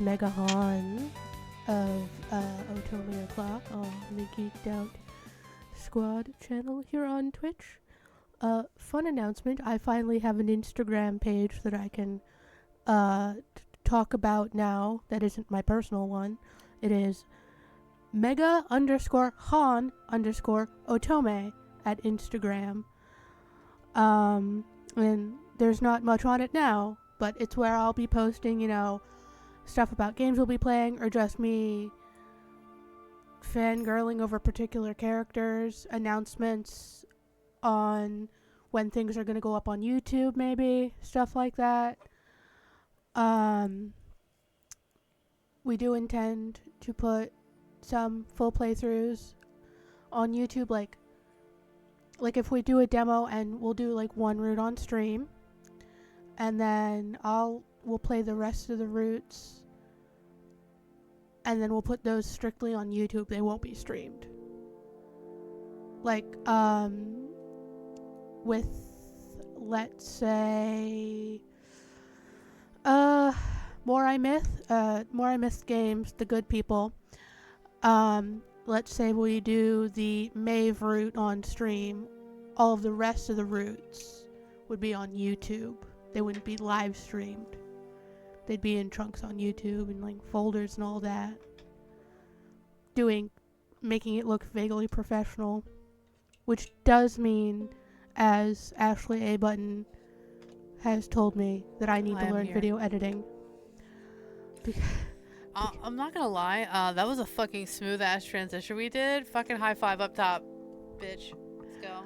Mega-Han of Otome O'clock on the Geeked Out Squad channel here on Twitch. Fun announcement, I finally have an Instagram page that I can talk about now that isn't my personal one. It is Mega_Han_Otome at Instagram. And there's not much on it now, but it's where I'll be posting, stuff about games we'll be playing, or just me fangirling over particular characters, announcements on when things are going to go up on YouTube, maybe, stuff like that. We do intend to put some full playthroughs on YouTube, like if we do a demo and we'll do like one route on stream, and then we'll play the rest of the routes, and then we'll put those strictly on YouTube. They won't be streamed. With, let's say, More I Myth Games, The Good People. Let's say we do the Mave route on stream. All of the rest of the routes would be on YouTube. They wouldn't be live streamed. They'd be in chunks on YouTube and like folders and all that. Making it look vaguely professional. Which does mean, as Ashlee A. Button has told me, that I need to learn video editing. I'm not gonna lie, that was a fucking smooth ass transition we did. Fucking high five up top, bitch. Let's go.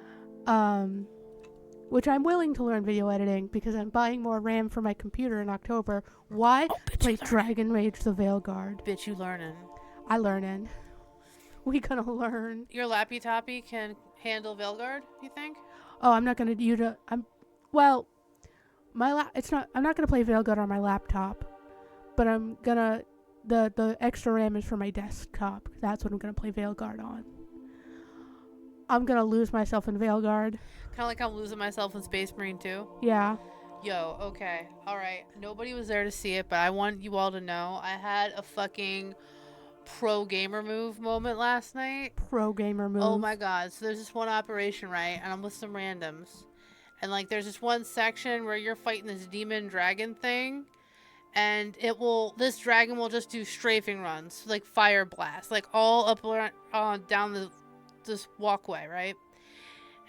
Which I'm willing to learn video editing because I'm buying more RAM for my computer in October. Why? Play Dragon Rage the Veilguard. Bitch, you learning. I learning. We gonna learn. Your lappy toppy can handle Veilguard, you think? Oh, I'm not gonna I'm not gonna play Veilguard on my laptop, but I'm gonna the extra RAM is for my desktop. That's what I'm gonna play Veilguard on. I'm gonna lose myself in Veilguard. Kind of like I'm losing myself in Space Marine 2. Yeah. Yo, okay. Alright. Nobody was there to see it, but I want you all to know I had a fucking pro gamer move moment last night. Pro gamer move. Oh my god. So there's this one operation, right? And I'm with some randoms. And like there's this one section where you're fighting this demon dragon thing. And this dragon will just do strafing runs, like fire blast, like all up down this walkway, right?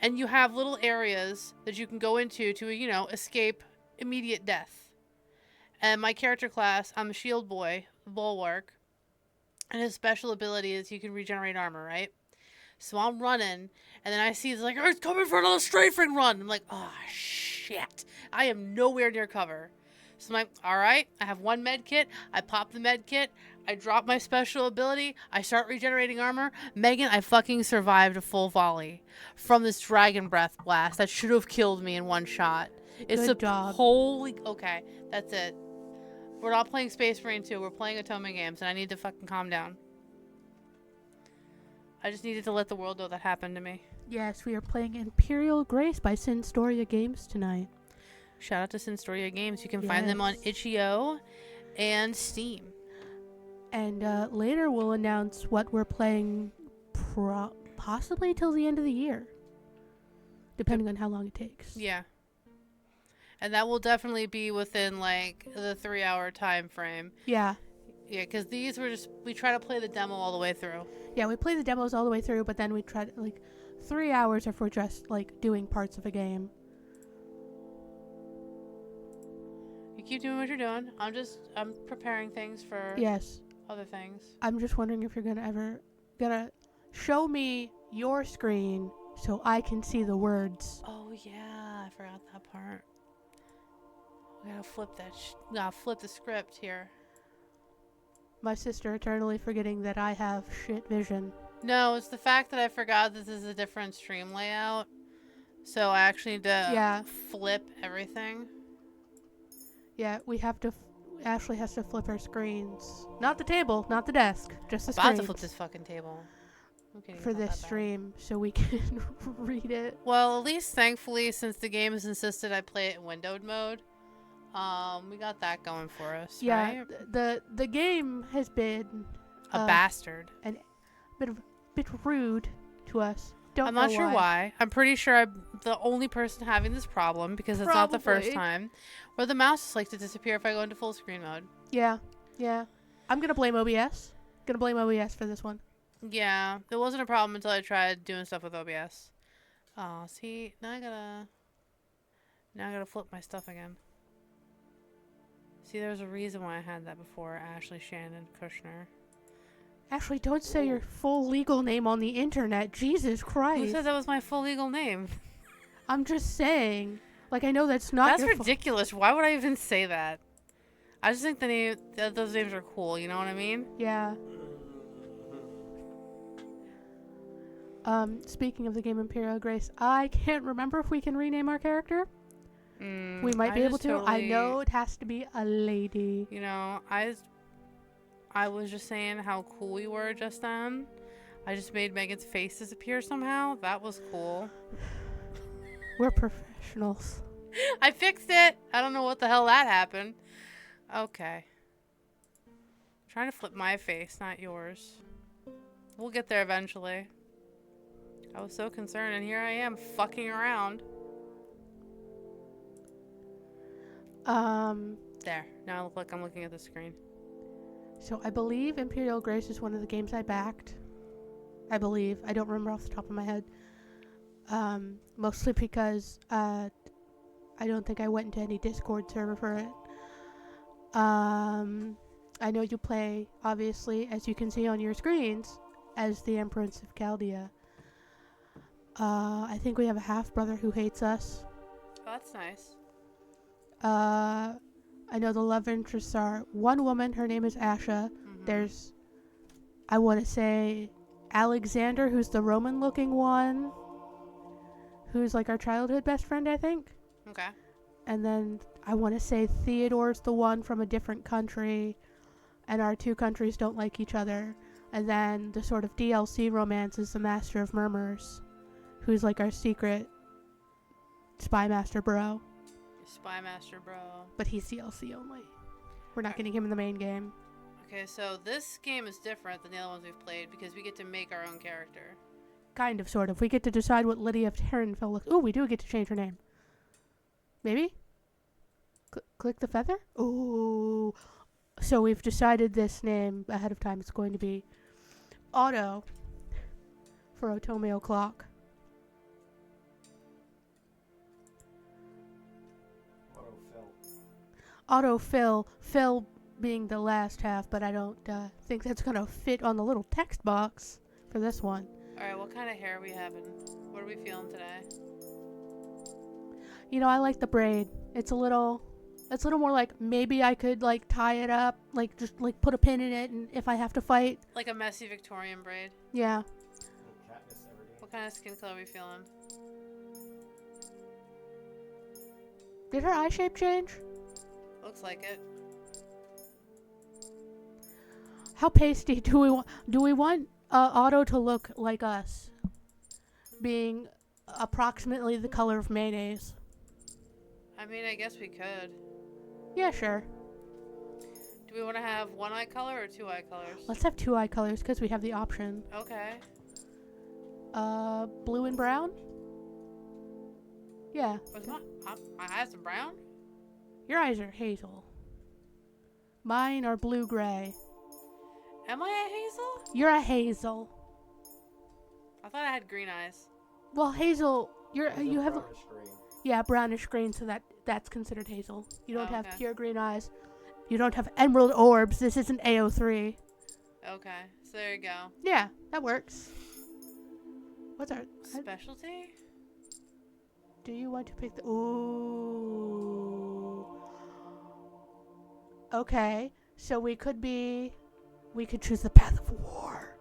And you have little areas that you can go into to, escape immediate death. And my character class, I'm a shield boy, Bulwark, and his special ability is you can regenerate armor, right? So I'm running, and then I see it's like, oh, it's coming for another strafing run. I'm like, oh shit, I am nowhere near cover. So I'm like, alright, I have one med kit. I pop the med kit. I drop my special ability. I start regenerating armor. Megan, I fucking survived a full volley from this dragon breath blast that should have killed me in one shot. It's Good job. Okay, that's it. We're not playing Space Marine 2. We're playing Otome games, and I need to fucking calm down. I just needed to let the world know that happened to me. Yes, we are playing Imperial Grace by Sinstoria Games tonight. Shout out to Sinstoria Games. You can find them on itch.io and Steam. And later we'll announce what we're playing possibly till the end of the year. Depending on how long it takes. Yeah. And that will definitely be within like the 3-hour time frame. Yeah. Yeah, because we try to play the demo all the way through. Yeah, we play the demos all the way through, but then we try to 3 hours if we're just doing parts of a game. Keep doing what you're doing. I'm preparing things for other things. I'm just wondering if you're gonna show me your screen so I can see the words. Oh yeah, I forgot that part. We gotta flip flip the script here. My sister eternally forgetting that I have shit vision. No, it's the fact that I forgot this is a different stream layout. So I actually need to flip everything. Yeah, we have to. Ashlee has to flip her screens. Not the table, not the desk, just the screens. I'm about to flip this fucking table. For this stream, so we can read it. Well, at least thankfully, since the game has insisted I play it in windowed mode, We got that going for us, Yeah, right? the game has been A bastard. a bit rude to us. Don't I'm know not sure why. I'm pretty sure I'm the only person having this problem because it's not the first Probably. time. Where the mouse just likes to disappear if I go into full screen mode. Yeah. I'm gonna blame OBS. Gonna blame OBS for this one. Yeah, it wasn't a problem until I tried doing stuff with OBS. Oh, see, now I gotta flip my stuff again. See, there's a reason why I had that before. Ashlee Shannon Kushner. Ashlee, don't say your full legal name on the internet. Jesus Christ. Who said that was my full legal name? I'm just saying. Like, I know that's not That's your ridiculous. Why would I even say that? I just think those names are cool. You know what I mean? Yeah. Speaking of the game Imperial Grace, I can't remember if we can rename our character. We might be able to. I know it has to be a lady. You know, I was just saying how cool we were just then. I just made Megan's face disappear somehow. That was cool. We're professionals. I fixed it. I don't know what the hell that happened. Okay. I'm trying to flip my face, not yours. We'll get there eventually. I was so concerned, and here I am fucking around. There. Now I look like I'm looking at the screen. So I believe Imperial Grace is one of the games I backed. I believe. I don't remember off the top of my head. Mostly because I don't think I went into any Discord server for it. I know you play, obviously, as you can see on your screens, as the Empress of Chaldea. I think we have a half-brother who hates us. Oh, that's nice. I know the love interests are one woman, her name is Asha. There's, I want to say, Alexander, who's the Roman-looking one, who's like our childhood best friend, I think. Okay. And then I want to say Theodore's the one from a different country, and our two countries don't like each other. And then the sort of DLC romance is the Master of Murmurs, who's like our secret Spy Master bro. Spy Master bro. But he's DLC only. We're not getting him in the main game. Okay, so this game is different than the other ones we've played because we get to make our own character. Kind of, sort of. We get to decide what Lydia of Terranfell looks. Ooh, we do get to change her name. Maybe? Click the feather? Ooh. So we've decided this name ahead of time. It's going to be Otto for Otome O'Clock. Autofill. Phil being the last half, but I don't think that's going to fit on the little text box for this one. Alright, what kind of hair are we having? What are we feeling today? You know, I like the braid. It's a little more like maybe I could like tie it up, like just like put a pin in it, and if I have to fight. Like a messy Victorian braid? Yeah. What kind of skin color are we feeling? Did her eye shape change? Looks like it. How pasty do we want? Do we want Otto to look like us, being approximately the color of mayonnaise? I mean, I guess we could. Yeah, sure. Do we want to have one eye color or two eye colors? Let's have two eye colors because we have the option. Okay. Blue and brown? Yeah. What's my eyes are brown? Your eyes are hazel. Mine are blue-gray. Am I a hazel? You're a hazel. I thought I had green eyes. Well, hazel, you have Green. brownish green, so that's considered hazel. You don't have okay. pure green eyes. You don't have emerald orbs. This isn't AO3. Okay, so there you go. Yeah, that works. What's our Specialty? Do you want to pick the Ooh. Okay, so we could choose the path of war.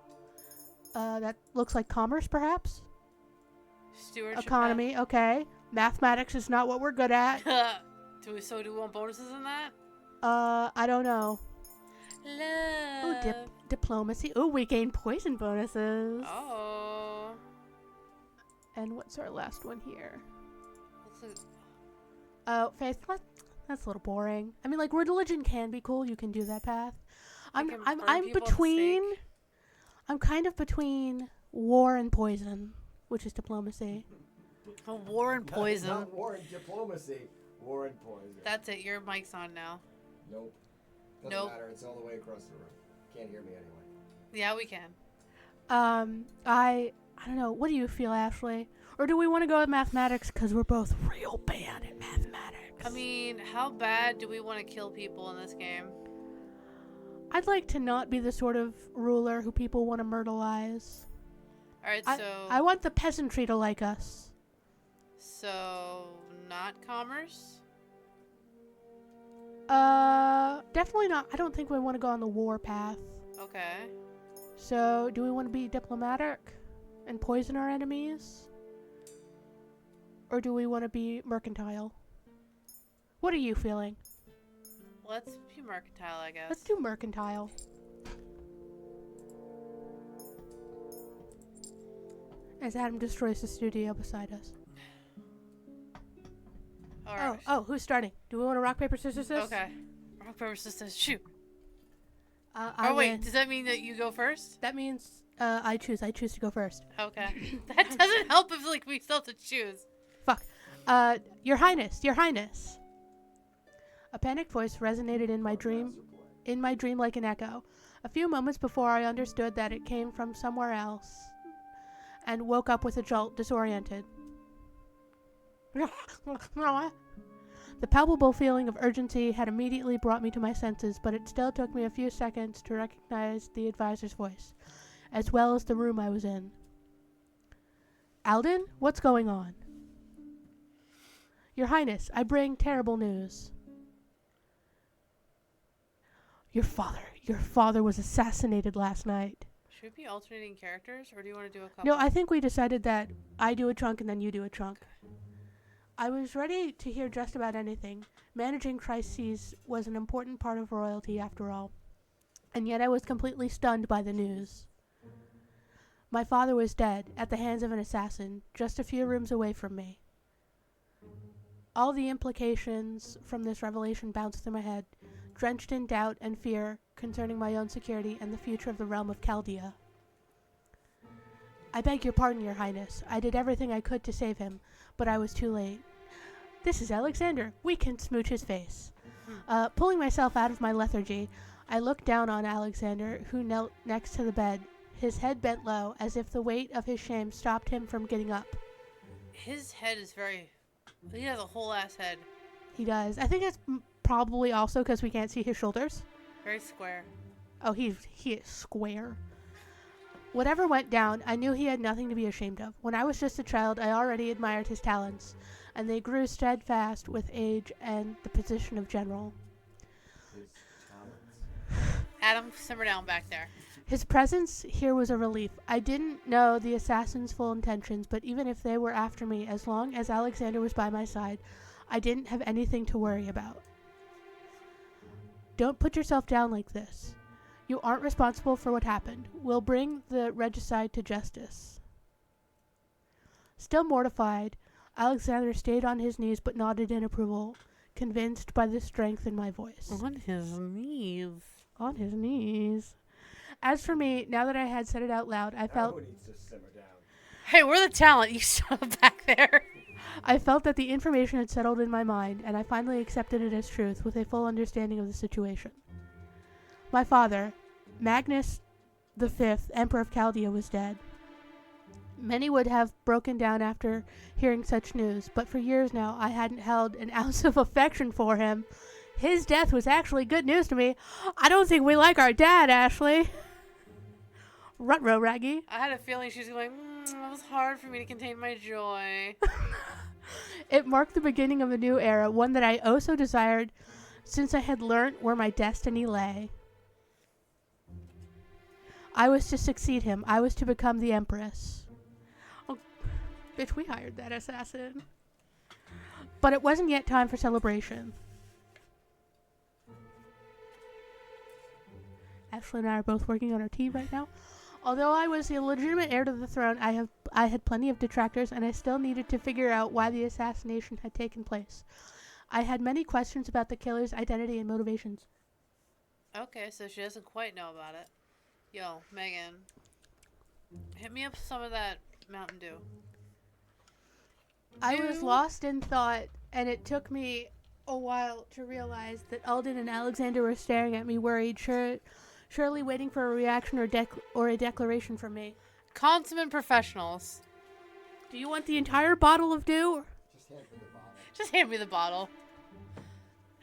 That looks like commerce, perhaps? Stewardship. Economy, okay. Mathematics is not what we're good at. do we want bonuses in that? I don't know. Love. Ooh, diplomacy. Ooh, we gain poison bonuses. Oh. And what's our last one here? Looks like... Oh, faith. That's a little boring. I mean, like, religion can be cool. You can do that path. I'm can I'm burn I'm people at the between. stake. I'm kind of between war and poison, which is diplomacy. Oh, war and poison. Not war and diplomacy. War and poison. That's it. Your mic's on now. Nope. Doesn't Nope. matter. It's all the way across the room. Can't hear me anyway. Yeah, we can. I don't know. What do you feel, Ashley? Or do we want to go with mathematics because we're both real bad at mathematics? I mean, how bad do we want to kill people in this game? I'd like to not be the sort of ruler who people want to myrtleize. Alright, I want the peasantry to like us. So, not commerce? Definitely not. I don't think we want to go on the war path. Okay. So, do we want to be diplomatic and poison our enemies? Or do we want to be mercantile? What are you feeling? Let's be mercantile, I guess. Let's do mercantile. As Adam destroys the studio beside us. Alright. Oh, who's starting? Do we want to rock, paper, scissors, this? Okay. Rock, paper, scissors, shoot. I Oh, wait. win. Does that mean that you go first? That means I choose. I choose to go first. Okay. That doesn't help if, like, we still have to choose. Fuck. Your Highness, Your Highness. A panicked voice resonated in my dream like an echo. A few moments before I understood that it came from somewhere else and woke up with a jolt, disoriented. The palpable feeling of urgency had immediately brought me to my senses, but it still took me a few seconds to recognize the advisor's voice, as well as the room I was in. Alden, what's going on? Your Highness, I bring terrible news. Your father was assassinated last night. Should we be alternating characters, or do you want to do a couple? No, I think we decided that I do a chunk and then you do a chunk. I was ready to hear just about anything. Managing crises was an important part of royalty, after all. And yet I was completely stunned by the news. My father was dead, at the hands of an assassin, just a few rooms away from me. All the implications from this revelation bounced through my head, drenched in doubt and fear concerning my own security and the future of the realm of Chaldea. I beg your pardon, Your Highness. I did everything I could to save him, but I was too late. This is Alexander. We can smooch his face. Pulling myself out of my lethargy, I looked down on Alexander, who knelt next to the bed, his head bent low, as if the weight of his shame stopped him from getting up. His head is very... He has a whole ass head. He does. I think it's probably also because we can't see his shoulders. Very square. Oh, he is square. Whatever went down, I knew he had nothing to be ashamed of. When I was just a child, I already admired his talents, and they grew steadfast with age and the position of general. His talents. Adam, simmer down back there. His presence here was a relief. I didn't know the assassin's full intentions, but even if they were after me, as long as Alexander was by my side, I didn't have anything to worry about. Don't put yourself down like this. You aren't responsible for what happened. We'll bring the regicide to justice. Still mortified, Alexander stayed on his knees but nodded in approval, convinced by the strength in my voice. On his knees. On his knees. As for me, now that I had said it out loud, I felt... Who needs to simmer down? Hey, we're the talent. You shut back there. I felt that the information had settled in my mind, and I finally accepted it as truth with a full understanding of the situation. My father, Magnus V, Emperor of Chaldea, was dead. Many would have broken down after hearing such news, but for years now I hadn't held an ounce of affection for him. His death was actually good news to me. I don't think we like our dad, Ashley. Ruh-roh, Raggy. I had a feeling she was going, it was hard for me to contain my joy. It marked the beginning of a new era, one that I oh so desired since I had learnt where my destiny lay. I was to succeed him. I was to become the Empress. Oh, bitch, we hired that assassin. But it wasn't yet time for celebration. Ashley and I are both working on our tea right now. Although I was the legitimate heir to the throne, I had plenty of detractors, and I still needed to figure out why the assassination had taken place. I had many questions about the killer's identity and motivations. Okay, so she doesn't quite know about it. Yo, Megan. Hit me up with some of that Mountain Dew. I was lost in thought, and it took me a while to realize that Alden and Alexander were staring at me, worried, surely waiting for a reaction or a declaration from me. Consummate professionals. Do you want the entire bottle of dew? Just hand me the bottle. Just hand me the bottle.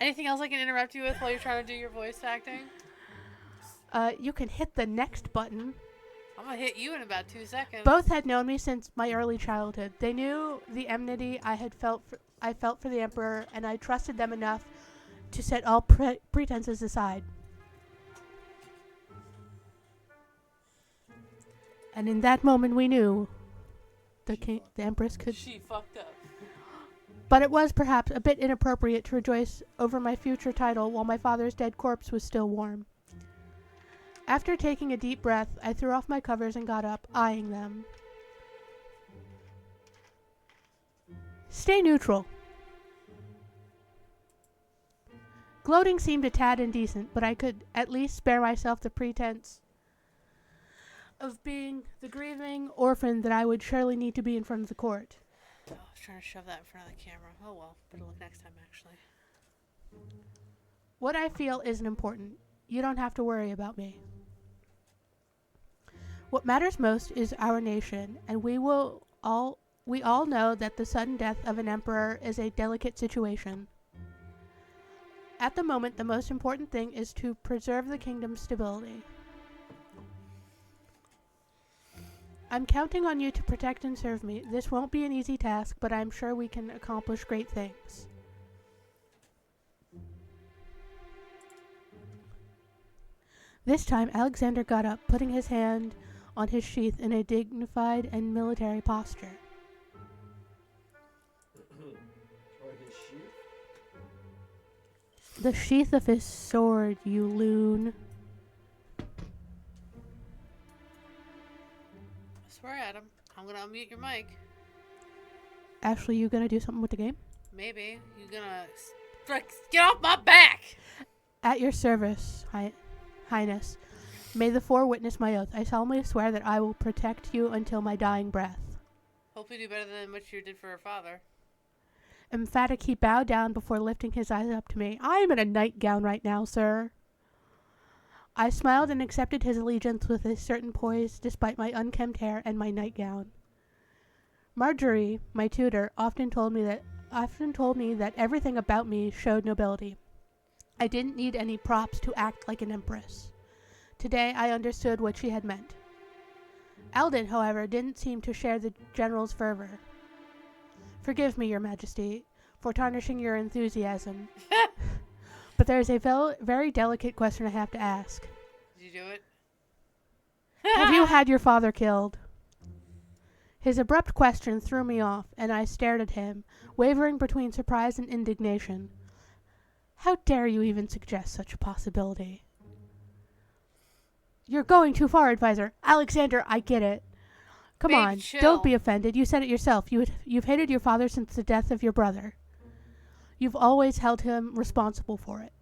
Anything else I can interrupt you with while you're trying to do your voice acting? You can hit the next button. I'm gonna hit you in about 2 seconds. Both had known me since my early childhood. They knew the enmity I felt for the Emperor, and I trusted them enough to set all pretenses aside. And in that moment, we knew the Empress could. She fucked up. But it was perhaps a bit inappropriate to rejoice over my future title while my father's dead corpse was still warm. After taking a deep breath, I threw off my covers and got up, eyeing them. Stay neutral. Gloating seemed a tad indecent, but I could at least spare myself the pretense of being the grieving orphan that I would surely need to be in front of the court. Oh, I was trying to shove that in front of the camera. Oh well, better look next time, actually. What I feel isn't important. You don't have to worry about me. What matters most is our nation, and we all know that the sudden death of an emperor is a delicate situation. At the moment, the most important thing is to preserve the kingdom's stability. I'm counting on you to protect and serve me. This won't be an easy task, but I'm sure we can accomplish great things. This time, Alexander got up, putting his hand on his sheath in a dignified and military posture. Or his sheath? The sheath of his sword, you loon. I swear, Adam, I'm gonna unmute your mic. Ashlee, you gonna do something with the game? Maybe. You gonna... Get off my back! At your service, Highness. May the four witness my oath. I solemnly swear that I will protect you until my dying breath. Hope you do better than what you did for her father. Emphatic, he bowed down before lifting his eyes up to me. I am in a nightgown right now, sir. I smiled and accepted his allegiance with a certain poise, despite my unkempt hair and my nightgown. Marjorie, my tutor, often told me that everything about me showed nobility. I didn't need any props to act like an empress. Today I understood what she had meant. Alden, however, didn't seem to share the general's fervor. Forgive me, Your Majesty, for tarnishing your enthusiasm. But there is a very delicate question I have to ask. Did you do it? Have you had your father killed? His abrupt question threw me off, and I stared at him, wavering between surprise and indignation. How dare you even suggest such a possibility? You're going too far, advisor. Alexander, I get it. Come Babe, on, chill. don't be offended. You said it yourself. You've hated your father since the death of your brother. You've always held him responsible for it.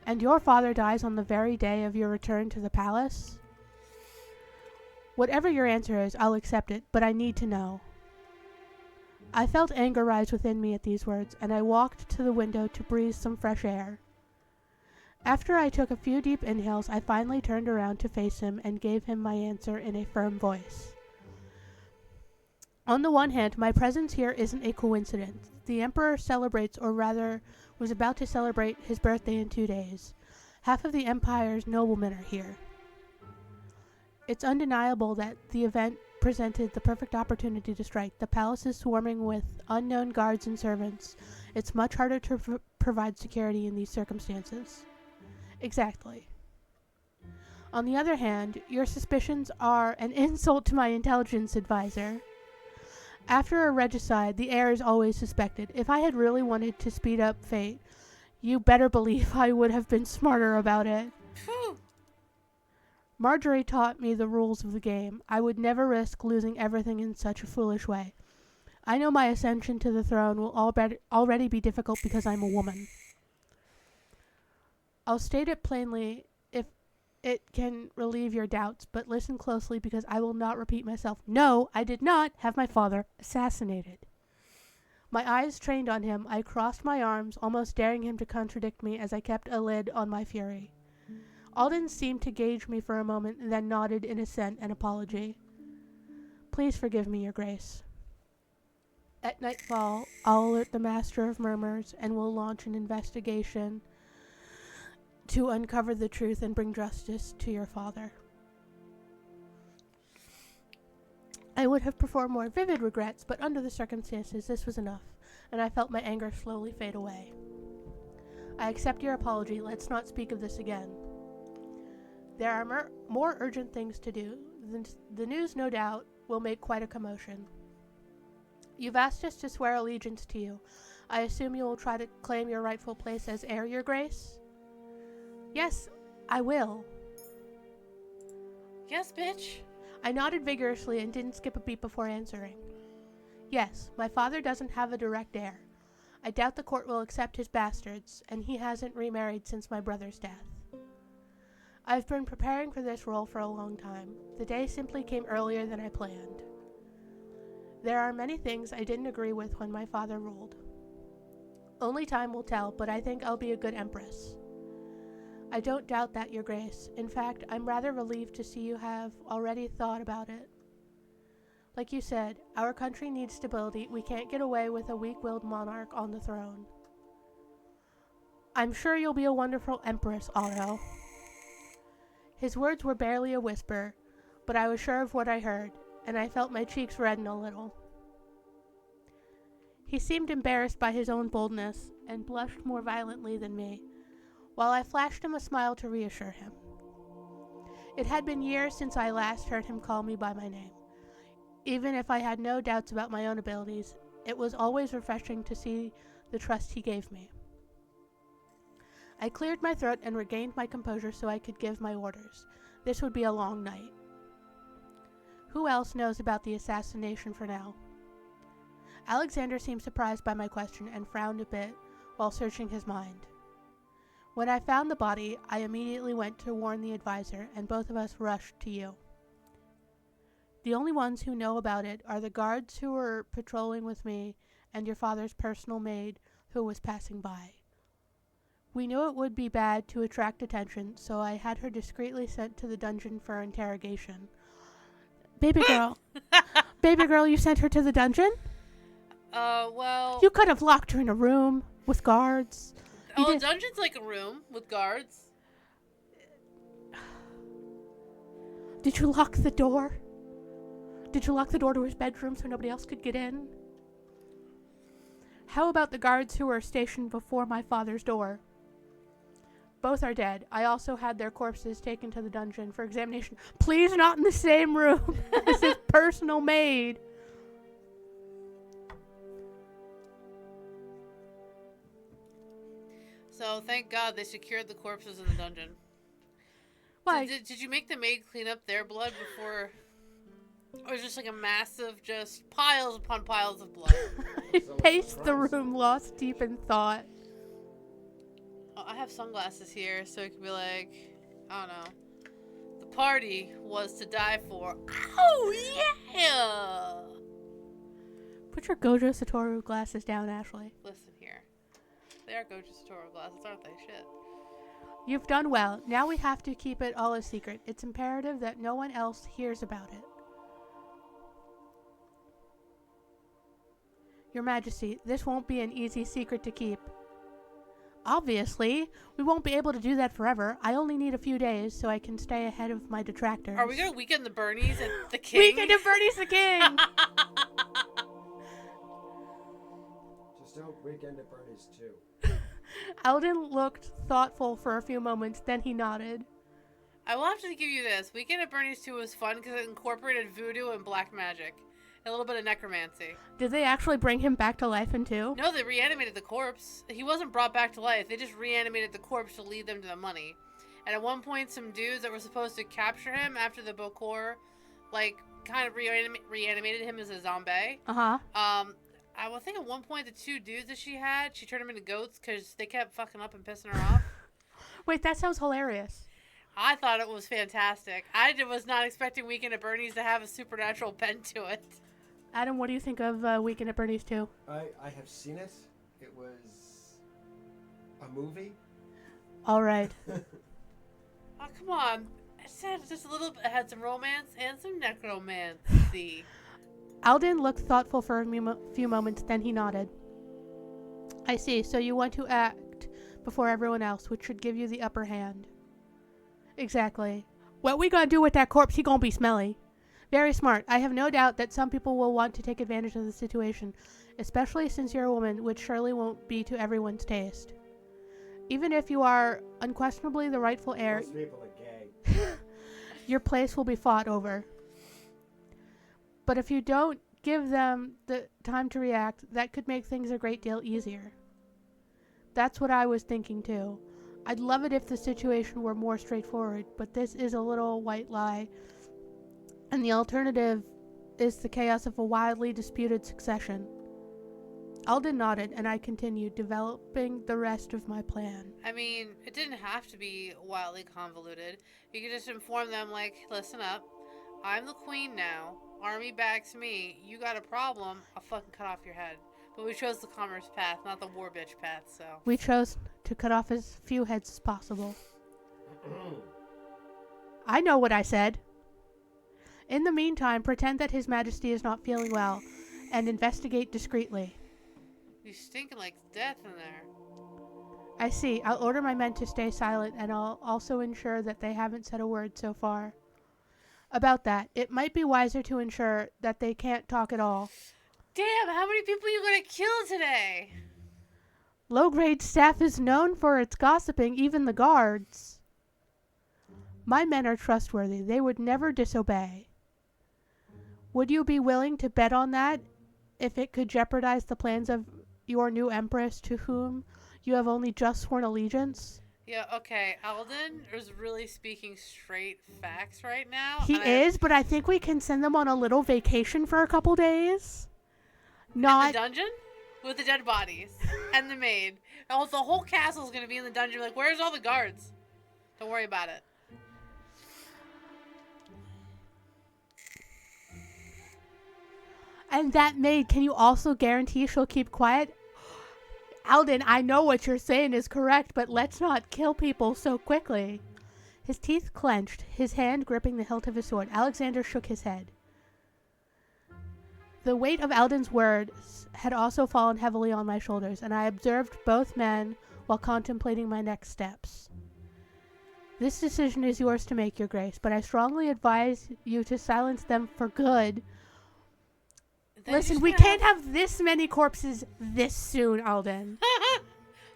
And your father dies on the very day of your return to the palace? Whatever your answer is, I'll accept it, but I need to know. I felt anger rise within me at these words, and I walked to the window to breathe some fresh air. After I took a few deep inhales, I finally turned around to face him and gave him my answer in a firm voice. On the one hand, my presence here isn't a coincidence. The Emperor celebrates, or rather, was about to celebrate his birthday in 2 days. Half of the Empire's noblemen are here. It's undeniable that the event presented the perfect opportunity to strike. The palace is swarming with unknown guards and servants. It's much harder to provide security in these circumstances. Exactly. On the other hand, your suspicions are an insult to my intelligence advisor. After a regicide, the heir is always suspected. If I had really wanted to speed up fate, you better believe I would have been smarter about it. Phew. Marjorie taught me the rules of the game. I would never risk losing everything in such a foolish way. I know my ascension to the throne will already be difficult because I'm a woman. I'll state it plainly if it can relieve your doubts, but listen closely because I will not repeat myself. No, I did not have my father assassinated. My eyes trained on him, I crossed my arms, almost daring him to contradict me as I kept a lid on my fury. Alden seemed to gauge me for a moment, and then nodded in assent and apology. Please forgive me, Your Grace. At nightfall, I'll alert the Master of Murmurs, and we'll launch an investigation to uncover the truth and bring justice to your father. I would have performed more vivid regrets, but under the circumstances, this was enough, and I felt my anger slowly fade away. I accept your apology. Let's not speak of this again. There are more urgent things to do. The news, no doubt, will make quite a commotion. You've asked us to swear allegiance to you. I assume you will try to claim your rightful place as heir, Your Grace? Yes, I will. Yes, bitch. I nodded vigorously and didn't skip a beat before answering. Yes, my father doesn't have a direct heir. I doubt the court will accept his bastards, and he hasn't remarried since my brother's death. I've been preparing for this role for a long time. The day simply came earlier than I planned. There are many things I didn't agree with when my father ruled. Only time will tell, but I think I'll be a good empress. I don't doubt that, Your Grace. In fact, I'm rather relieved to see you have already thought about it. Like you said, our country needs stability. We can't get away with a weak-willed monarch on the throne. I'm sure you'll be a wonderful empress, Otto. His words were barely a whisper, but I was sure of what I heard, and I felt my cheeks redden a little. He seemed embarrassed by his own boldness, and blushed more violently than me, while I flashed him a smile to reassure him. It had been years since I last heard him call me by my name. Even if I had no doubts about my own abilities, it was always refreshing to see the trust he gave me. I cleared my throat and regained my composure so I could give my orders. This would be a long night. Who else knows about the assassination for now? Alexander seemed surprised by my question and frowned a bit while searching his mind. When I found the body, I immediately went to warn the advisor, and both of us rushed to you. The only ones who know about it are the guards who were patrolling with me and your father's personal maid who was passing by. We knew it would be bad to attract attention, so I had her discreetly sent to the dungeon for interrogation. Baby girl. Baby girl, you sent her to the dungeon? Well... You could have locked her in a room with guards. A dungeon's like a room with guards. Did you lock the door? Did you lock the door to his bedroom so nobody else could get in? How about the guards who were stationed before my father's door? Both are dead. I also had their corpses taken to the dungeon for examination. Please, not in the same room as his personal maid. So, thank God they secured the corpses in the dungeon. Why? Did you make the maid clean up their blood before... Or just like a massive, just piles upon piles of blood? I paced the room, lost deep in thought. Oh, I have sunglasses here, so it could be like... I don't know. The party was to die for. Oh, yeah! Put your Gojo Satoru glasses down, Ashlee. Listen here. They are Gojo Satoru glasses, aren't they? Shit. You've done well. Now we have to keep it all a secret. It's imperative that no one else hears about it. Your Majesty, this won't be an easy secret to keep. Obviously, we won't be able to do that forever. I only need a few days so I can stay ahead of my detractors. Are we gonna weekend the Bernies and the King? Weekend of Bernie's the King! Just don't weekend at Bernie's too. Alden looked thoughtful for a few moments, then he nodded. I will have to give you this. Weekend at Bernie's 2 was fun because it incorporated voodoo and black magic. A little bit of necromancy. Did they actually bring him back to life in 2? No, they reanimated the corpse. He wasn't brought back to life. They just reanimated the corpse to lead them to the money. And at one point, some dudes that were supposed to capture him after the Bokor, like, kind of reanimated him as a zombie. Uh-huh. I will think at one point the 2 dudes that she had, she turned them into goats because they kept fucking up and pissing her off. Wait, that sounds hilarious. I thought it was fantastic. I was not expecting Weekend at Bernie's to have a supernatural bent to it. Adam, what do you think of Weekend at Bernie's 2? I have seen it. It was a movie. All right. Oh, come on. I said just a little bit. It had some romance and some necromancy. Alden looked thoughtful for a few moments, then he nodded. I see, so you want to act before everyone else, which should give you the upper hand. Exactly. What we gonna do with that corpse? He gonna be smelly. Very smart. I have no doubt that some people will want to take advantage of the situation, especially since you're a woman, which surely won't be to everyone's taste. Even if you are unquestionably the rightful heir, Most people are gay. your place will be fought over. But if you don't give them the time to react, that could make things a great deal easier. That's what I was thinking too. I'd love it if the situation were more straightforward, but this is a little white lie, and the alternative is the chaos of a wildly disputed succession. Alden nodded, and I continued developing the rest of my plan. I mean, it didn't have to be wildly convoluted. You could just inform them, like, listen up. I'm the queen now. Army backs me. You got a problem, I'll fucking cut off your head. But we chose the commerce path, not the war bitch path, so. We chose to cut off as few heads as possible. I know what I said. In the meantime, pretend that His Majesty is not feeling well, and investigate discreetly. You stinking like death in there. I see. I'll order my men to stay silent, and I'll also ensure that they haven't said a word so far. About that, it might be wiser to ensure that they can't talk at all. Damn, how many people are you gonna kill today? Low-grade staff is known for its gossiping, even the guards. My men are trustworthy. They would never disobey. Would you be willing to bet on that if it could jeopardize the plans of your new empress to whom you have only just sworn allegiance? Yeah, okay, Alden is really speaking straight facts right now. He is, but I think we can send them on a little vacation for a couple days. In the dungeon? With the dead bodies. And the maid. Oh, the whole castle's gonna be in the dungeon. Like, where's all the guards? Don't worry about it. And that maid, can you also guarantee she'll keep quiet? Alden, I know what you're saying is correct, but let's not kill people so quickly. His teeth clenched, his hand gripping the hilt of his sword. Alexander shook his head. The weight of Alden's words had also fallen heavily on my shoulders, and I observed both men while contemplating my next steps. This decision is yours to make, Your Grace, but I strongly advise you to silence them for good. Listen, we can't have this many corpses this soon, Alden.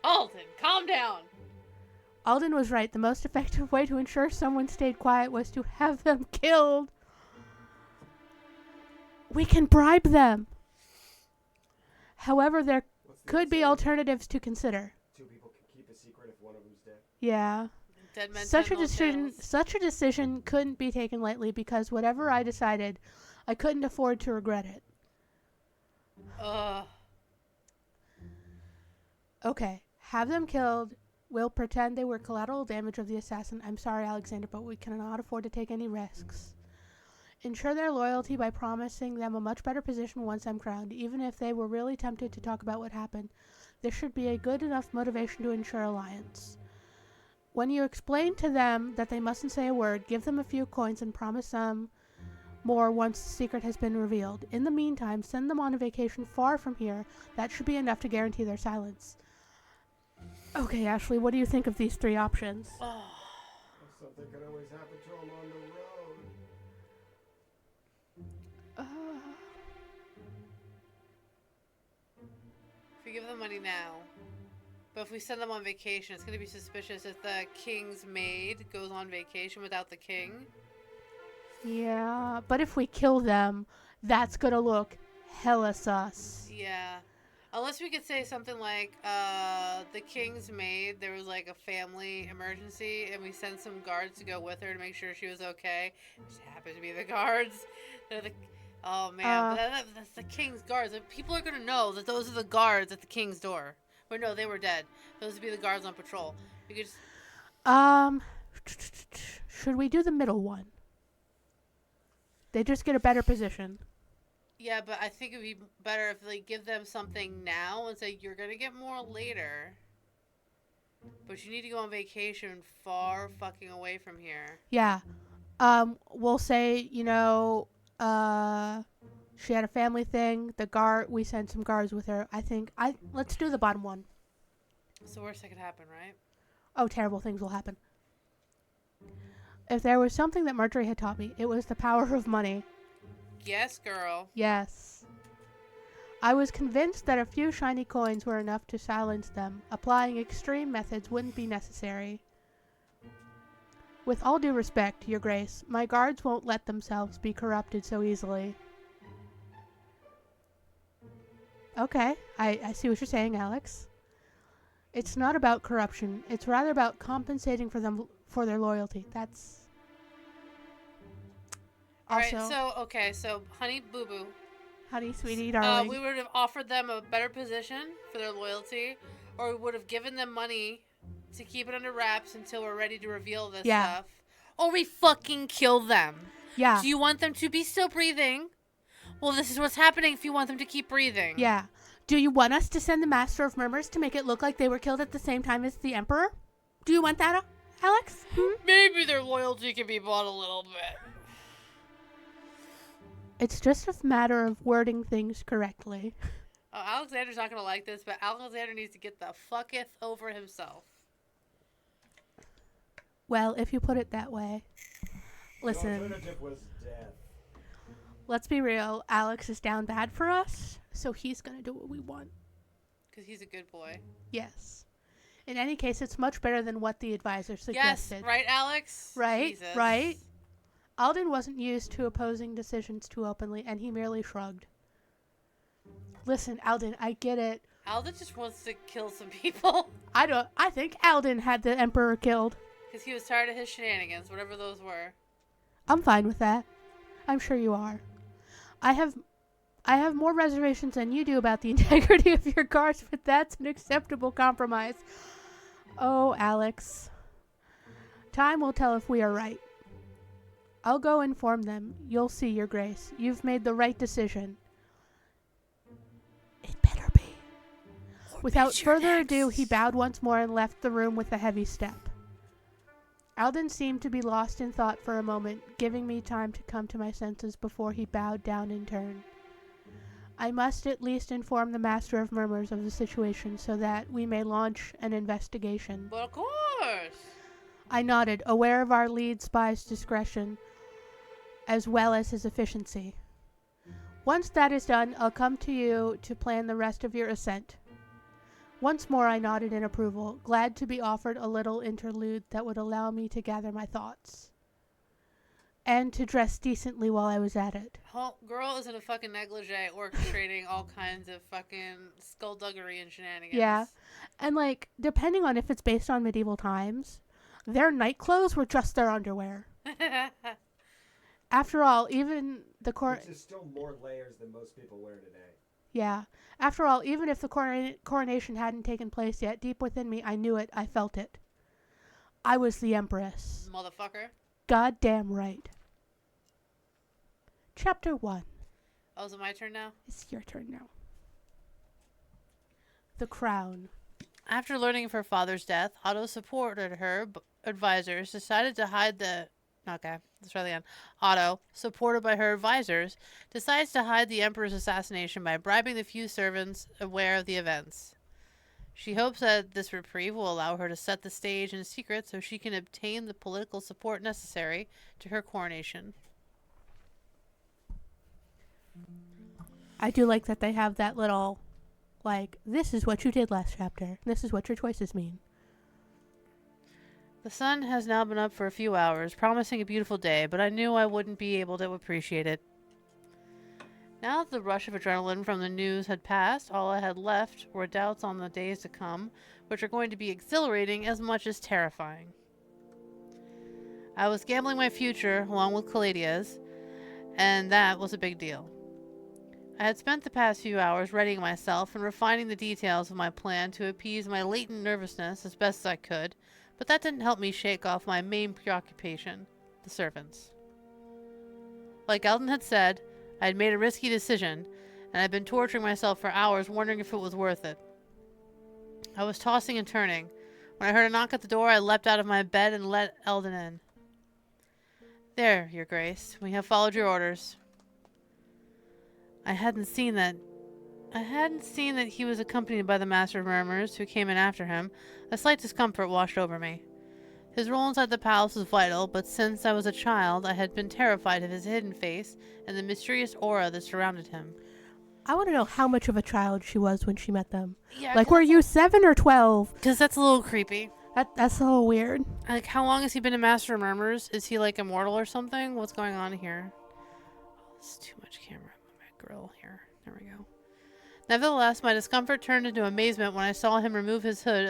Alden, calm down. Alden was right. The most effective way to ensure someone stayed quiet was to have them killed. We can bribe them. However, there could be alternatives to consider. 2 people can keep a secret if one of them's dead. Yeah. Dead men Such tell a no decision tales. such a decision couldn't be taken lightly because whatever I decided, I couldn't afford to regret it. Ugh. Okay, have them killed. We'll pretend they were collateral damage of the assassin. I'm sorry, Alexander, but we cannot afford to take any risks. Ensure their loyalty by promising them a much better position once I'm crowned, even if they were really tempted to talk about what happened. This should be a good enough motivation to ensure alliance. When you explain to them that they mustn't say a word, give them a few coins and promise them more once the secret has been revealed. In the meantime, send them on a vacation far from here. That should be enough to guarantee their silence. Okay, Ashlee, what do you think of these 3 options? Something can always happen to him on the road. If we give them money now, but if we send them on vacation, it's going to be suspicious if the king's maid goes on vacation without the king. Yeah, but if we kill them, that's gonna look hella sus. Yeah. Unless we could say something like, the king's maid, there was like a family emergency, and we sent some guards to go with her to make sure she was okay. It just happened to be the guards. They're the, oh man, but that's the king's guards. People are gonna know that those are the guards at the king's door. Or no, they were dead. Those would be the guards on patrol. We could just, Should we do the middle one? They just get a better position. yeah, but I think it'd be better if they give them something now and say, you're gonna get more later. But you need to go on vacation far fucking away from here. Yeah. We'll say, she had a family thing. We sent some guards with her. Let's do the bottom one. It's the worst that could happen, right? Oh, terrible things will happen. If there was something that Marjorie had taught me, it was the power of money. Yes, girl. Yes. I was convinced that a few shiny coins were enough to silence them. Applying extreme methods wouldn't be necessary. With all due respect, Your Grace, my guards won't let themselves be corrupted so easily. Okay, I see what you're saying, Alex. It's not about corruption. It's rather about compensating for them for their loyalty. That's... Also, Alright, so, honey boo boo. honey, sweetie, darling. We would have offered them a better position for their loyalty, or we would have given them money to keep it under wraps until we're ready to reveal this stuff. Or we fucking kill them. Yeah. Do you want them to be still breathing? Well, this is what's happening if you want them to keep breathing. Yeah. Do you want us to send the Master of Murmurs to make it look like they were killed at the same time as the Emperor? Do you want that, Alex? Maybe their loyalty can be bought a little bit. It's just a matter of wording things correctly. Oh, Alexander's not going to like this, but Alexander needs to get the fucketh over himself. Well, if you put it that way. Listen. The alternative was death. Let's be real. Alex is down bad for us, so he's going to do what we want. Because he's a good boy. Yes. In any case, it's much better than what the advisor suggested. Yes, right, Alex? Right, Jesus. right. Alden wasn't used to opposing decisions too openly, and he merely shrugged. Listen, Alden, I get it. Alden just wants to kill some people. I think Alden had the Emperor killed. Because he was tired of his shenanigans, whatever those were. I'm fine with that. I'm sure you are. I have more reservations than you do about the integrity of your guards, but that's an acceptable compromise. Oh, Alex. Time will tell if we are right. I'll go inform them. You'll see, Your Grace. You've made the right decision. It better be. Without further ado, he bowed once more and left the room with a heavy step. Alden seemed to be lost in thought for a moment, giving me time to come to my senses before he bowed down in turn. I must at least inform the Master of Murmurs of the situation so that we may launch an investigation. But of course! I nodded, aware of our lead spy's discretion, as well as his efficiency. Once that is done, I'll come to you to plan the rest of your ascent. Once more I nodded in approval, glad to be offered a little interlude that would allow me to gather my thoughts. And to dress decently while I was at it. Girl is in a fucking negligee orchestrating all kinds of fucking skullduggery and shenanigans. Yeah. And depending on if it's based on medieval times, their night clothes were just their underwear. After all, even the Which is still more layers than most people wear today. Yeah. After all, even if the coronation hadn't taken place yet, deep within me, I knew it. I felt it. I was the Empress. Motherfucker. Goddamn right. Chapter 1. Oh, is it my turn now? It's your turn now. The Crown. After learning of her father's death, Otto supported her advisors, decided to hide the... Okay, let's try that again. Otto, supported by her advisors, decides to hide the Emperor's assassination by bribing the few servants aware of the events. She hopes that this reprieve will allow her to set the stage in secret so she can obtain the political support necessary to her coronation. I do like that they have that little, this is what you did last chapter. This is what your choices mean. The sun has now been up for a few hours, promising a beautiful day, but I knew I wouldn't be able to appreciate it. Now that the rush of adrenaline from the news had passed, all I had left were doubts on the days to come, which are going to be exhilarating as much as terrifying. I was gambling my future along with Caladia's, and that was a big deal. I had spent the past few hours readying myself and refining the details of my plan to appease my latent nervousness as best as I could, but that didn't help me shake off my main preoccupation, the servants. Like Eldon had said, I had made a risky decision, and I'd been torturing myself for hours wondering if it was worth it. I was tossing and turning. When I heard a knock at the door, I leapt out of my bed and let Eldon in. There, Your Grace. We have followed your orders. I hadn't seen that he was accompanied by the Master of Murmurs, who came in after him. A slight discomfort washed over me. His role inside the palace was vital, but since I was a child, I had been terrified of his hidden face and the mysterious aura that surrounded him. I want to know how much of a child she was when she met them. Yeah, like, were you 7 or 12? Because that's a little creepy. That's a little weird. Like, how long has he been a Master of Murmurs? Is he, like, immortal or something? What's going on here? Oh, this is too much camera on my grill here. There we go. Nevertheless, my discomfort turned into amazement when I saw him remove his hood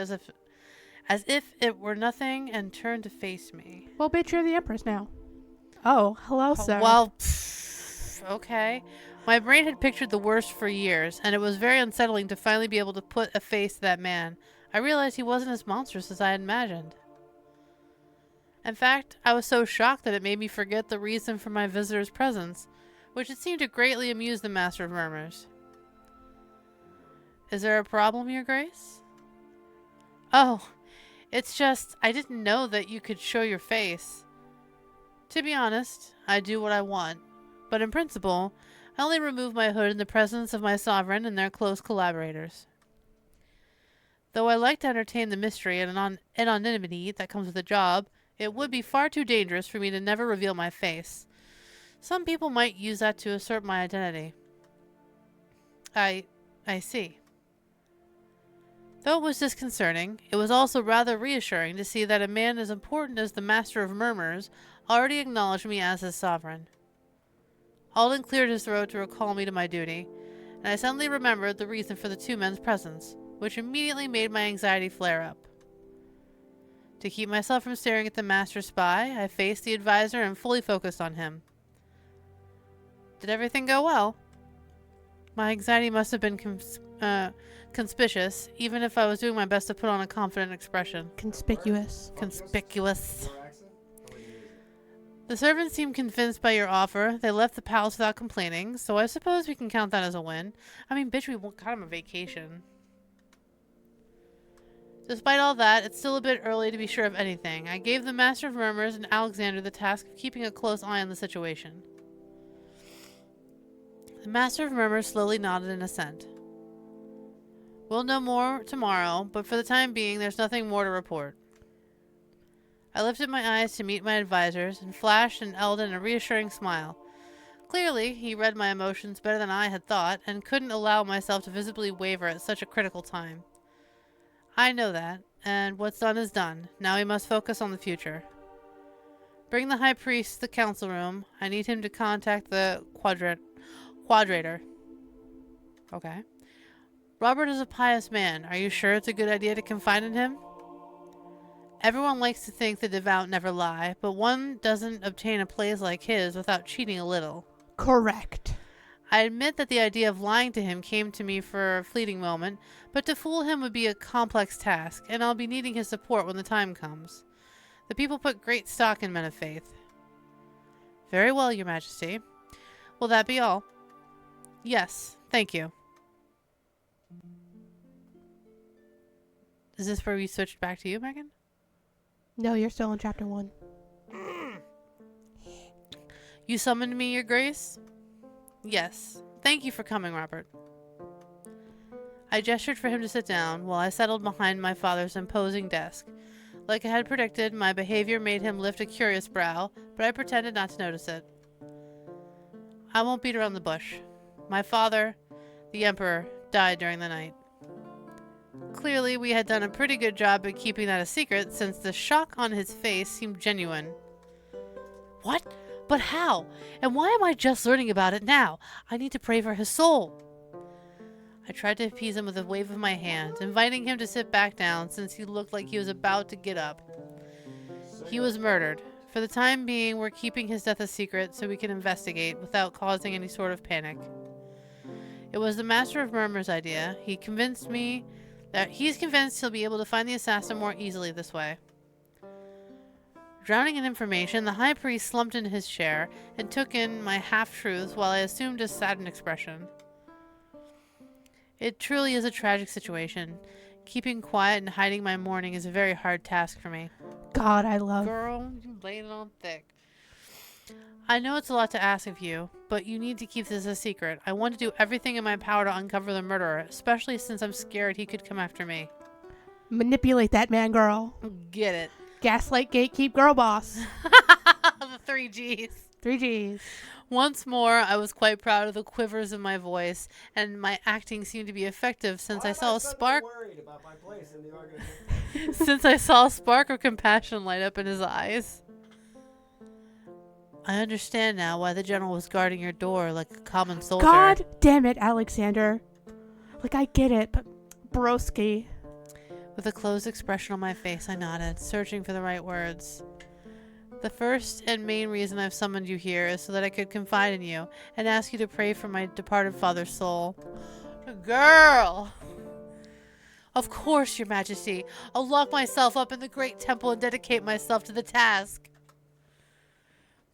as if it were nothing and turn to face me. Well, bitch, you're the Empress now. Oh, hello, sir. Well, okay. My brain had pictured the worst for years, and it was very unsettling to finally be able to put a face to that man. I realized he wasn't as monstrous as I had imagined. In fact, I was so shocked that it made me forget the reason for my visitor's presence, which it seemed to greatly amuse the Master of Murmurs. Is there a problem, Your Grace? Oh, it's just, I didn't know that you could show your face. To be honest, I do what I want, but in principle, I only remove my hood in the presence of my sovereign and their close collaborators. Though I like to entertain the mystery and anonymity that comes with the job, it would be far too dangerous for me to never reveal my face. Some people might use that to assert my identity. I see. Though it was disconcerting, it was also rather reassuring to see that a man as important as the Master of Murmurs already acknowledged me as his sovereign. Alden cleared his throat to recall me to my duty, and I suddenly remembered the reason for the two men's presence, which immediately made my anxiety flare up. To keep myself from staring at the master spy, I faced the advisor and fully focused on him. Did everything go well? My anxiety must have been conspicuous, even if I was doing my best to put on a confident expression. Conspicuous. Conspicuous. The servants seemed convinced by your offer. They left the palace without complaining, so I suppose we can count that as a win. I mean, bitch, we got him a vacation. Despite all that, it's still a bit early to be sure of anything. I gave the Master of Murmurs and Alexander the task of keeping a close eye on the situation. The Master of Murmurs slowly nodded in assent. We'll know more tomorrow, but for the time being, there's nothing more to report. I lifted my eyes to meet my advisors and flashed an Eldon a reassuring smile. Clearly, he read my emotions better than I had thought, and couldn't allow myself to visibly waver at such a critical time. I know that, and what's done is done. Now we must focus on the future. Bring the High Priest to the council room. I need him to contact the Quadrator. Okay. Robert is a pious man. Are you sure it's a good idea to confide in him? Everyone likes to think the devout never lie, but one doesn't obtain a place like his without cheating a little. Correct. I admit that the idea of lying to him came to me for a fleeting moment, but to fool him would be a complex task, and I'll be needing his support when the time comes. The people put great stock in men of faith. Very well, Your Majesty. Will that be all? Yes, thank you. Is this where we switched back to you, Megan? No, you're still in chapter 1. You summoned me, Your Grace? Yes. Thank you for coming, Robert. I gestured for him to sit down while I settled behind my father's imposing desk. Like I had predicted, my behavior made him lift a curious brow, but I pretended not to notice it. I won't beat around the bush. My father, the Emperor, died during the night. Clearly, we had done a pretty good job at keeping that a secret, since the shock on his face seemed genuine. What? But how? And why am I just learning about it now? I need to pray for his soul. I tried to appease him with a wave of my hand, inviting him to sit back down since he looked like he was about to get up. He was murdered. For the time being, we're keeping his death a secret so we can investigate without causing any sort of panic. It was the Master of Murmur's idea. He's convinced he'll be able to find the assassin more easily this way. Drowning in information, the high priest slumped into his chair and took in my half-truths while I assumed a saddened expression. It truly is a tragic situation. Keeping quiet and hiding my mourning is a very hard task for me. God, I love. Girl, you laying it on thick. I know it's a lot to ask of you, but you need to keep this a secret. I want to do everything in my power to uncover the murderer, especially since I'm scared he could come after me. Manipulate that man, girl. Get it. Gaslight, gatekeep, girl boss. The 3 Gs. 3 Gs. Once more, I was quite proud of the quivers in my voice, and my acting seemed to be effective since I saw a spark. Worried about my place in the organization. Since I saw a spark of compassion light up in his eyes. I understand now why the general was guarding your door like a common soldier. God damn it, Alexander. Like, I get it, but broski. With a closed expression on my face, I nodded, searching for the right words. The first and main reason I've summoned you here is so that I could confide in you and ask you to pray for my departed father's soul. Girl! Of course, Your Majesty. I'll lock myself up in the great temple and dedicate myself to the task.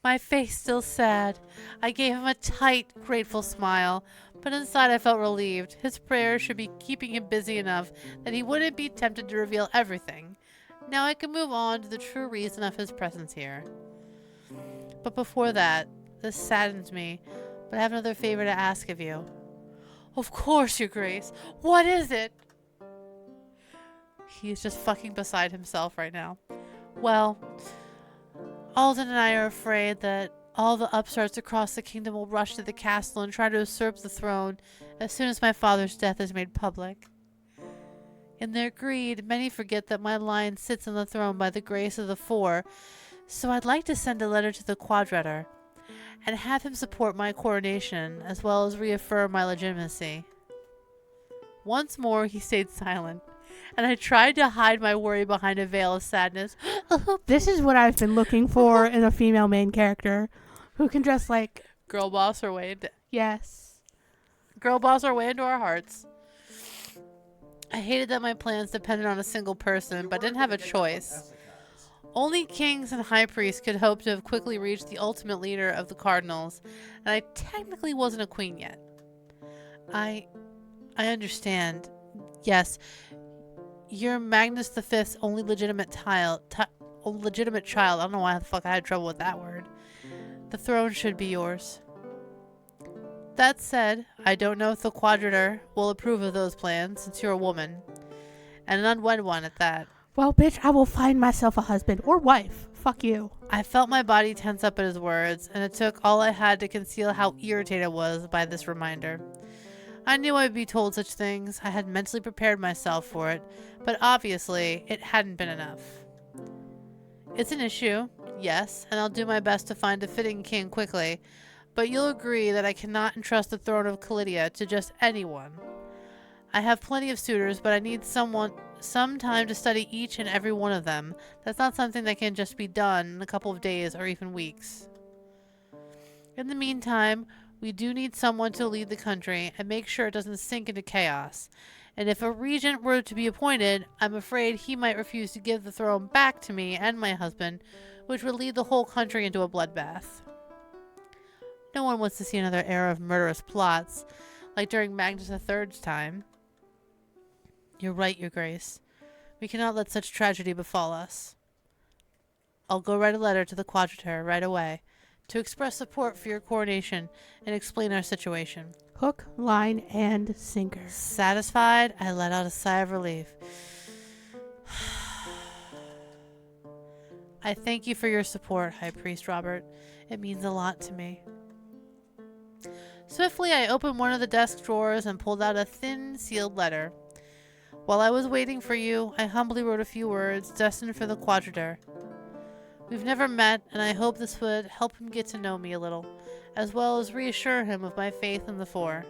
My face still sad. I gave him a tight, grateful smile, but inside I felt relieved. His prayers should be keeping him busy enough that he wouldn't be tempted to reveal everything. Now I can move on to the true reason of his presence here. But before that, this saddens me, but I have another favor to ask of you. Of course, Your Grace. What is it? He's just fucking beside himself right now. Well, Alden and I are afraid that all the upstarts across the kingdom will rush to the castle and try to usurp the throne as soon as my father's death is made public. In their greed, many forget that my line sits on the throne by the grace of the Four, so I'd like to send a letter to the Quadrator and have him support my coronation as well as reaffirm my legitimacy. Once more he stayed silent, and I tried to hide my worry behind a veil of sadness. This is what I've been looking for in a female main character who can dress like... Girl boss her way into... Yes. Girl boss her way into our hearts. I hated that my plans depended on a single person, but didn't have a choice. Only kings and high priests could hope to have quickly reached the ultimate leader of the cardinals, and I technically wasn't a queen yet. I understand. Yes, you're Magnus V's only legitimate child. I don't know why the fuck I had trouble with that word. The throne should be yours. That said, I don't know if the Quadrator will approve of those plans since you're a woman. And an unwed one at that. Well, bitch, I will find myself a husband or wife. Fuck you. I felt my body tense up at his words, and it took all I had to conceal how irritated I was by this reminder. I knew I'd be told such things. I had mentally prepared myself for it, but obviously it hadn't been enough. It's an issue, yes, and I'll do my best to find a fitting king quickly, but you'll agree that I cannot entrust the throne of Calidia to just anyone. I have plenty of suitors, but I need some time to study each and every one of them. That's not something that can just be done in a couple of days or even weeks. In the meantime, we do need someone to lead the country and make sure it doesn't sink into chaos. And if a regent were to be appointed, I'm afraid he might refuse to give the throne back to me and my husband, which would lead the whole country into a bloodbath. No one wants to see another era of murderous plots, like during Magnus III's time. You're right, Your Grace. We cannot let such tragedy befall us. I'll go write a letter to the Quadrator right away to express support for your coronation and explain our situation. Hook, line, and sinker. Satisfied, I let out a sigh of relief. I thank you for your support, High Priest Robert. It means a lot to me. Swiftly, I opened one of the desk drawers and pulled out a thin, sealed letter. While I was waiting for you, I humbly wrote a few words destined for the Quadrator. We've never met, and I hope this would help him get to know me a little, as well as reassure him of my faith in the Four.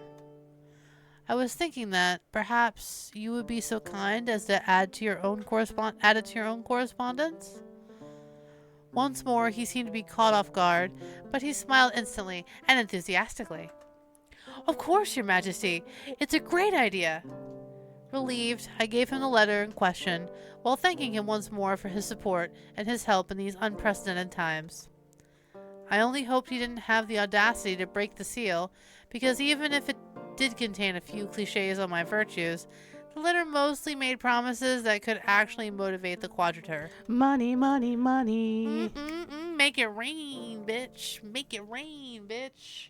I was thinking that perhaps you would be so kind as to add it to your own correspondence. Once more, he seemed to be caught off guard, but he smiled instantly and enthusiastically. Of course, Your Majesty. It's a great idea. Relieved, I gave him the letter in question, while thanking him once more for his support and his help in these unprecedented times. I only hoped he didn't have the audacity to break the seal, because even if it did contain a few cliches on my virtues, the letter mostly made promises that could actually motivate the Quadrator. Money, money, money. Make it rain, bitch. Make it rain, bitch.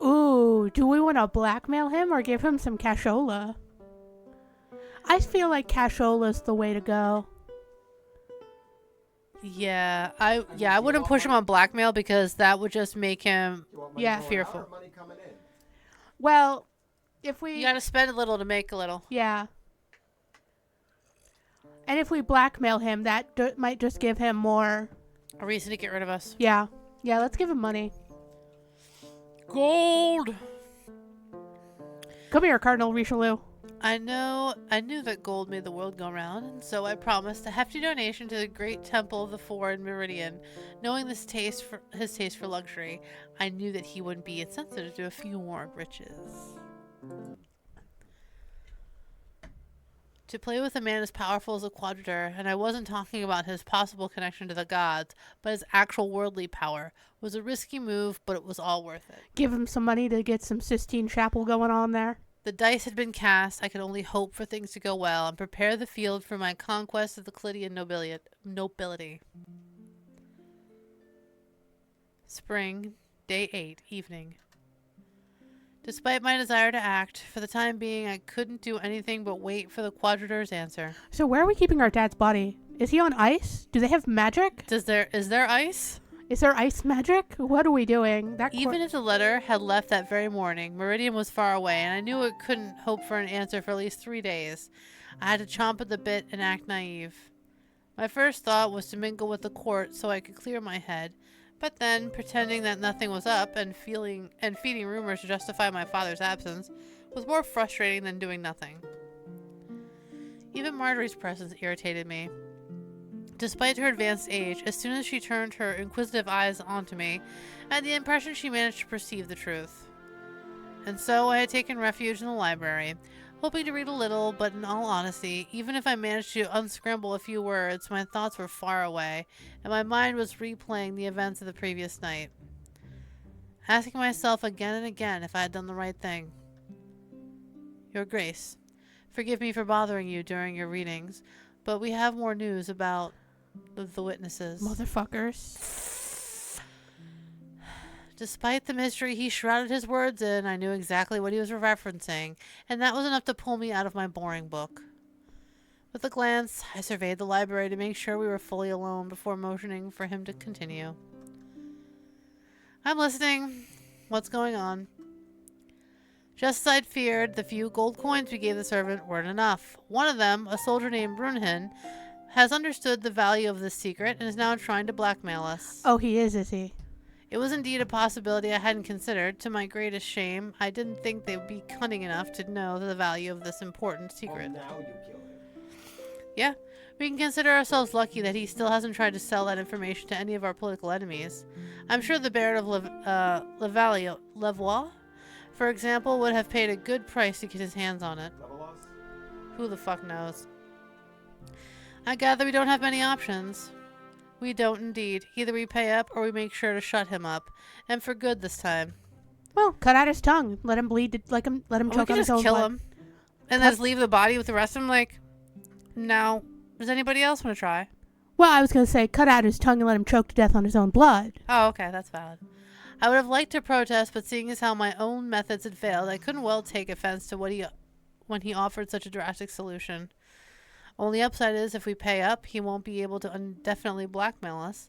Ooh, do we want to blackmail him or give him some cashola? I feel like cashola's the way to go. Yeah, I wouldn't push him on blackmail because that would just make him You want money Yeah. going fearful. out or money coming in? Well, if we... You gotta spend a little to make a little. Yeah. And if we blackmail him, that might just give him more... A reason to get rid of us. Yeah. Yeah, let's give him money. Gold! Come here, Cardinal Richelieu. I knew that gold made the world go round, and so I promised a hefty donation to the great temple of the Four in Meridian. Knowing his taste for luxury, I knew that he wouldn't be insensitive to a few more riches. To play with a man as powerful as a Quadrator, and I wasn't talking about his possible connection to the gods, but his actual worldly power, was a risky move, but it was all worth it. Give him some money to get some Sistine Chapel going on there. The dice had been cast. I could only hope for things to go well and prepare the field for my conquest of the Clydian nobility. Spring, day 8, evening. Despite my desire to act, for the time being I couldn't do anything but wait for the Quadrator's answer. So where are we keeping our dad's body? Is he on ice? Do they have magic? Is there ice? Is there ice magic? What are we doing? Even if the letter had left that very morning, Meridian was far away, and I knew it couldn't hope for an answer for at least 3 days. I had to chomp at the bit and act naive. My first thought was to mingle with the court so I could clear my head, but then, pretending that nothing was up and feeding rumors to justify my father's absence was more frustrating than doing nothing. Even Marjorie's presence irritated me. Despite her advanced age, as soon as she turned her inquisitive eyes onto me, I had the impression she managed to perceive the truth. And so I had taken refuge in the library, hoping to read a little, but in all honesty, even if I managed to unscramble a few words, my thoughts were far away, and my mind was replaying the events of the previous night, asking myself again and again if I had done the right thing. Your Grace, forgive me for bothering you during your readings, but we have more news about the witnesses. Motherfuckers. Despite the mystery he shrouded his words in, I knew exactly what he was referencing, and that was enough to pull me out of my boring book. With a glance, I surveyed the library to make sure we were fully alone before motioning for him to continue. I'm listening. What's going on? Just as I'd feared, the few gold coins we gave the servant weren't enough. One of them, a soldier named Brunhin, has understood the value of this secret and is now trying to blackmail us. Oh, he is he? It was indeed a possibility I hadn't considered. To my greatest shame, I didn't think they would be cunning enough to know the value of this important secret. Well, now you kill him. Yeah, we can consider ourselves lucky that he still hasn't tried to sell that information to any of our political enemies. I'm sure the Baron of Levois, for example, would have paid a good price to get his hands on it. Levelos? Who the fuck knows? I gather we don't have many options. We don't indeed. Either we pay up or we make sure to shut him up. And for good this time. Well, cut out his tongue. Let him bleed. Let him Or we choke could on his just own kill blood. him. And then just leave the body with the rest of them like, now, does anybody else want to try? Well, I was going to say cut out his tongue and let him choke to death on his own blood. Oh, okay, that's valid. I would have liked to protest, but seeing as how my own methods had failed, I couldn't well take offense to when he offered such a drastic solution. Only upside is if we pay up, he won't be able to indefinitely blackmail us.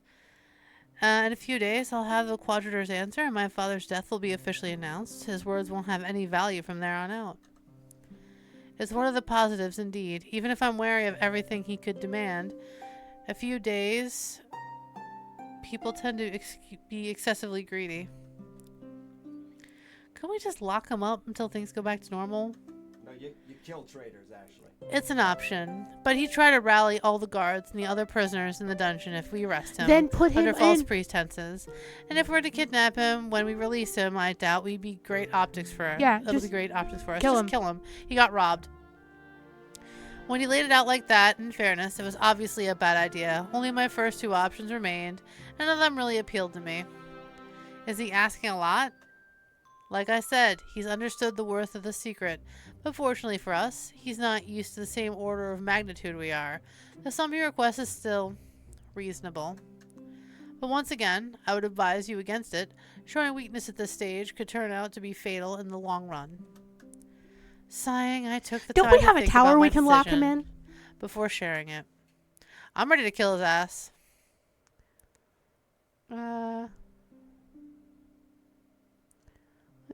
In a few days, I'll have the Quadrator's answer, and my father's death will be officially announced. His words won't have any value from there on out. It's one of the positives, indeed. Even if I'm wary of everything he could demand, A few days, people tend to be excessively greedy. Can we just lock him up until things go back to normal? No, you kill traitors, Ashlee. It's an option, but he tried to rally all the guards and the other prisoners in the dungeon if we arrest him. Then put him under false in. pretenses. And if we're to kidnap him when we release him, I doubt we'd be great optics for him. Yeah, It'll just be great optics for us. kill Just him. kill him. He got robbed. When he laid it out like that, in fairness, it was obviously a bad idea. Only my first two options remained, and none of them really appealed to me. Is he asking a lot? Like I said, he's understood the worth of the secret, but fortunately for us, he's not used to the same order of magnitude we are. The sum he requests is still reasonable. But once again, I would advise you against it. Showing weakness at this stage could turn out to be fatal in the long run. Sighing, I took the time Don't we to have a think tower about we my can lock him decision in? before sharing it. I'm ready to kill his ass. Let's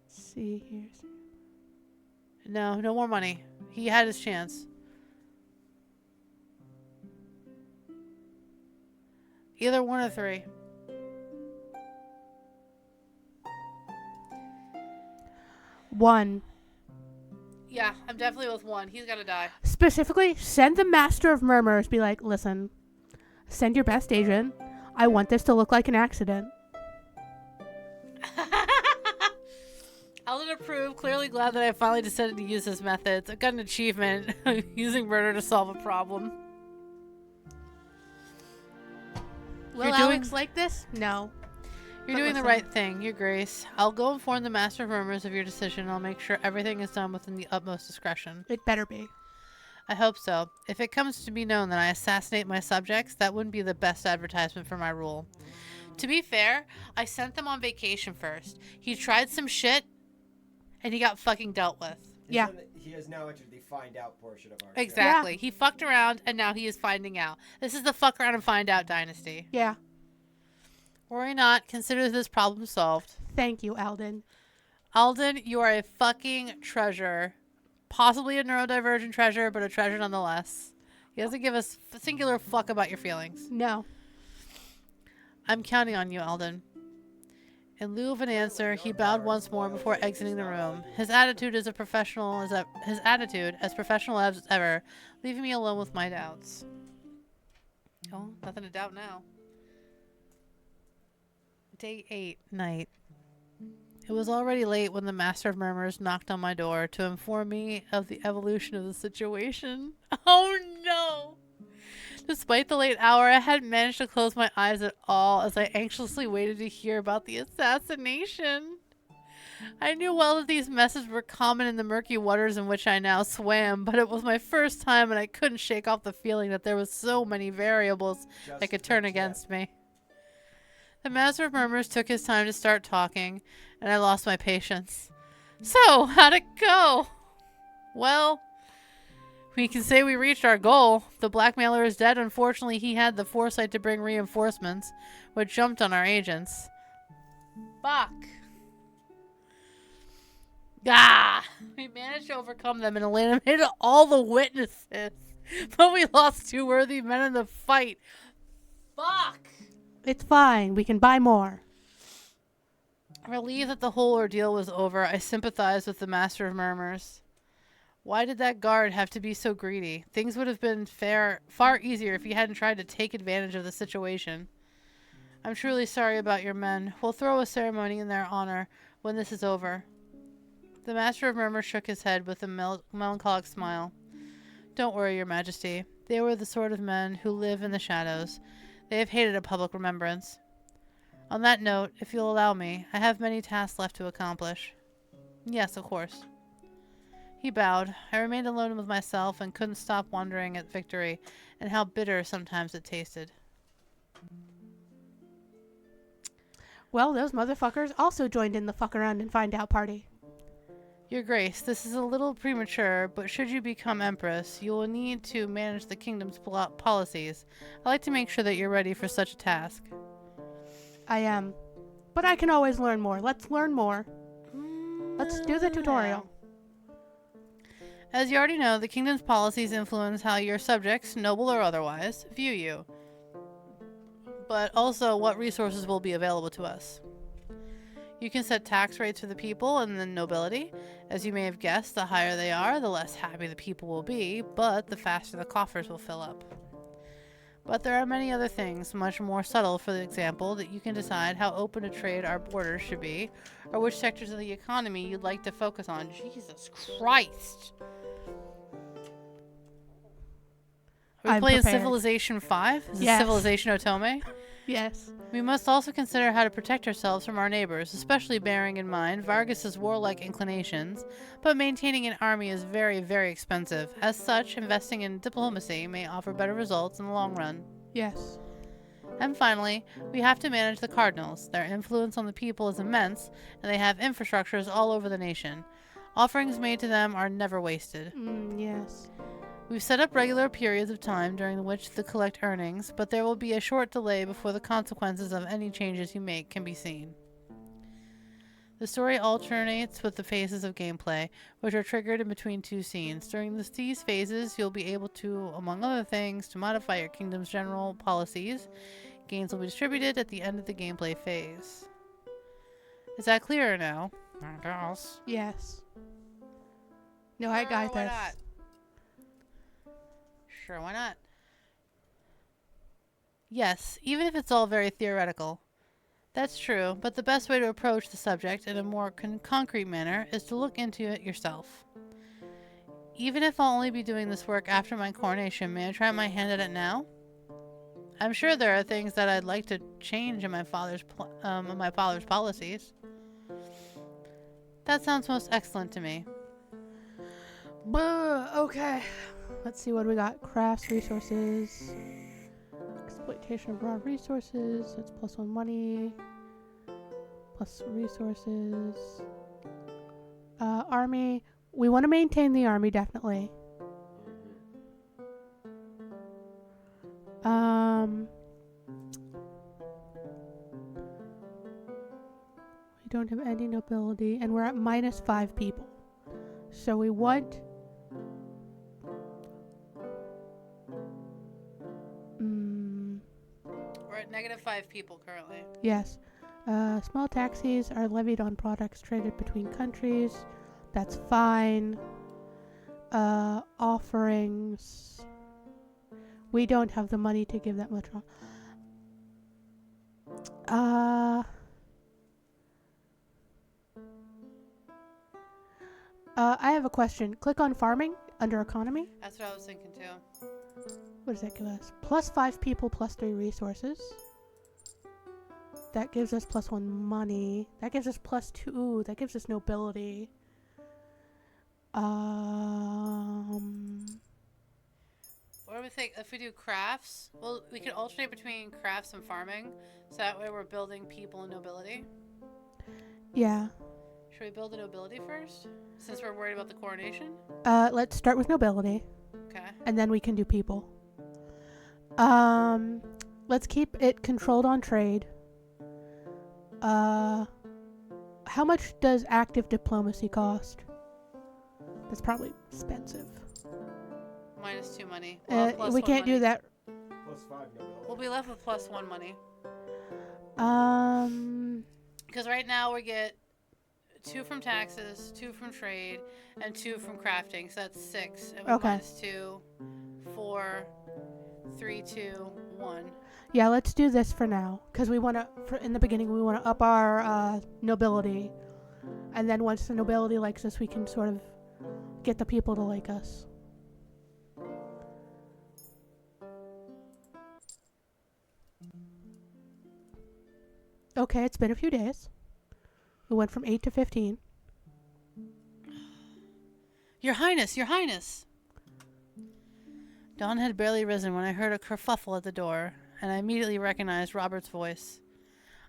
see here. No more money. He had his chance. Either one or three. One. Yeah, I'm definitely with one. He's gotta die. Specifically, send the Master of Murmurs. Be like, listen, send your best agent. I want this to look like an accident. I'll approve. Clearly glad that I finally decided to use his methods. I've got an achievement using murder to solve a problem. Will You're doing- Alex like this? No. You're But doing the listen. right thing, Your Grace. I'll go inform the Master of Murmurs of your decision. I'll make sure everything is done within the utmost discretion. It better be. I hope so. If it comes to be known that I assassinate my subjects, that wouldn't be the best advertisement for my rule. To be fair, I sent them on vacation first. He tried some shit, and he got fucking dealt with. Yeah. He has now entered the find out portion of our Exactly. He fucked around, and now he is finding out. This is the fuck around and find out dynasty. Yeah. Worry not. Consider this problem solved. Thank you, Alden. Alden, you are a fucking treasure. Possibly a neurodivergent treasure, but a treasure nonetheless. He doesn't give a singular fuck about your feelings. No. I'm counting on you, Alden. In lieu of an answer, he bowed once more before exiting the room. His attitude as professional as ever, leaving me alone with my doubts. Oh, nothing to doubt now. Day 8, night. It was already late when the Master of Murmurs knocked on my door to inform me of the evolution of the situation. Oh no! Despite the late hour, I hadn't managed to close my eyes at all as I anxiously waited to hear about the assassination. I knew well that these messes were common in the murky waters in which I now swam, but it was my first time and I couldn't shake off the feeling that there was so many variables that could turn against me. The Master of Murmurs took his time to start talking, and I lost my patience. So, how'd it go? Well, we can say we reached our goal. The blackmailer is dead. Unfortunately, he had the foresight to bring reinforcements, which jumped on our agents. Fuck. Ah! We managed to overcome them and eliminated all the witnesses, but we lost 2 worthy men in the fight. Fuck! It's fine. We can buy more. Relieved that the whole ordeal was over, I sympathized with the Master of Murmurs. Why did that guard have to be so greedy? Things would have been far easier if he hadn't tried to take advantage of the situation. I'm truly sorry about your men. We'll throw a ceremony in their honor when this is over. The Master of Murmurs shook his head with a melancholic smile. Don't worry, Your Majesty. They were the sort of men who live in the shadows. They have hated a public remembrance. On that note, if you'll allow me, I have many tasks left to accomplish. Yes, of course. He bowed. I remained alone with myself and couldn't stop wondering at victory and how bitter sometimes it tasted. Well, those motherfuckers also joined in the fuck around and find out party. Your Grace, this is a little premature, but should you become Empress, you will need to manage the kingdom's policies. I'd like to make sure that you're ready for such a task. I am. But I can always learn more. Let's learn more. Let's do the tutorial. As you already know, the kingdom's policies influence how your subjects, noble or otherwise, view you. but also what resources will be available to us. You can set tax rates for the people and the nobility. As you may have guessed, the higher they are, the less happy the people will be, but the faster the coffers will fill up. But there are many other things, much more subtle, for example, that you can decide how open to trade our borders should be, or which sectors of the economy you'd like to focus on. Jesus Christ! Are we I'm playing prepared. Civilization 5? Is Yes. it Civilization Otome? Yes. We must also consider how to protect ourselves from our neighbors, especially bearing in mind Vargas's warlike inclinations, but maintaining an army is very, very expensive. As such, investing in diplomacy may offer better results in the long run. Yes. And finally, we have to manage the cardinals. Their influence on the people is immense, and they have infrastructures all over the nation. Offerings made to them are never wasted. Yes. We've set up regular periods of time during which to collect earnings, but there will be a short delay before the consequences of any changes you make can be seen. The story alternates with the phases of gameplay, which are triggered in between two scenes. During these phases, you'll be able to, among other things, to modify your kingdom's general policies. Gains will be distributed at the end of the gameplay phase. Is that clearer now? I guess. Yes. No, I got Why this. not? Sure, why not? Yes, even if it's all very theoretical. That's true, but the best way to approach the subject in a more concrete manner is to look into it yourself. Even if I'll only be doing this work after my coronation, may I try my hand at it now? I'm sure there are things that I'd like to change in my father's policies. That sounds most excellent to me. Okay. Let's see what we got. Crafts, resources. Exploitation of raw resources. That's +1 money. Plus resources. Army. We want to maintain the army, definitely. We don't have any nobility, and we're at -5 people. So we want... We're at -5 people currently. Yes. Small taxes are levied on products traded between countries. That's fine. Offerings. We don't have the money to give that much. I have a question. Click on farming under economy. That's what I was thinking too. What does that give us? +5 people, +3 resources. That gives us +1 money. That gives us +2. Ooh, that gives us nobility. What do we think? If we do crafts, well, we could alternate between crafts and farming, so that way we're building people and nobility. Yeah. Should we build the nobility first, since we're worried about the coronation? Let's start with nobility, Okay. and then we can do people. Let's keep it controlled on trade. How much does active diplomacy cost? That's probably expensive. -2 money. Well, plus We one can't money. do that. +5 nobility. We'll be left with +1 money. Um, Because right now we get 2 from taxes, 2 from trade, and 2 from crafting. So that's 6. And we Okay. -2, 4, 3, 2, 1. yeah, let's do this for now, because we want to. In the beginning, we want to up our nobility, and then once the nobility likes us, we can sort of get the people to like us. Okay, it's been a few days. We went from 8 to 15. Your Highness, Your Highness! Dawn had barely risen when I heard a kerfuffle at the door, and I immediately recognized Robert's voice.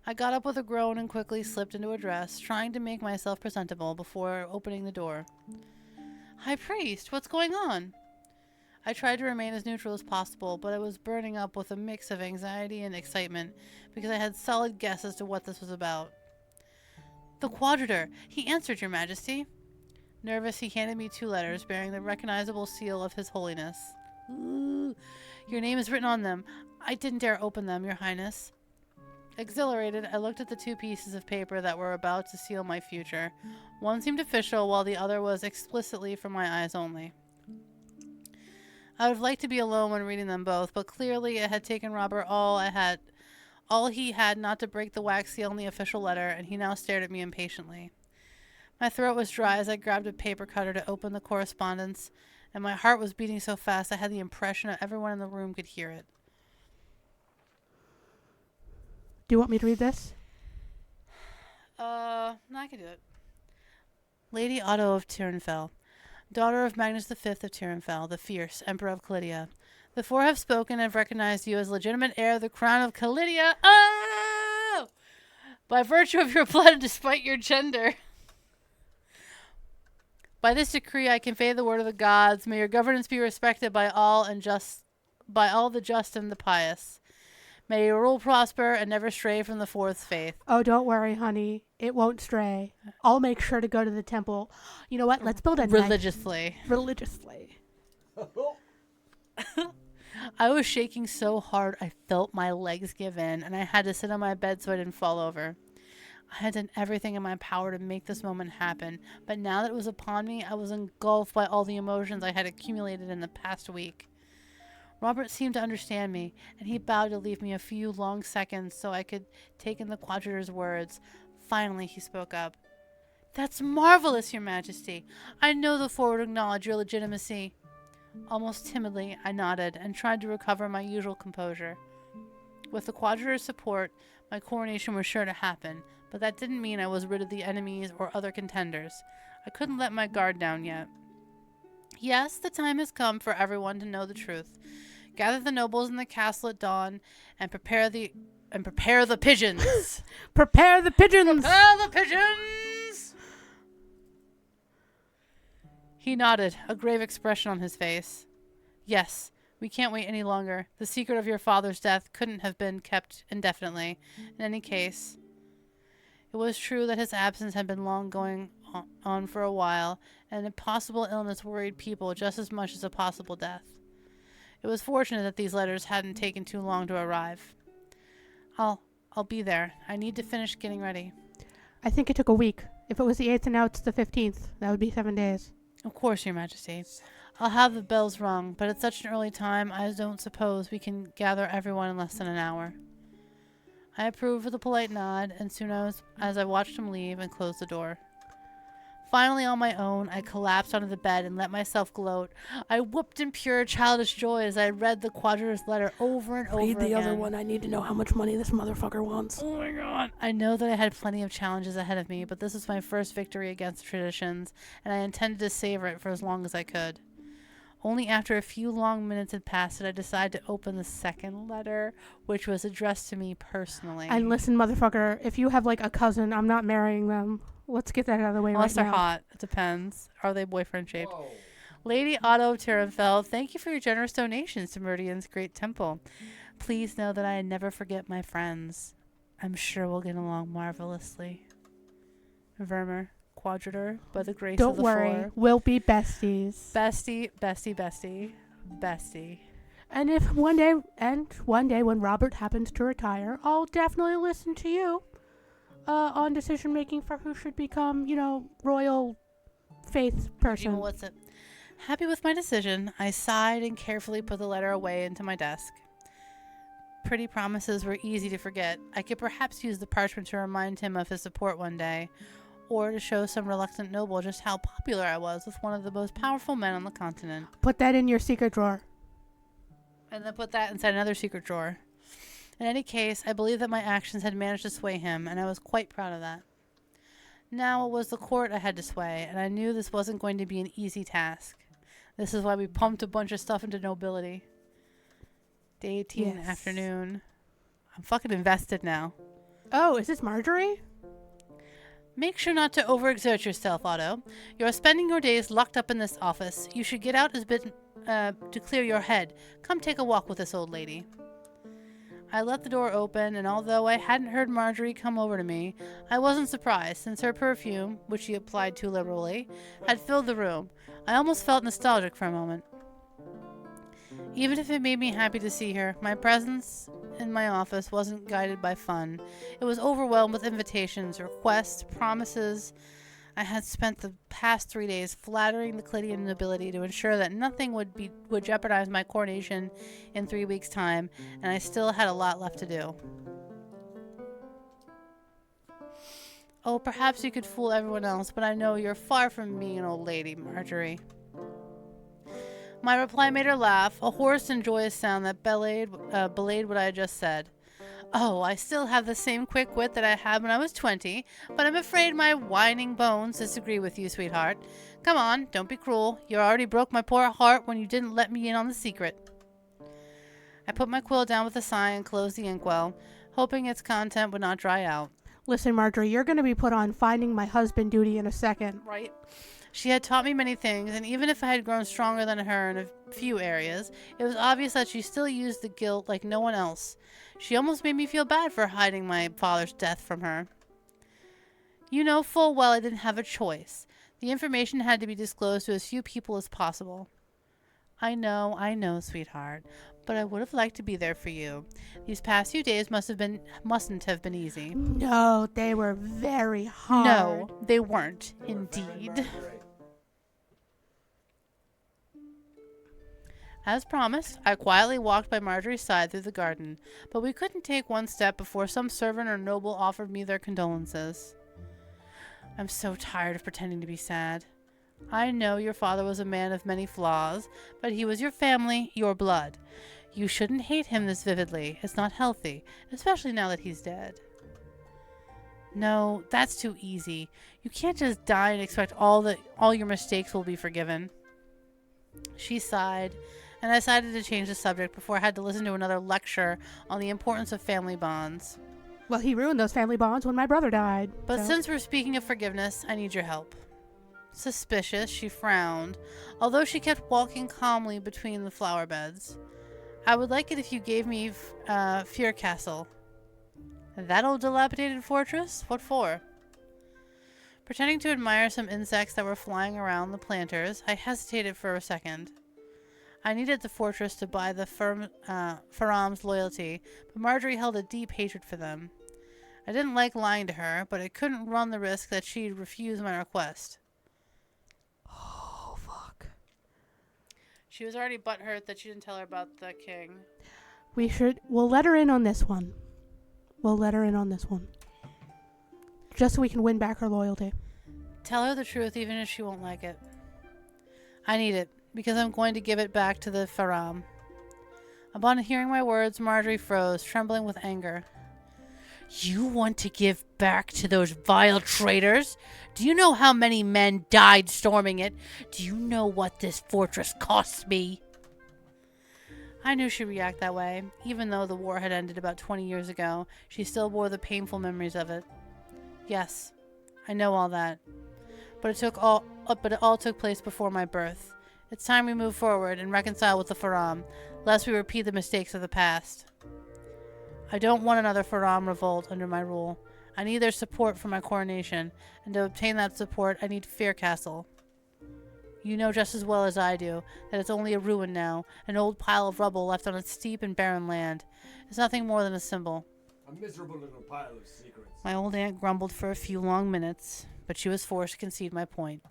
I got up with a groan and quickly slipped into a dress, trying to make myself presentable before opening the door. High Priest, what's going on? I tried to remain as neutral as possible, but I was burning up with a mix of anxiety and excitement because I had solid guess as to what this was about. The Quadrator! He answered, Your Majesty! Nervous, he handed me 2 letters bearing the recognizable seal of His Holiness. Ooh, your name is written on them. I didn't dare open them, Your Highness. Exhilarated, I looked at the 2 pieces of paper that were about to seal my future. One seemed official, while the other was explicitly for my eyes only. I would have liked to be alone when reading them both, but clearly it had taken Robert all he had not to break the wax seal in the official letter, and he now stared at me impatiently. My throat was dry as I grabbed a paper cutter to open the correspondence, and my heart was beating so fast I had the impression that everyone in the room could hear it. Do you want me to read this? No, I can do it. Lady Otto of Tyrnfell, daughter of Magnus V of Tyrnfell, the fierce Emperor of Calydia. The 4 have spoken and have recognized you as legitimate heir of the crown of Calydia. Oh! By virtue of your blood, despite your gender. By this decree, I convey the word of the gods. May your governance be respected by all the just and the pious. May your rule prosper and never stray from the 4th faith. Oh, don't worry, honey. It won't stray. I'll make sure to go to the temple. You know what? Let's build a Religiously. Religiously. I was shaking so hard I felt my legs give in, and I had to sit on my bed so I didn't fall over. I had done everything in my power to make this moment happen, but now that it was upon me, I was engulfed by all the emotions I had accumulated in the past week. Robert seemed to understand me, and he bowed to leave me a few long seconds so I could take in the Quadrator's words. Finally, he spoke up. That's marvelous, Your Majesty. I know the 4 would acknowledge your legitimacy. Almost timidly, I nodded and tried to recover my usual composure. With the Quadrator's support, my coronation was sure to happen, but that didn't mean I was rid of the enemies or other contenders. I couldn't let my guard down yet. Yes, the time has come for everyone to know the truth. Gather the nobles in the castle at dawn and prepare the pigeons. Prepare the pigeons! Prepare the pigeons! He nodded, a grave expression on his face. Yes, we can't wait any longer. The secret of your father's death couldn't have been kept indefinitely. In any case, it was true that his absence had been long going on for a while, and a possible illness worried people just as much as a possible death. It was fortunate that these letters hadn't taken too long to arrive. I'll be there. I need to finish getting ready. I think it took a week. If it was the 8th and now it's the 15th, that would be 7 days. Of course, Your Majesty. I'll have the bells rung, but at such an early time, I don't suppose we can gather everyone in less than an hour. I approved with a polite nod, and soon as I watched him leave and close the door. Finally, on my own, I collapsed onto the bed and let myself gloat. I whooped in pure childish joy as I read the Quadrator's letter over and over again. Read the other one. I need to know how much money this motherfucker wants. Oh my god. I know that I had plenty of challenges ahead of me, but this was my first victory against traditions, and I intended to savor it for as long as I could. Only after a few long minutes had passed did I decide to open the second letter, which was addressed to me personally. And listen, motherfucker, if you have like a cousin, I'm not marrying them. Let's get that out of the way Unless right they're now. hot. It depends. Are they boyfriend shaped? Whoa. Lady Otto of Tyrnfell, thank you for your generous donations to Meridian's great temple. Please know that I never forget my friends. I'm sure we'll get along marvelously. Vermeer, Quadrator, by the grace Don't of the worry, 4. we'll be besties. Bestie, bestie, bestie, bestie. And if one day when Robert happens to retire, I'll definitely listen to you on decision making for who should become, royal faith person. What's it? Happy with my decision, I sighed and carefully put the letter away into my desk. Pretty promises were easy to forget. I could perhaps use the parchment to remind him of his support one day, or to show some reluctant noble just how popular I was with one of the most powerful men on the continent. Put that in your secret drawer. And then put that inside another secret drawer. In any case, I believe that my actions had managed to sway him, and I was quite proud of that. Now it was the court I had to sway, and I knew this wasn't going to be an easy task. This is why we pumped a bunch of stuff into nobility. Day 18 Yes. afternoon. I'm fucking invested now. Oh, is this Marjorie? Make sure not to overexert yourself, Otto. You are spending your days locked up in this office. You should get out a bit to clear your head. Come take a walk with this old lady. I let the door open, and although I hadn't heard Marjorie come over to me, I wasn't surprised, since her perfume, which she applied too liberally, had filled the room. I almost felt nostalgic for a moment. Even if it made me happy to see her, my presence in my office wasn't guided by fun. It was overwhelmed with invitations, requests, promises. I had spent the past 3 days flattering the Clydian nobility to ensure that nothing would jeopardize my coronation in 3 weeks' time, and I still had a lot left to do. Oh, perhaps you could fool everyone else, but I know you're far from being an old lady, Marjorie. My reply made her laugh, a hoarse and joyous sound that belied what I had just said. Oh, I still have the same quick wit that I had when I was 20, but I'm afraid my whining bones disagree with you, sweetheart. Come on, don't be cruel. You already broke my poor heart when you didn't let me in on the secret. I put my quill down with a sigh and closed the inkwell, hoping its content would not dry out. Listen, Marjorie, you're going to be put on finding my husband duty in a second. Right? She had taught me many things, and even if I had grown stronger than her in a few areas, it was obvious that she still used the guilt like no one else. She almost made me feel bad for hiding my father's death from her. You know full well I didn't have a choice. The information had to be disclosed to as few people as possible. I know, sweetheart, but I would have liked to be there for you. These past few days mustn't have been easy. No, they were very hard. No, they weren't, indeed. As promised, I quietly walked by Marjorie's side through the garden, but we couldn't take one step before some servant or noble offered me their condolences. I'm so tired of pretending to be sad. I know your father was a man of many flaws, but he was your family, your blood. You shouldn't hate him this vividly. It's not healthy, especially now that he's dead. No, that's too easy. You can't just die and expect all your mistakes will be forgiven. She sighed, and I decided to change the subject before I had to listen to another lecture on the importance of family bonds. Well, he ruined those family bonds when my brother died. But since we're speaking of forgiveness, I need your help. Suspicious, she frowned, although she kept walking calmly between the flower beds. I would like it if you gave me Fear Castle. That old dilapidated fortress? What for? Pretending to admire some insects that were flying around the planters, I hesitated for a second. I needed the fortress to buy the Faram's loyalty, but Marjorie held a deep hatred for them. I didn't like lying to her, but I couldn't run the risk that she'd refuse my request. Oh, fuck. She was already butthurt that she didn't tell her about the king. We'll let her in on this one. Just so we can win back her loyalty. Tell her the truth even if she won't like it. I need it, because I'm going to give it back to the Faram. Upon hearing my words, Marjorie froze, trembling with anger. You want to give back to those vile traitors? Do you know how many men died storming it? Do you know what this fortress costs me? I knew she'd react that way. Even though the war had ended about 20 years ago, she still bore the painful memories of it. Yes, I know all that. But it all took place before my birth. It's time we move forward and reconcile with the Faram, lest we repeat the mistakes of the past. I don't want another Faram revolt under my rule. I need their support for my coronation, and to obtain that support, I need Fear Castle. You know just as well as I do that it's only a ruin now, an old pile of rubble left on its steep and barren land. It's nothing more than a symbol. A miserable little pile of secrets. My old aunt grumbled for a few long minutes, but she was forced to concede my point,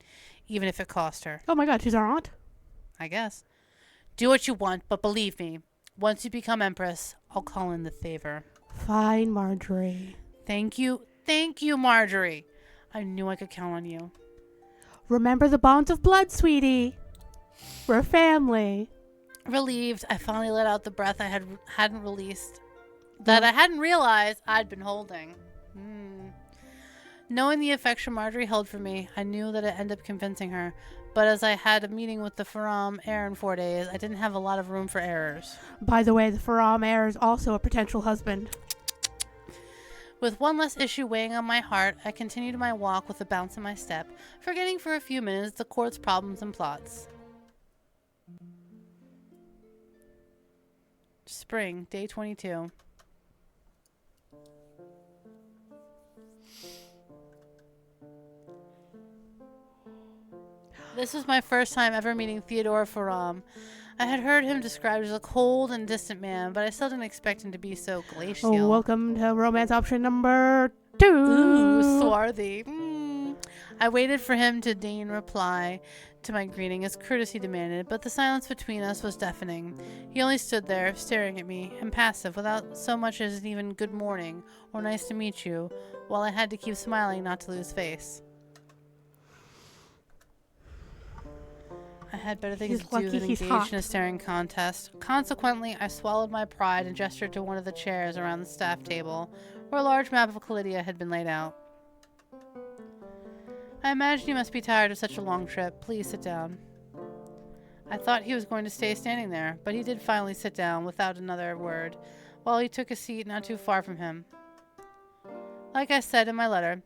even if it cost her. Oh my god, she's our aunt? I guess. Do what you want, but believe me, once you become Empress, I'll call in the favor. Fine, Marjorie. Thank you, Marjorie. I knew I could count on you. Remember the bonds of blood, sweetie. We're family. Relieved, I finally let out the breath I hadn't released. That I hadn't realized I'd been holding. Knowing the affection Marjorie held for me, I knew that I'd end up convincing her. But as I had a meeting with the Faram heir in 4 days, I didn't have a lot of room for errors. By the way, the Faram heir is also a potential husband. With one less issue weighing on my heart, I continued my walk with a bounce in my step, forgetting for a few minutes the court's problems and plots. Spring, day 22. This was my first time ever meeting Theodora Faram. I had heard him described as a cold and distant man, but I still didn't expect him to be so glacial. Oh, welcome to romance option number 2. Ooh, swarthy. I waited for him to deign reply to my greeting as courtesy demanded, but the silence between us was deafening. He only stood there, staring at me, impassive, without so much as an even good morning or nice to meet you, while I had to keep smiling not to lose face. I had better things to do than engage in a staring contest. Consequently, I swallowed my pride and gestured to one of the chairs around the staff table, where a large map of Calidia had been laid out. I imagine you must be tired of such a long trip. Please sit down. I thought he was going to stay standing there, but he did finally sit down without another word, while he took a seat not too far from him. Like I said in my letter,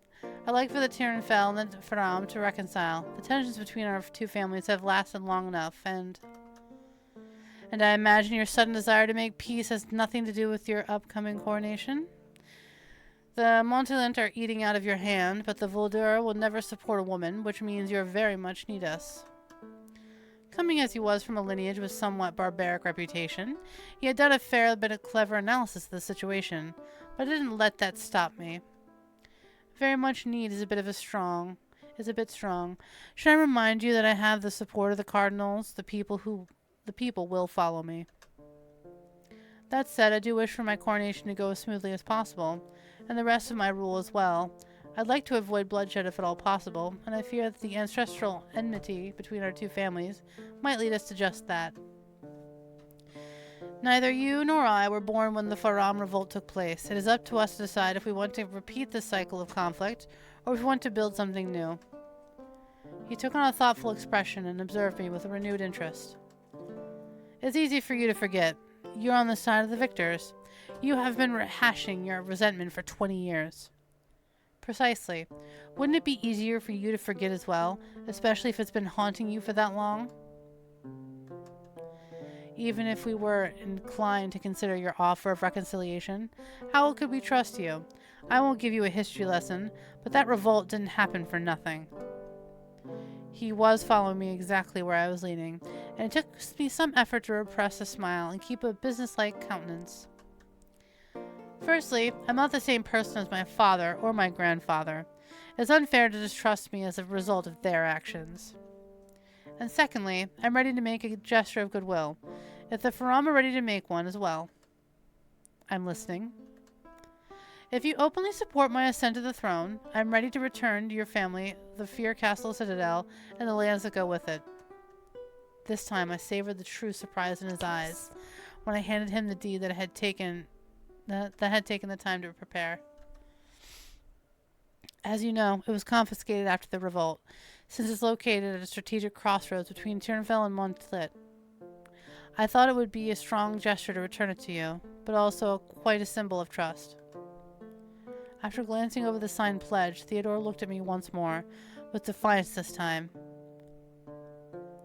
I'd like for the Tyrnfell and the Faram to reconcile. The tensions between our two families have lasted long enough, and I imagine your sudden desire to make peace has nothing to do with your upcoming coronation. The Montelent are eating out of your hand, but the Voldur will never support a woman, which means you very much need us. Coming as he was from a lineage with somewhat barbaric reputation, he had done a fair bit of clever analysis of the situation, but I didn't let that stop me. Very much need is a bit strong. Should I remind you that I have the support of the cardinals? The people will follow me. That said, I do wish for my coronation to go as smoothly as possible, and the rest of my rule as well. I'd like to avoid bloodshed if at all possible, and I fear that the ancestral enmity between our two families might lead us to just that. Neither you nor I were born when the Faram revolt took place. It is up to us to decide if we want to repeat this cycle of conflict, or if we want to build something new. He took on a thoughtful expression and observed me with a renewed interest. It's easy for you to forget. You're on the side of the victors. You have been rehashing your resentment for 20 years. Precisely. Wouldn't it be easier for you to forget as well, especially if it's been haunting you for that long? Even if we were inclined to consider your offer of reconciliation, how could we trust you? I won't give you a history lesson, but that revolt didn't happen for nothing. He was following me exactly where I was leaning, and it took me some effort to repress a smile and keep a businesslike countenance. Firstly, I'm not the same person as my father or my grandfather. It's unfair to distrust me as a result of their actions. And secondly, I'm ready to make a gesture of goodwill, if the Faram are ready to make one as well. I'm listening. If you openly support my ascent to the throne, I'm ready to return to your family the Fear Castle Citadel and the lands that go with it. This time I savored the true surprise in his eyes when I handed him the deed that had taken the time to prepare. As you know, it was confiscated after the revolt, since it's located at a strategic crossroads between Tyrnfell and Montlit. I thought it would be a strong gesture to return it to you, but also quite a symbol of trust. After glancing over the signed pledge, Theodore looked at me once more, with defiance this time.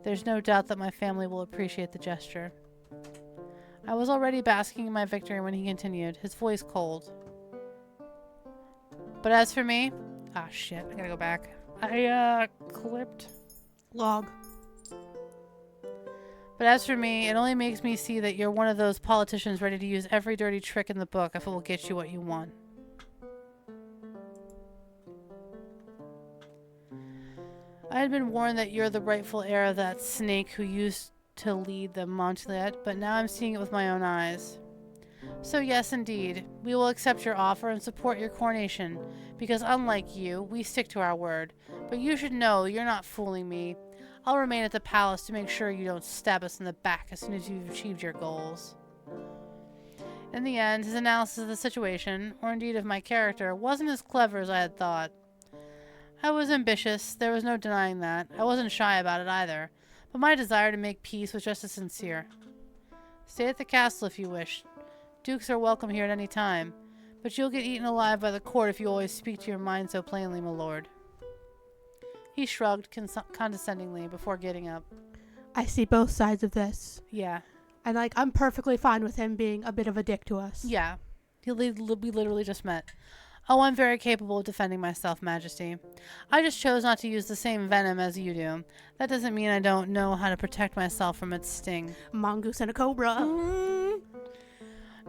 There's no doubt that my family will appreciate the gesture. I was already basking in my victory when he continued, his voice cold. But as for me... Ah, shit, I gotta go back. I clipped. Log. But as for me, it only makes me see that you're one of those politicians ready to use every dirty trick in the book if it will get you what you want. I had been warned that you're the rightful heir of that snake who used to lead the Montliet, but now I'm seeing it with my own eyes. So yes, indeed, we will accept your offer and support your coronation, because unlike you, we stick to our word. But you should know you're not fooling me. I'll remain at the palace to make sure you don't stab us in the back as soon as you've achieved your goals. In the end, his analysis of the situation, or indeed of my character, wasn't as clever as I had thought. I was ambitious, there was no denying that. I wasn't shy about it either, but my desire to make peace was just as sincere. Stay at the castle if you wish. Dukes are welcome here at any time, but you'll get eaten alive by the court if you always speak to your mind so plainly, my lord. He shrugged condescendingly before getting up. I see both sides of this. Yeah. And, I'm perfectly fine with him being a bit of a dick to us. Yeah. We literally just met. Oh, I'm very capable of defending myself, Majesty. I just chose not to use the same venom as you do. That doesn't mean I don't know how to protect myself from its sting. Mongoose and a cobra.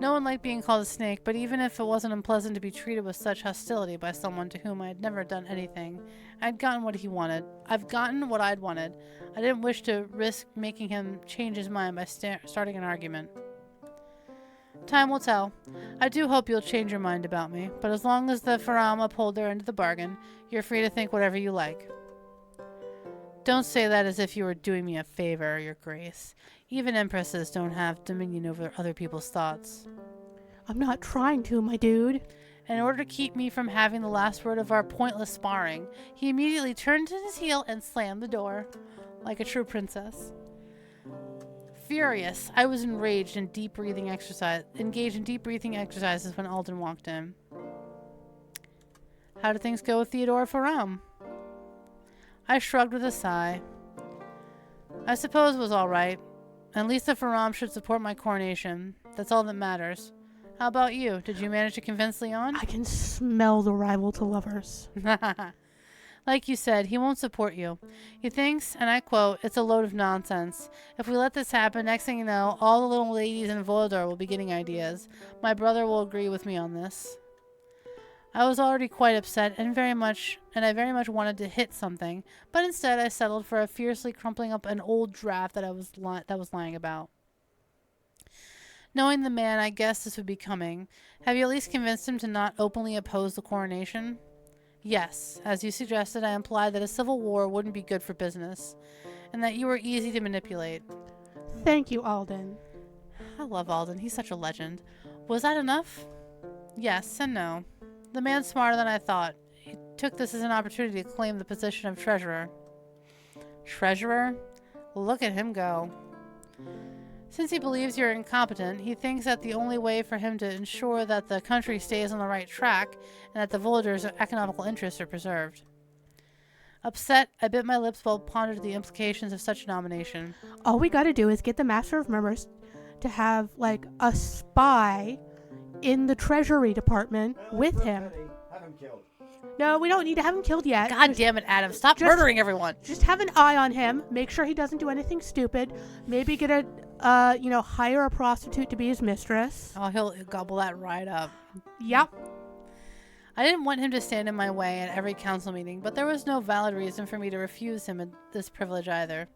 No one liked being called a snake, but even if it wasn't unpleasant to be treated with such hostility by someone to whom I had never done anything, I'd gotten what he wanted. I've gotten what I'd wanted. I didn't wish to risk making him change his mind by starting an argument. Time will tell. I do hope you'll change your mind about me, but as long as the Faram uphold their end of the bargain, you're free to think whatever you like. Don't say that as if you were doing me a favor, Your Grace. Even empresses don't have dominion over other people's thoughts. I'm not trying to, my dude. And in order to keep me from having the last word of our pointless sparring, he immediately turned to his heel and slammed the door, like a true princess. Furious, I was engaged in deep breathing exercises when Alden walked in. How did things go with Theodore Faram? I shrugged with a sigh. I suppose it was all right. At least the Faram should support my coronation. That's all that matters. How about you? Did you manage to convince Leon? I can smell the rival to lovers. Like you said, he won't support you. He thinks, and I quote, it's a load of nonsense. If we let this happen, next thing you know, all the little ladies in Volador will be getting ideas. My brother will agree with me on this. I was already quite upset and I very much wanted to hit something, but instead I settled for a fiercely crumpling up an old draft that was lying about. Knowing the man, I guessed this would be coming. Have you at least convinced him to not openly oppose the coronation? Yes. As you suggested, I implied that a civil war wouldn't be good for business, and that you were easy to manipulate. Thank you, Alden. I love Alden. He's such a legend. Was that enough? Yes and no. The man's smarter than I thought. He took this as an opportunity to claim the position of treasurer. Treasurer? Look at him go. Since he believes you're incompetent, he thinks that the only way for him to ensure that the country stays on the right track and that the Volador's economical interests are preserved. Upset, I bit my lips while pondered the implications of such a nomination. All we gotta do is get the Master of Murmurs to have, like, a spy in the Treasury Department with him. Have him killed. No, we don't need to have him killed yet. God damn it, Adam. Stop murdering everyone. Just have an eye on him. Make sure he doesn't do anything stupid. Maybe get a, hire a prostitute to be his mistress. Oh, he'll gobble that right up. Yep. I didn't want him to stand in my way at every council meeting, but there was no valid reason for me to refuse him this privilege either.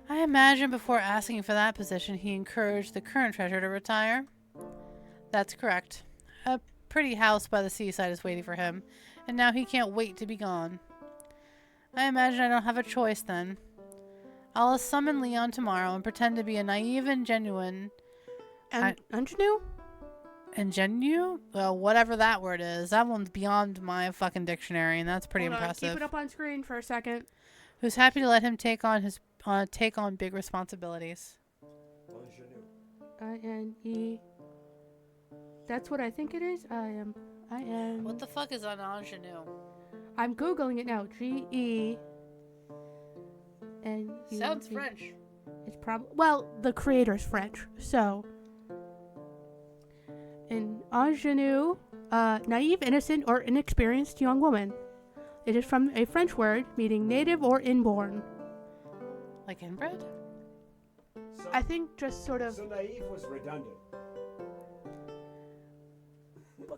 I imagine before asking for that position, he encouraged the current treasurer to retire. That's correct. A pretty house by the seaside is waiting for him, and now he can't wait to be gone. I imagine I don't have a choice then. I'll summon Leon tomorrow and pretend to be a naive and genuine... Ingenue? Ingenue? Well, whatever that word is. That one's beyond my fucking dictionary, and that's pretty impressive. Keep it up on screen for a second. Who's happy to let him take on big responsibilities. I-N-E... That's what I think it is. I-am... What the fuck is an ingenue? I'm Googling it now. G-E... And sounds French. It's probably... Well, the creator's French, so... An ingenue, naive, innocent, or inexperienced young woman. It is from a French word meaning native or inborn. Like inbred? So, I think just sort of... So naive was redundant.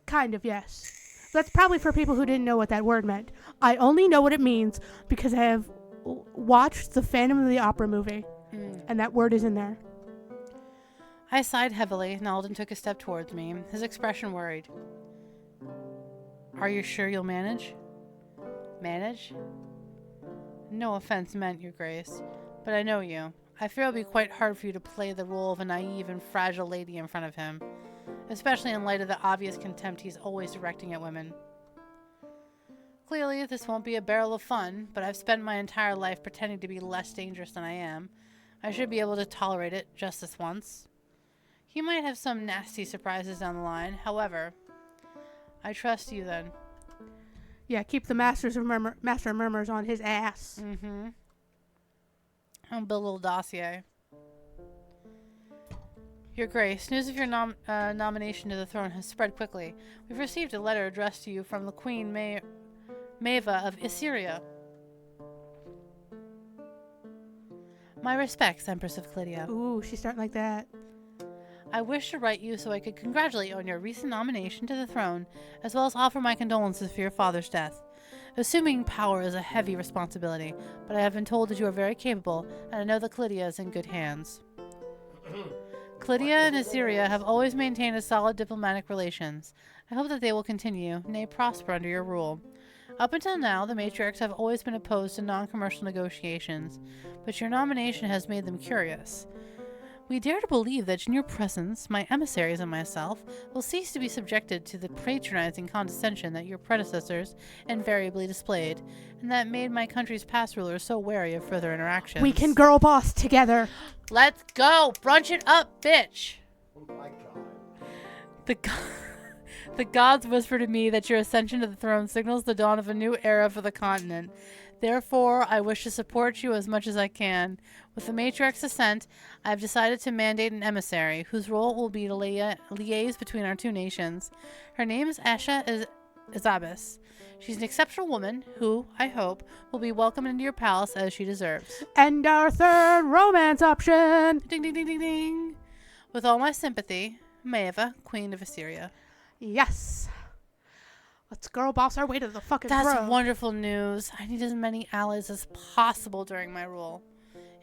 Kind of, yes. That's probably for people who didn't know what that word meant. I only know what it means because I have watched the Phantom of the Opera movie, and that word is in there. I sighed heavily, and Alden took a step towards me, his expression worried. Are you sure you'll manage? Manage? No offense meant, Your Grace, but I know you. I fear it'll be quite hard for you to play the role of a naive and fragile lady in front of him, especially in light of the obvious contempt he's always directing at women. Clearly, this won't be a barrel of fun, but I've spent my entire life pretending to be less dangerous than I am. I should be able to tolerate it just this once. He might have some nasty surprises down the line. However, I trust you then. Yeah, keep the Master of Murmurs on his ass. I'll build a little dossier. Your Grace, news of your nomination to the throne has spread quickly. We've received a letter addressed to you from the Queen Maeva of Assyria. My respects, Empress of Clydia. Ooh, she's starting like that. I wish to write you so I could congratulate you on your recent nomination to the throne, as well as offer my condolences for your father's death. Assuming power is a heavy responsibility, but I have been told that you are very capable, and I know that Clydia is in good hands. Clydia and Assyria have always maintained a solid diplomatic relations. I hope that they will continue, nay prosper under your rule. Up until now, the matriarchs have always been opposed to non-commercial negotiations, but your nomination has made them curious. We dare to believe that in your presence, my emissaries and myself will cease to be subjected to the patronizing condescension that your predecessors invariably displayed, and that made my country's past rulers so wary of further interactions. We can girl boss together. Let's go! Brunch it up, bitch! Oh my god. The gods whisper to me that your ascension to the throne signals the dawn of a new era for the continent. Therefore, I wish to support you as much as I can. With the matriarch's assent, I have decided to mandate an emissary, whose role will be to liaise between our two nations. Her name is Asha Izabis. She's an exceptional woman who, I hope, will be welcomed into your palace as she deserves. And our third romance option. Ding, ding, ding, ding, ding. With all my sympathy, Maeva, Queen of Assyria. Yes. Let's girl boss our way to the fucking That's throne. wonderful news. I need as many allies as possible during my rule.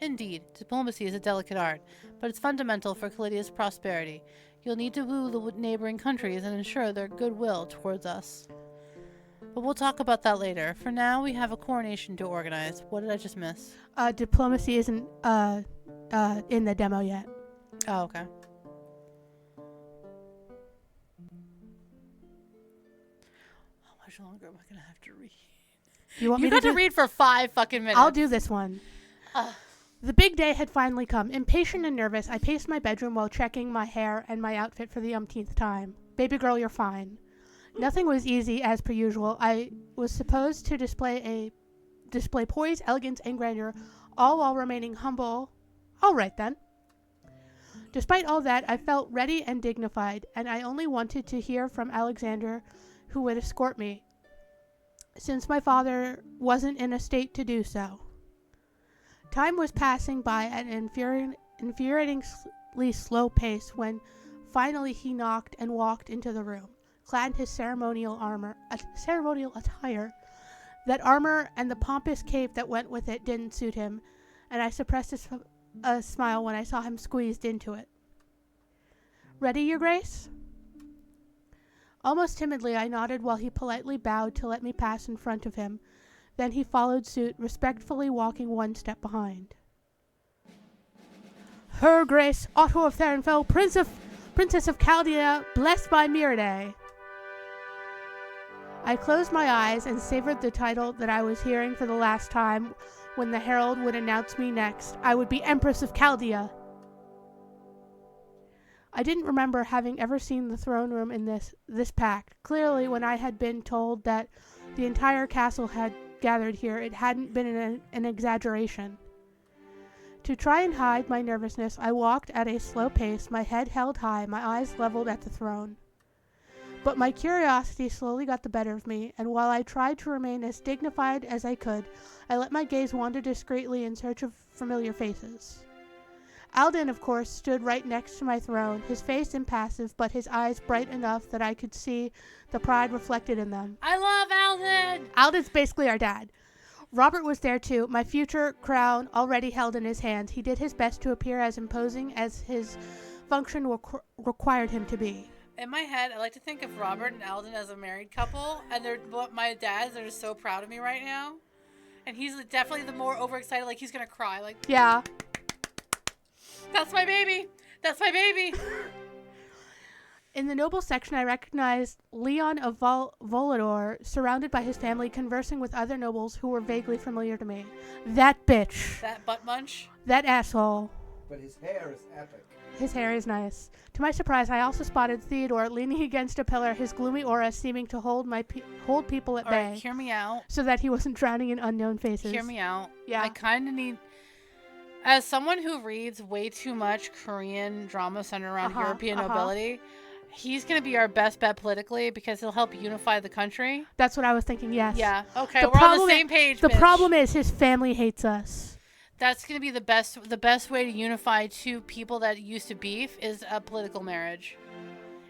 Indeed, diplomacy is a delicate art, but it's fundamental for Clydia's prosperity. You'll need to woo the neighboring countries and ensure their goodwill towards us. But we'll talk about that later. For now, we have a coronation to organize. What did I just miss? Diplomacy isn't in the demo yet. Oh, okay. How much longer am I going to have to read? You want You me got to do- read for 5 fucking minutes. I'll do this one. Ugh. The big day had finally come. Impatient and nervous, I paced my bedroom while checking my hair and my outfit for the umpteenth time. Baby girl, you're fine. Nothing was easy as per usual. I was supposed to display poise, elegance, and grandeur, all while remaining humble. All right then. Despite all that, I felt ready and dignified, and I only wanted to hear from Alexander, who would escort me, since my father wasn't in a state to do so. Time was passing by at an infuriatingly slow pace when finally he knocked and walked into the room, clad in his ceremonial attire. That armor and the pompous cape that went with it didn't suit him, and I suppressed a smile when I saw him squeezed into it. Ready, Your Grace? Almost timidly, I nodded while he politely bowed to let me pass in front of him. Then he followed suit, respectfully walking one step behind. Her Grace, Otto of Therenfell, Princess of Chaldea, blessed by Myrde. I closed my eyes and savored the title that I was hearing for the last time when the herald would announce me next. I would be Empress of Chaldea. I didn't remember having ever seen the throne room in this packed. Clearly, when I had been told that the entire castle had gathered here, it hadn't been an exaggeration. To try and hide my nervousness, I walked at a slow pace, my head held high, my eyes leveled at the throne. But my curiosity slowly got the better of me, and while I tried to remain as dignified as I could, I let my gaze wander discreetly in search of familiar faces. Alden, of course, stood right next to my throne, his face impassive, but his eyes bright enough that I could see the pride reflected in them. I love Alden! Alden's basically our dad. Robert was there too, my future crown already held in his hands. He did his best to appear as imposing as his function required him to be. In my head, I like to think of Robert and Alden as a married couple, and my dads are just so proud of me right now. And he's definitely the more overexcited, like he's gonna cry. Like, Yeah. That's my baby! That's my baby! In the noble section, I recognized Leon of Volador, surrounded by his family, conversing with other nobles who were vaguely familiar to me. That bitch. That butt munch. That asshole. But his hair is epic. His hair is nice. To my surprise, I also spotted Theodore leaning against a pillar, his gloomy aura seeming to hold people at All bay, right, hear me out. so that he wasn't drowning in unknown faces. Hear me out. Yeah. I kind of need... As someone who reads way too much Korean drama centered around European nobility, he's going to be our best bet politically because he'll help unify the country. That's what I was thinking, yes. Yeah, okay, we're on the same page, The bitch. problem is his family hates us. That's going to be the best way to unify two people that used to beef is a political marriage.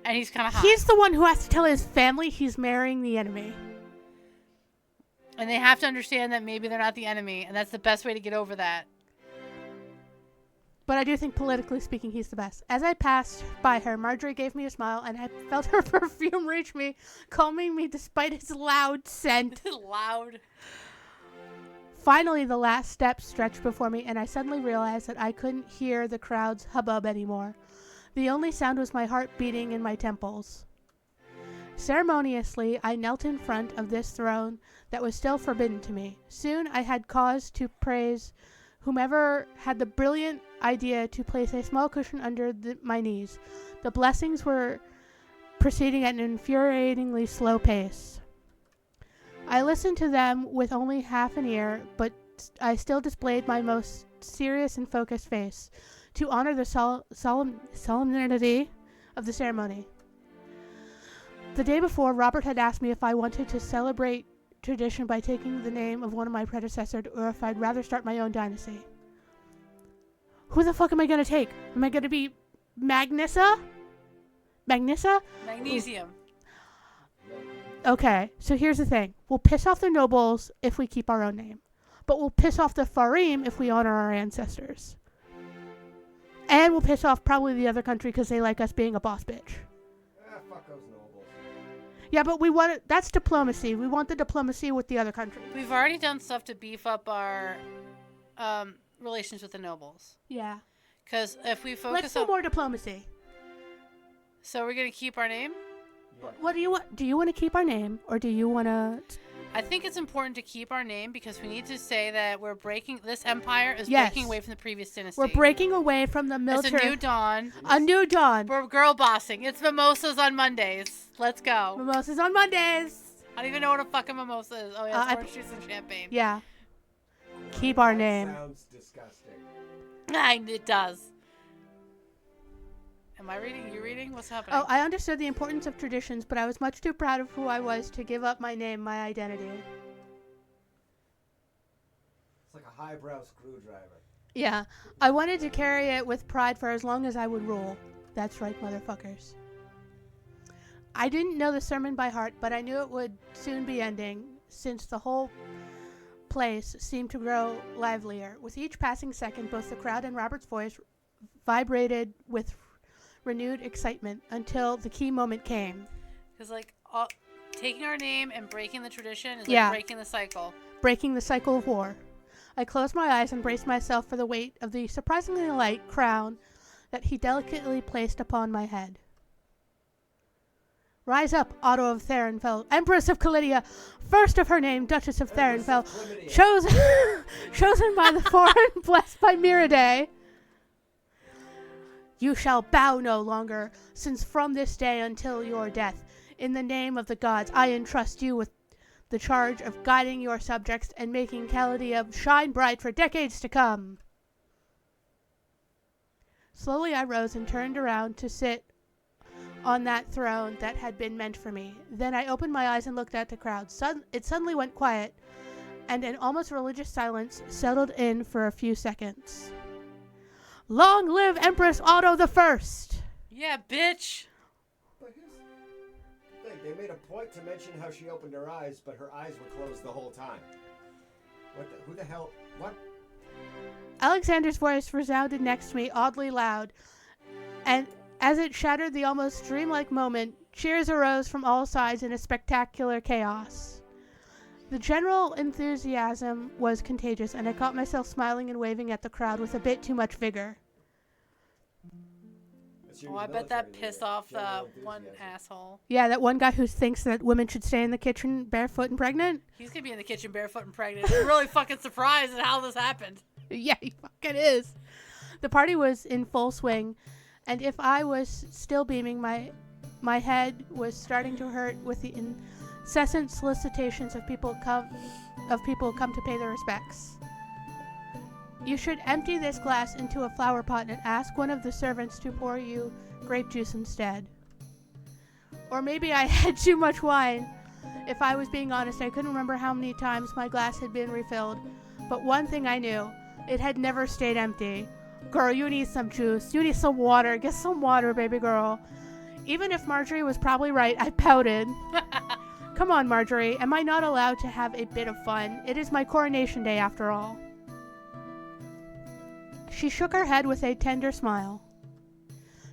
And he's kind of hot. He's the one who has to tell his family he's marrying the enemy. And they have to understand that maybe they're not the enemy, and that's the best way to get over that. But I do think, politically speaking, he's the best. As I passed by her, Marjorie gave me a smile, and I felt her perfume reach me, calming me despite its loud scent. Loud. Finally, the last step stretched before me, and I suddenly realized that I couldn't hear the crowd's hubbub anymore. The only sound was my heart beating in my temples. Ceremoniously, I knelt in front of this throne that was still forbidden to me. Soon I had cause to praise whomever had the brilliant idea to place a small cushion under my knees. The blessings were proceeding at an infuriatingly slow pace. I listened to them with only half an ear, but I still displayed my most serious and focused face to honor the solemnity of the ceremony. The day before, Robert had asked me if I wanted to celebrate tradition by taking the name of one of my predecessors, or if I'd rather start my own dynasty. Who the fuck am I going to take? Am I going to be Magnissa? Magnesium. Okay, so here's the thing. We'll piss off the nobles if we keep our own name. But we'll piss off the Farim if we honor our ancestors. And we'll piss off probably the other country because they like us being a boss bitch. Fuck those nobles. Yeah, but that's diplomacy. We want the diplomacy with the other country. We've already done stuff to beef up our relations with the nobles. Yeah. Because if we focus Let's do more diplomacy. So we're going to keep our name? Yeah. What do you want? Do you want to keep our name, or do you want to... I think it's important to keep our name because we need to say that we're breaking... This empire is Yes. breaking away from the previous dynasty. We're breaking away from the military... It's a new dawn. A new dawn. We're girl bossing. It's mimosas on Mondays. Let's go. Mimosas on Mondays. I don't even know what a fucking mimosa is. Oh, yeah, it's orange juice and champagne. Yeah. Keep our That name. sounds disgusting. It does. Am I reading? You reading? What's happening? Oh, I understood the importance of traditions, but I was much too proud of who I was to give up my name, my identity. It's like a highbrow screwdriver. Yeah. I wanted to carry it with pride for as long as I would rule. That's right, motherfuckers. I didn't know the sermon by heart, but I knew it would soon be ending, since the whole place seemed to grow livelier. With each passing second, both the crowd and Robert's voice vibrated with renewed excitement until the key moment came. Because, like, taking our name and breaking the tradition is Yeah. like breaking the cycle. Breaking the cycle of war. I closed my eyes and braced myself for the weight of the surprisingly light crown that he delicately placed upon my head. Rise up, Otto of Therenfell, Empress of Calidia, first of her name, Duchess of Therenfell, chosen by the foreign, blessed by Miraday. You shall bow no longer, since from this day until your death, in the name of the gods, I entrust you with the charge of guiding your subjects and making Calidia shine bright for decades to come. Slowly I rose and turned around to sit on that throne that had been meant for me. Then I opened my eyes and looked at the crowd. It suddenly went quiet, and an almost religious silence settled in for a few seconds. Long live Empress Otto the First! Yeah, bitch! But here's the thing. They made a point to mention how she opened her eyes, but her eyes were closed the whole time. Who the hell? What? Alexander's voice resounded next to me, oddly loud, and as it shattered the almost dreamlike moment, cheers arose from all sides in a spectacular chaos. The general enthusiasm was contagious, and I caught myself smiling and waving at the crowd with a bit too much vigor. Oh, I bet that pissed off the one asshole. Yeah, that one guy who thinks that women should stay in the kitchen barefoot and pregnant. He's gonna be in the kitchen barefoot and pregnant. I'm really fucking surprised at how this happened. Yeah, he fucking is. The party was in full swing, and if I was still beaming, my head was starting to hurt with the incessant solicitations of people come to pay their respects. You should empty this glass into a flower pot and ask one of the servants to pour you grape juice instead. Or maybe I had too much wine. If I was being honest, I couldn't remember how many times my glass had been refilled. But one thing I knew, it had never stayed empty. Girl, you need some juice. You need some water. Get some water, baby girl. Even if Marjorie was probably right, I pouted. Come on, Marjorie. Am I not allowed to have a bit of fun? It is my coronation day after all. She shook her head with a tender smile.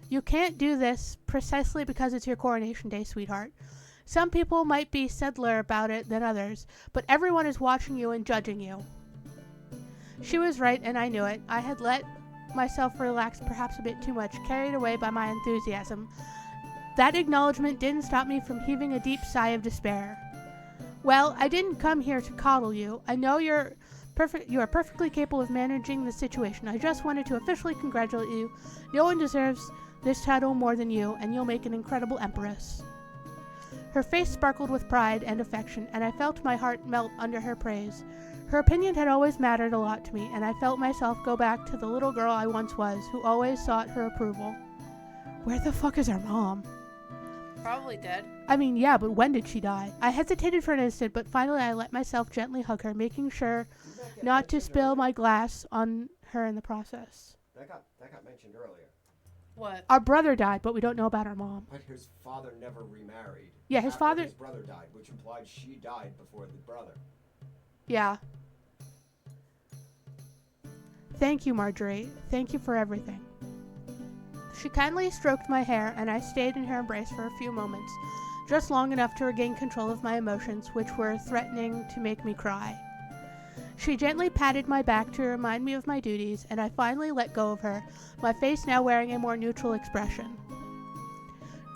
You can't do this precisely because it's your coronation day, sweetheart. Some people might be subtler about it than others, but everyone is watching you and judging you. She was right, and I knew it. I had let myself relax perhaps a bit too much, carried away by my enthusiasm. That acknowledgement didn't stop me from heaving a deep sigh of despair. Well, I didn't come here to coddle you. I know you are perfectly capable of managing the situation. I just wanted to officially congratulate you. No one deserves this title more than you, and you'll make an incredible empress. Her face sparkled with pride and affection, and I felt my heart melt under her praise. Her opinion had always mattered a lot to me, and I felt myself go back to the little girl I once was, who always sought her approval. Where the fuck is her mom? Probably dead. I mean, yeah, but when did she die? I hesitated for an instant, but finally I let myself gently hug her, making sure not to spill my glass on her in the process. That got mentioned earlier. What? Our brother died, but we don't know about our mom. But his father never remarried. Yeah, his After his brother died, which implied she died before the brother. Yeah. Thank you, Marjorie. Thank you for everything. She kindly stroked my hair, and I stayed in her embrace for a few moments, just long enough to regain control of my emotions, which were threatening to make me cry. She gently patted my back to remind me of my duties, and I finally let go of her, my face now wearing a more neutral expression.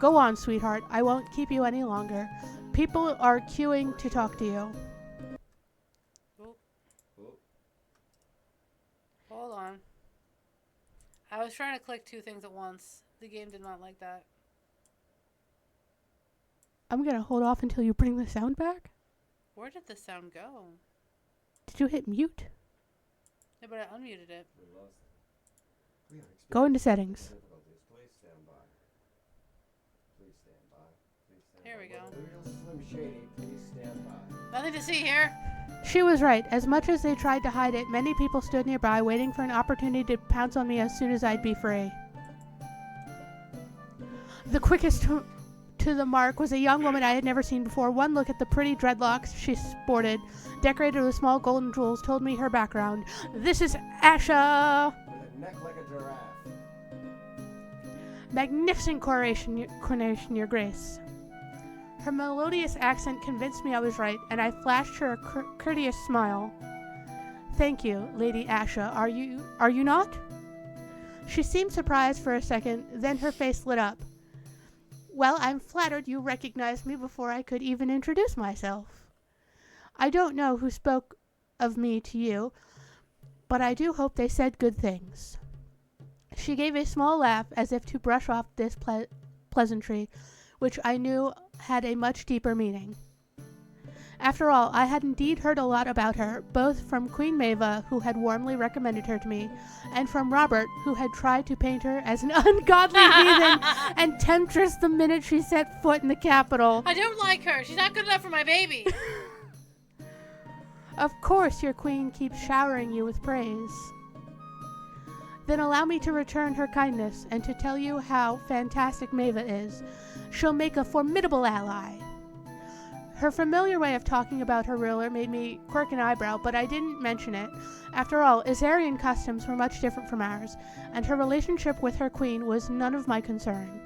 Go on, sweetheart. I won't keep you any longer. People are queuing to talk to you. Hold on. I was trying to click two things at once. The game did not like that. I'm gonna hold off until you bring the sound back. Where did the sound go? Did you hit mute? Yeah, but I unmuted it. Go into settings. Please stand by. Please stand by. Please stand Here we by. go. Real Slim Shady, please stand by. Nothing to see here. She was right. As much as they tried to hide it, many people stood nearby waiting for an opportunity to pounce on me as soon as I'd be free. The quickest to the mark was a young woman I had never seen before. One look at the pretty dreadlocks she sported, decorated with small golden jewels, told me her background. This is Asha! With a neck like a giraffe. Magnificent coronation, Your Grace. Her melodious accent convinced me I was right, and I flashed her a courteous smile. Thank you, Lady Asha. Are you not? She seemed surprised for a second, then her face lit up. Well, I'm flattered you recognized me before I could even introduce myself. I don't know who spoke of me to you, but I do hope they said good things. She gave a small laugh as if to brush off this pleasantry, which I knew had a much deeper meaning. After all, I had indeed heard a lot about her, both from Queen Maeva, who had warmly recommended her to me, and from Robert, who had tried to paint her as an ungodly heathen and temptress the minute she set foot in the capital. I don't like her. She's not good enough for my baby. Of course your queen keeps showering you with praise. Then allow me to return her kindness and to tell you how fantastic Maeva is. She'll make a formidable ally. Her familiar way of talking about her ruler made me quirk an eyebrow, but I didn't mention it. After all, Azarian customs were much different from ours, and her relationship with her queen was none of my concern.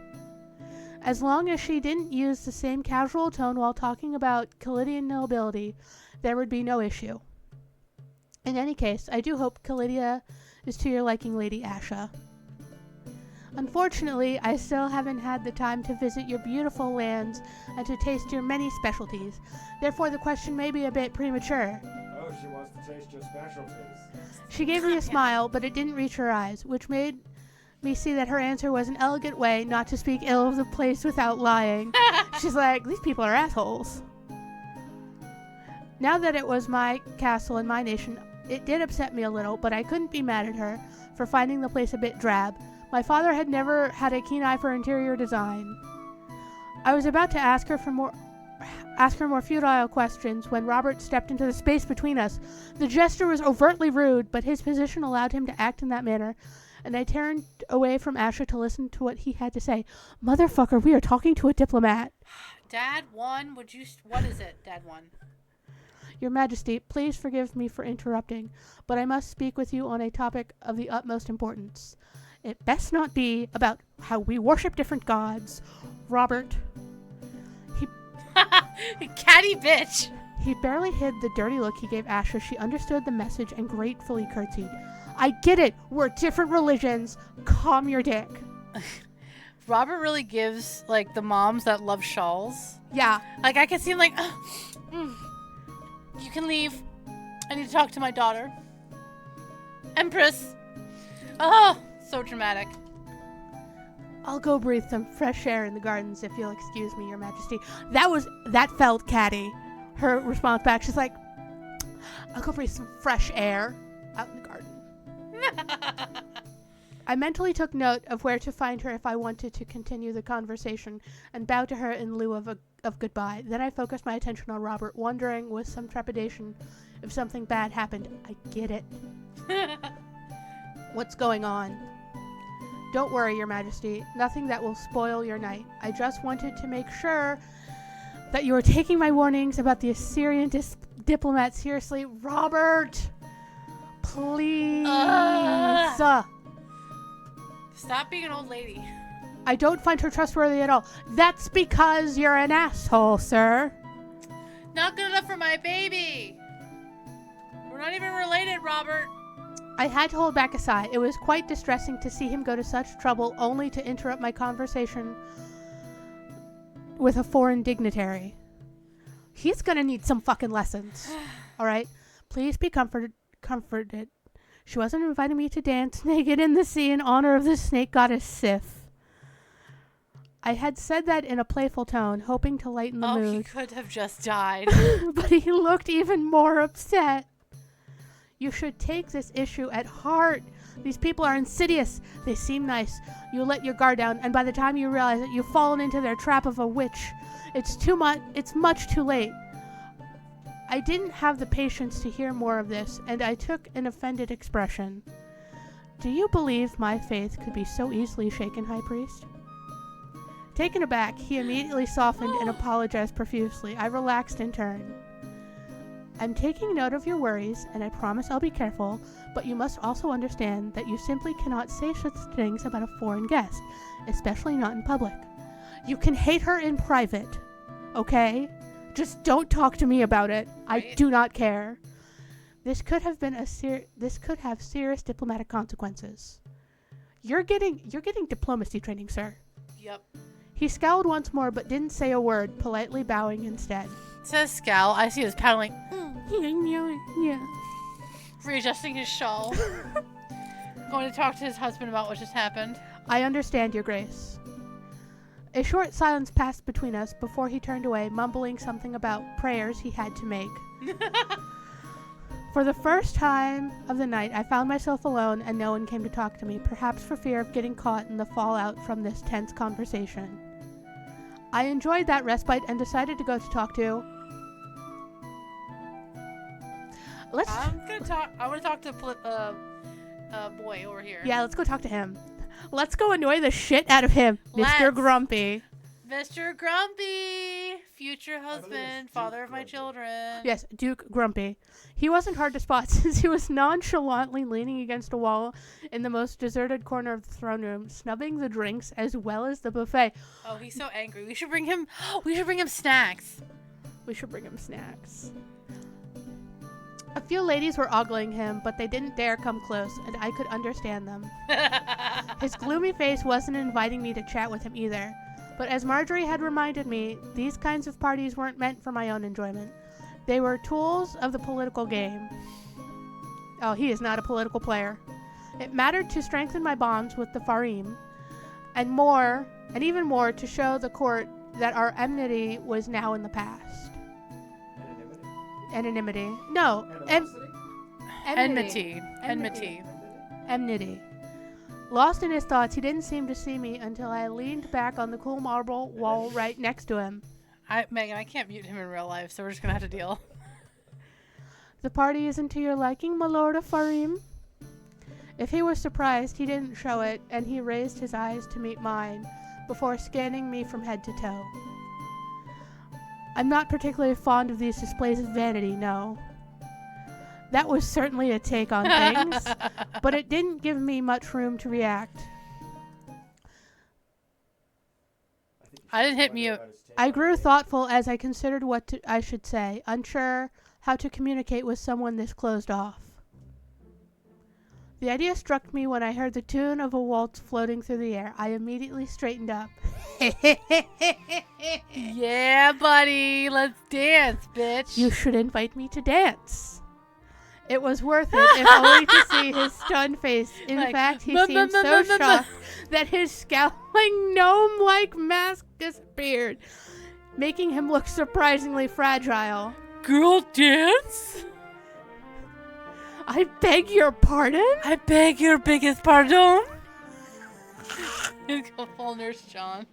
As long as she didn't use the same casual tone while talking about Calidian nobility, there would be no issue. In any case, I do hope Calidia is to your liking, Lady Asha. Unfortunately, I still haven't had the time to visit your beautiful lands and to taste your many specialties. Therefore, the question may be a bit premature. Oh, she wants to taste your specialties. She gave me a smile, but it didn't reach her eyes, which made me see that her answer was an elegant way not to speak ill of the place without lying. She's like, these people are assholes. Now that it was my castle and my nation, It did upset me a little, but I couldn't be mad at her for finding the place a bit drab. My father had never had a keen eye for interior design. I was about to ask her more futile questions when Robert stepped into the space between us. The gesture was overtly rude, but his position allowed him to act in that manner, and I turned away from Asher to listen to what he had to say. Motherfucker, we are talking to a diplomat. Dad 1, what is it, Dad 1? Your Majesty, please forgive me for interrupting, but I must speak with you on a topic of the utmost importance. It best not be about how we worship different gods. Robert, Catty bitch. He barely hid the dirty look he gave Asher. She understood the message and gratefully curtsied. I get it. We're different religions. Calm your dick. Robert really gives, like, the moms that love shawls. Yeah. Like, I can see him like, you can leave. I need to talk to my daughter. Empress. Oh, so dramatic. I'll go breathe some fresh air in the gardens if you'll excuse me, Your Majesty. That felt catty. Her response back, she's like, I'll go breathe some fresh air out in the garden. I mentally took note of where to find her if I wanted to continue the conversation and bowed to her in lieu of goodbye. Then I focused my attention on Robert, wondering with some trepidation if something bad happened. I get it. What's going on? Don't worry, Your Majesty. Nothing that will spoil your night. I just wanted to make sure that you are taking my warnings about the Assyrian diplomat seriously. Robert! Please! Stop being an old lady. I don't find her trustworthy at all. That's because you're an asshole, sir. Not good enough for my baby. We're not even related, Robert. I had to hold back a sigh. It was quite distressing to see him go to such trouble only to interrupt my conversation with a foreign dignitary. He's gonna need some fucking lessons. Alright? Please be comforted. She wasn't inviting me to dance naked in the sea in honor of the snake goddess Sif. I had said that in a playful tone, hoping to lighten the mood. He could have just died. But he looked even more upset. You should take this issue at heart. These people are insidious. They seem nice. You let your guard down, and by the time you realize that you've fallen into their trap of a witch, it's much too late. I didn't have the patience to hear more of this, and I took an offended expression. Do you believe my faith could be so easily shaken, High Priest? Taken aback, he immediately softened and apologized profusely. I relaxed in turn. I'm taking note of your worries, and I promise I'll be careful, but you must also understand that you simply cannot say such things about a foreign guest, especially not in public. You can hate her in private, okay? Just don't talk to me about it. I do not care. This could have serious diplomatic consequences. You're getting diplomacy training, sir. Yep. He scowled once more, but didn't say a word, politely bowing instead. It says scowl. I see his paddling. Yeah. Readjusting his shawl. Going to talk to his husband about what just happened. I understand, Your Grace. A short silence passed between us before he turned away, mumbling something about prayers he had to make. For the first time of the night, I found myself alone and no one came to talk to me, perhaps for fear of getting caught in the fallout from this tense conversation. I enjoyed that respite and decided to go to talk to... I want to talk to boy over here. Yeah, let's go talk to him. Let's go annoy the shit out of him, Mr. Grumpy. Mr. Grumpy, future husband, father of my children. Yes, Duke Grumpy. He wasn't hard to spot since he was nonchalantly leaning against a wall in the most deserted corner of the throne room, snubbing the drinks as well as the buffet. Oh, he's so angry. We should bring him snacks. We should bring him snacks. A few ladies were ogling him, but they didn't dare come close, and I could understand them. His gloomy face wasn't inviting me to chat with him either. But as Marjorie had reminded me, these kinds of parties weren't meant for my own enjoyment. They were tools of the political game. Oh, he is not a political player. It mattered to strengthen my bonds with the Farim, and even more to show the court that our enmity was now in the past. Anonymity. No. Enmity. Enmity. Lost in his thoughts, he didn't seem to see me until I leaned back on the cool marble wall right next to him. Megan, I can't mute him in real life, so we're just gonna have to deal. The party isn't to your liking, my lord of Farim? If he was surprised, he didn't show it, and he raised his eyes to meet mine, before scanning me from head to toe. I'm not particularly fond of these displays of vanity, no. That was certainly a take on things, but it didn't give me much room to react. I didn't hit mute. I grew thoughtful as I considered what I should say, unsure how to communicate with someone this closed off. The idea struck me when I heard the tune of a waltz floating through the air. I immediately straightened up. Yeah, buddy. Let's dance, bitch. You should invite me to dance. It was worth it, if only to see his stunned face. In fact, he seemed so shocked that his scowling gnome-like mask disappeared, making him look surprisingly fragile. Girl dance? I beg your pardon? I beg your biggest pardon? Go full Nurse John.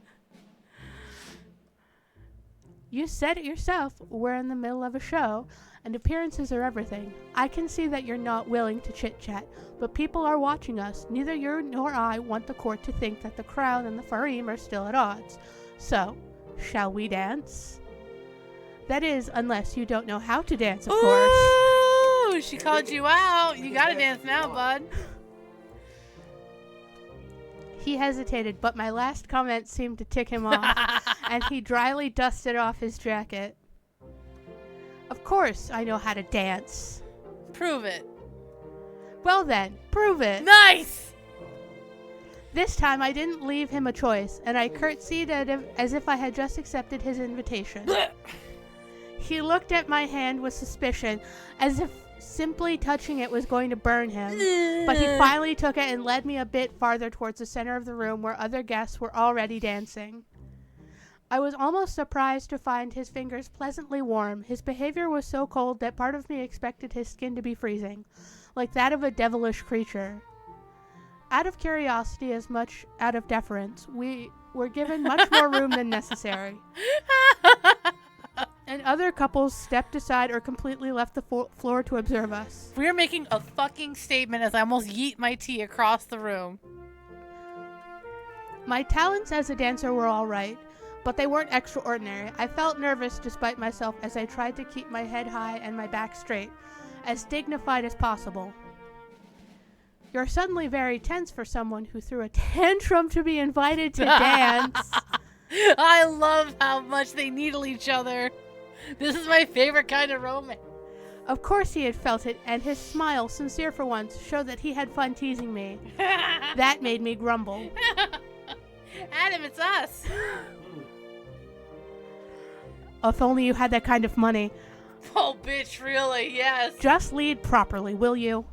You said it yourself. We're in the middle of a show, and appearances are everything. I can see that you're not willing to chit-chat, but people are watching us. Neither you nor I want the court to think that the Crown and the Farim are still at odds. So, shall we dance? That is, unless you don't know how to dance, of course. Ooh, she called you out. You gotta dance now, bud. He hesitated, but my last comment seemed to tick him off, and he dryly dusted off his jacket. Of course I know how to dance. Prove it. Well then, prove it. Nice! This time I didn't leave him a choice, and I curtsied as if I had just accepted his invitation. He looked at my hand with suspicion, as if simply touching it was going to burn him, but he finally took it and led me a bit farther towards the center of the room where other guests were already dancing. I was almost surprised to find his fingers pleasantly warm. His behavior was so cold that part of me expected his skin to be freezing, like that of a devilish creature. Out of curiosity as much out of deference, we were given much more room than necessary. And other couples stepped aside or completely left the floor to observe us. We're making a fucking statement as I almost yeet my tea across the room. My talents as a dancer were all right, but they weren't extraordinary. I felt nervous despite myself as I tried to keep my head high and my back straight, as dignified as possible. You're suddenly very tense for someone who threw a tantrum to be invited to dance. I love how much they needle each other. This is my favorite kind of romance. Of course he had felt it, and his smile, sincere for once, showed that he had fun teasing me. That made me grumble. Adam, it's us. If only you had that kind of money. Oh, bitch, really? Yes. Just lead properly, will you?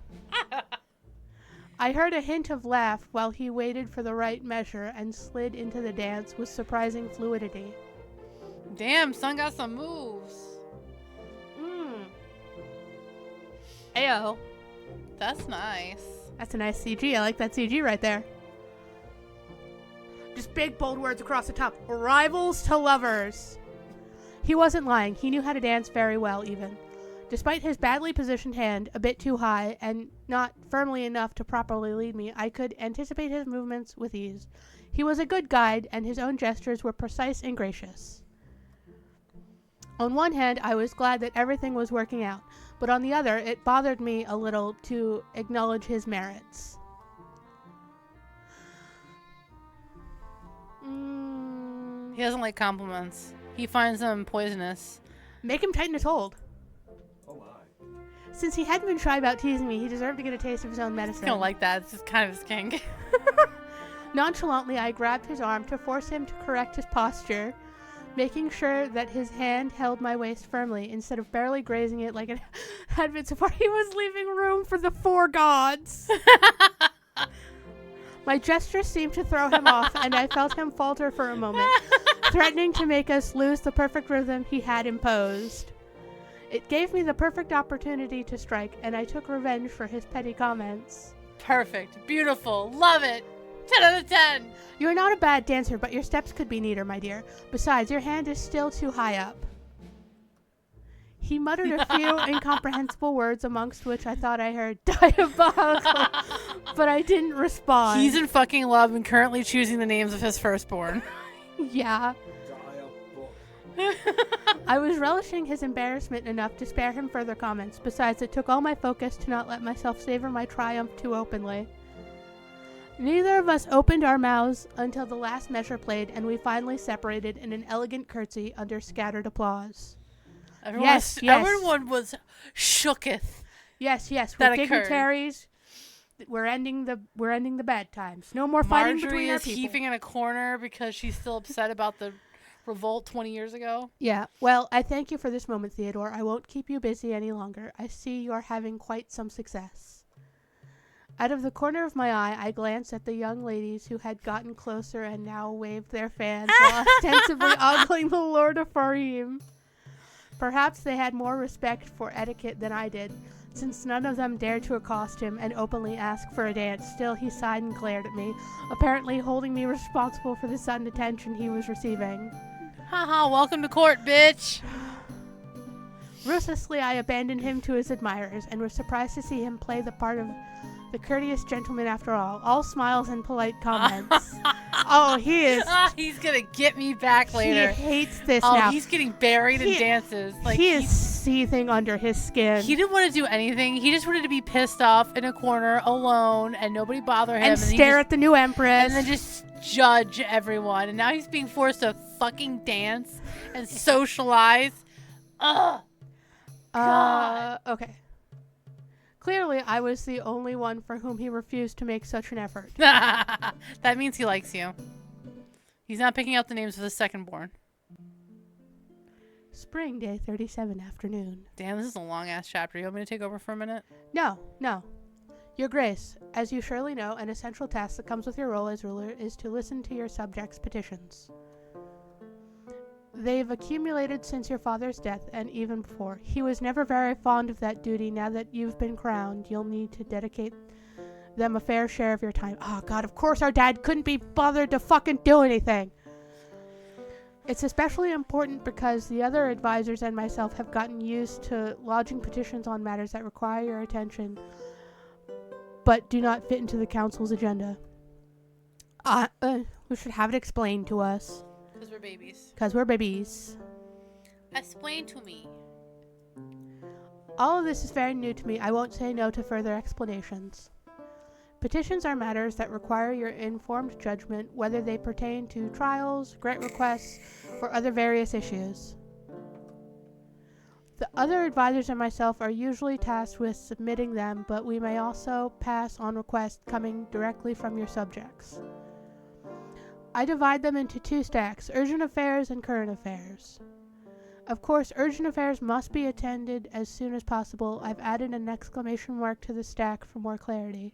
I heard a hint of laugh while he waited for the right measure and slid into the dance with surprising fluidity. Damn, son got some moves. Ayo. That's nice. That's a nice CG. I like that CG right there. Just big, bold words across the top. Rivals to lovers. He wasn't lying. He knew how to dance very well, even. Despite his badly positioned hand, a bit too high, and not firmly enough to properly lead me, I could anticipate his movements with ease. He was a good guide, and his own gestures were precise and gracious. On one hand, I was glad that everything was working out, but on the other, it bothered me a little to acknowledge his merits. He doesn't like compliments. He finds them poisonous. Make him tighten his hold. Oh my. Since he hadn't been shy about teasing me, he deserved to get a taste of his own medicine. I don't like that. It's just kind of his kink. Nonchalantly, I grabbed his arm to force him to correct his posture, making sure that his hand held my waist firmly instead of barely grazing it like it had been so far. He was leaving room for the four gods. My gesture seemed to throw him off, and I felt him falter for a moment, threatening to make us lose the perfect rhythm he had imposed. It gave me the perfect opportunity to strike, and I took revenge for his petty comments. Perfect. Beautiful. Love it. 10 out of 10. You're not a bad dancer, but your steps could be neater, my dear. Besides, your hand is still too high up. He muttered a few incomprehensible words, amongst which I thought I heard diabolical, but I didn't respond. He's in fucking love and currently choosing the names of his firstborn. Yeah. I was relishing his embarrassment enough to spare him further comments. Besides, it took all my focus to not let myself savor my triumph too openly. Neither of us opened our mouths until the last measure played, and we finally separated in an elegant curtsy under scattered applause. Everyone was shooketh. Yes, That we're occurred. dignitaries. We're ending the bad times. No more fighting Marjorie between our is people. heaving in a corner because she's still upset about the revolt 20 years ago. Yeah, well, I thank you for this moment, Theodore. I won't keep you busy any longer. I see you are having quite some success. Out of the corner of my eye, I glanced at the young ladies who had gotten closer and now waved their fans while ostensibly ogling the Lord of Farim. Perhaps they had more respect for etiquette than I did, since none of them dared to accost him and openly ask for a dance. Still, he sighed and glared at me, apparently holding me responsible for the sudden attention he was receiving. Haha, welcome to court, bitch. Ruthlessly, I abandoned him to his admirers, and was surprised to see him play the part of the courteous gentleman after all smiles and polite comments. Oh, he is... He's gonna get me back later. He hates this Oh, now. he's getting buried in dances. Like he is seething under his skin. He didn't want to do anything. He just wanted to be pissed off in a corner alone and nobody bother him. And stare at the new empress. And then just judge everyone. And now he's being forced to fucking dance and socialize. Ugh. God. Okay. Clearly, I was the only one for whom he refused to make such an effort. That means he likes you. He's not picking out the names of his second-born. Spring, day 37, afternoon. Damn, this is a long-ass chapter. You want me to take over for a minute? No. Your Grace, as you surely know, an essential task that comes with your role as ruler is to listen to your subjects' petitions. They've accumulated since your father's death, and even before. He was never very fond of that duty. Now that you've been crowned, you'll need to dedicate them a fair share of your time. Oh god, of course our dad couldn't be bothered to fucking do anything. It's especially important because the other advisors and myself have gotten used to lodging petitions on matters that require your attention, but do not fit into the council's agenda. We should have it explained to us. Because we're babies. Explain to me. All of this is very new to me. I won't say no to further explanations. Petitions are matters that require your informed judgment, whether they pertain to trials, grant requests, or other various issues. The other advisors and myself are usually tasked with submitting them, but we may also pass on requests coming directly from your subjects. I divide them into two stacks, urgent affairs and current affairs. Of course, urgent affairs must be attended as soon as possible. I've added an exclamation mark to the stack for more clarity.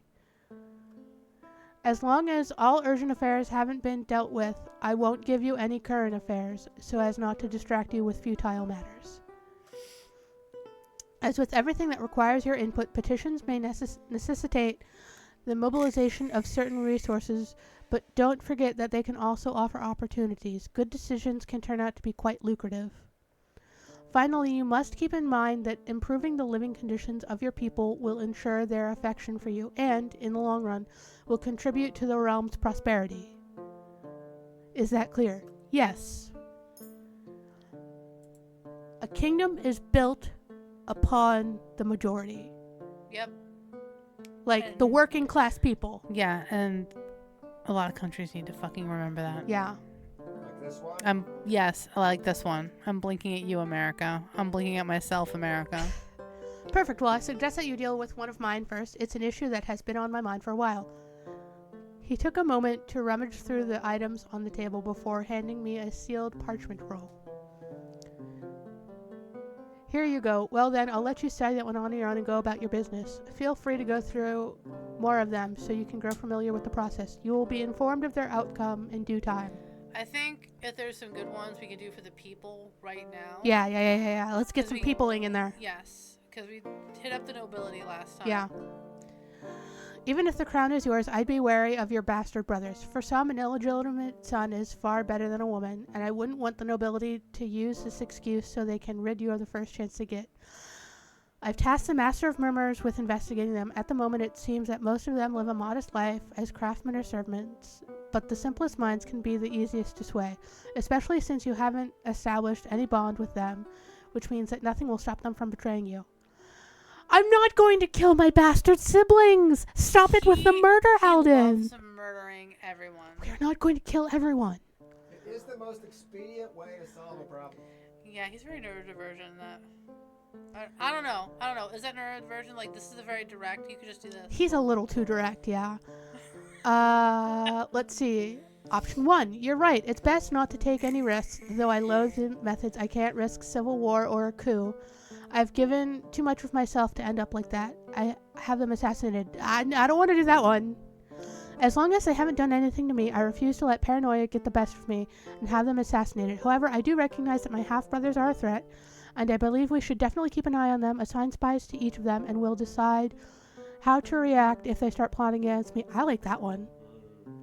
As long as all urgent affairs haven't been dealt with, I won't give you any current affairs, so as not to distract you with futile matters. As with everything that requires your input, petitions may necessitate the mobilization of certain resources, but don't forget that they can also offer opportunities. Good decisions can turn out to be quite lucrative. Finally, you must keep in mind that improving the living conditions of your people will ensure their affection for you and, in the long run, will contribute to the realm's prosperity. Is that clear? Yes. A kingdom is built upon the majority. Yep. Like the working class people. Yeah, and a lot of countries need to fucking remember that. Yeah. Like this one? Yes, I like this one. I'm blinking at you, America. I'm blinking at myself, America. Perfect. Well, I suggest that you deal with one of mine first. It's an issue that has been on my mind for a while. He took a moment to rummage through the items on the table before handing me a sealed parchment roll. Here you go. Well then, I'll let you study that one on your own and go about your business. Feel free to go through more of them so you can grow familiar with the process. You will be informed of their outcome in due time. I think if there's some good ones we can do for the people right now. Yeah. Let's get 'Cause some we- peopling in there. Yes, because we hit up the nobility last time. Yeah. Even if the crown is yours, I'd be wary of your bastard brothers. For some, an illegitimate son is far better than a woman, and I wouldn't want the nobility to use this excuse so they can rid you of the first chance to get. I've tasked the Master of Murmurs with investigating them. At the moment, it seems that most of them live a modest life as craftsmen or servants, but the simplest minds can be the easiest to sway, especially since you haven't established any bond with them, which means that nothing will stop them from betraying you. I'm not going to kill my bastard siblings! Stop it with the murder, He Alden! loves murdering everyone. We are not going to kill everyone. It is the most expedient way to solve a problem. Yeah, he's very neurodivergent in that. I don't know. Is that neurodivergent? Like, this is a very direct, you could just do this. He's a little too direct, yeah. Let's see. Option 1. You're right. It's best not to take any risks, though I loathe the methods. I can't risk civil war or a coup. I've given too much of myself to end up like that. I have them assassinated. I don't want to do that one. As long as they haven't done anything to me, I refuse to let paranoia get the best of me and have them assassinated. However, I do recognize that my half-brothers are a threat, and I believe we should definitely keep an eye on them, assign spies to each of them, and we'll decide how to react if they start plotting against me. I like that one.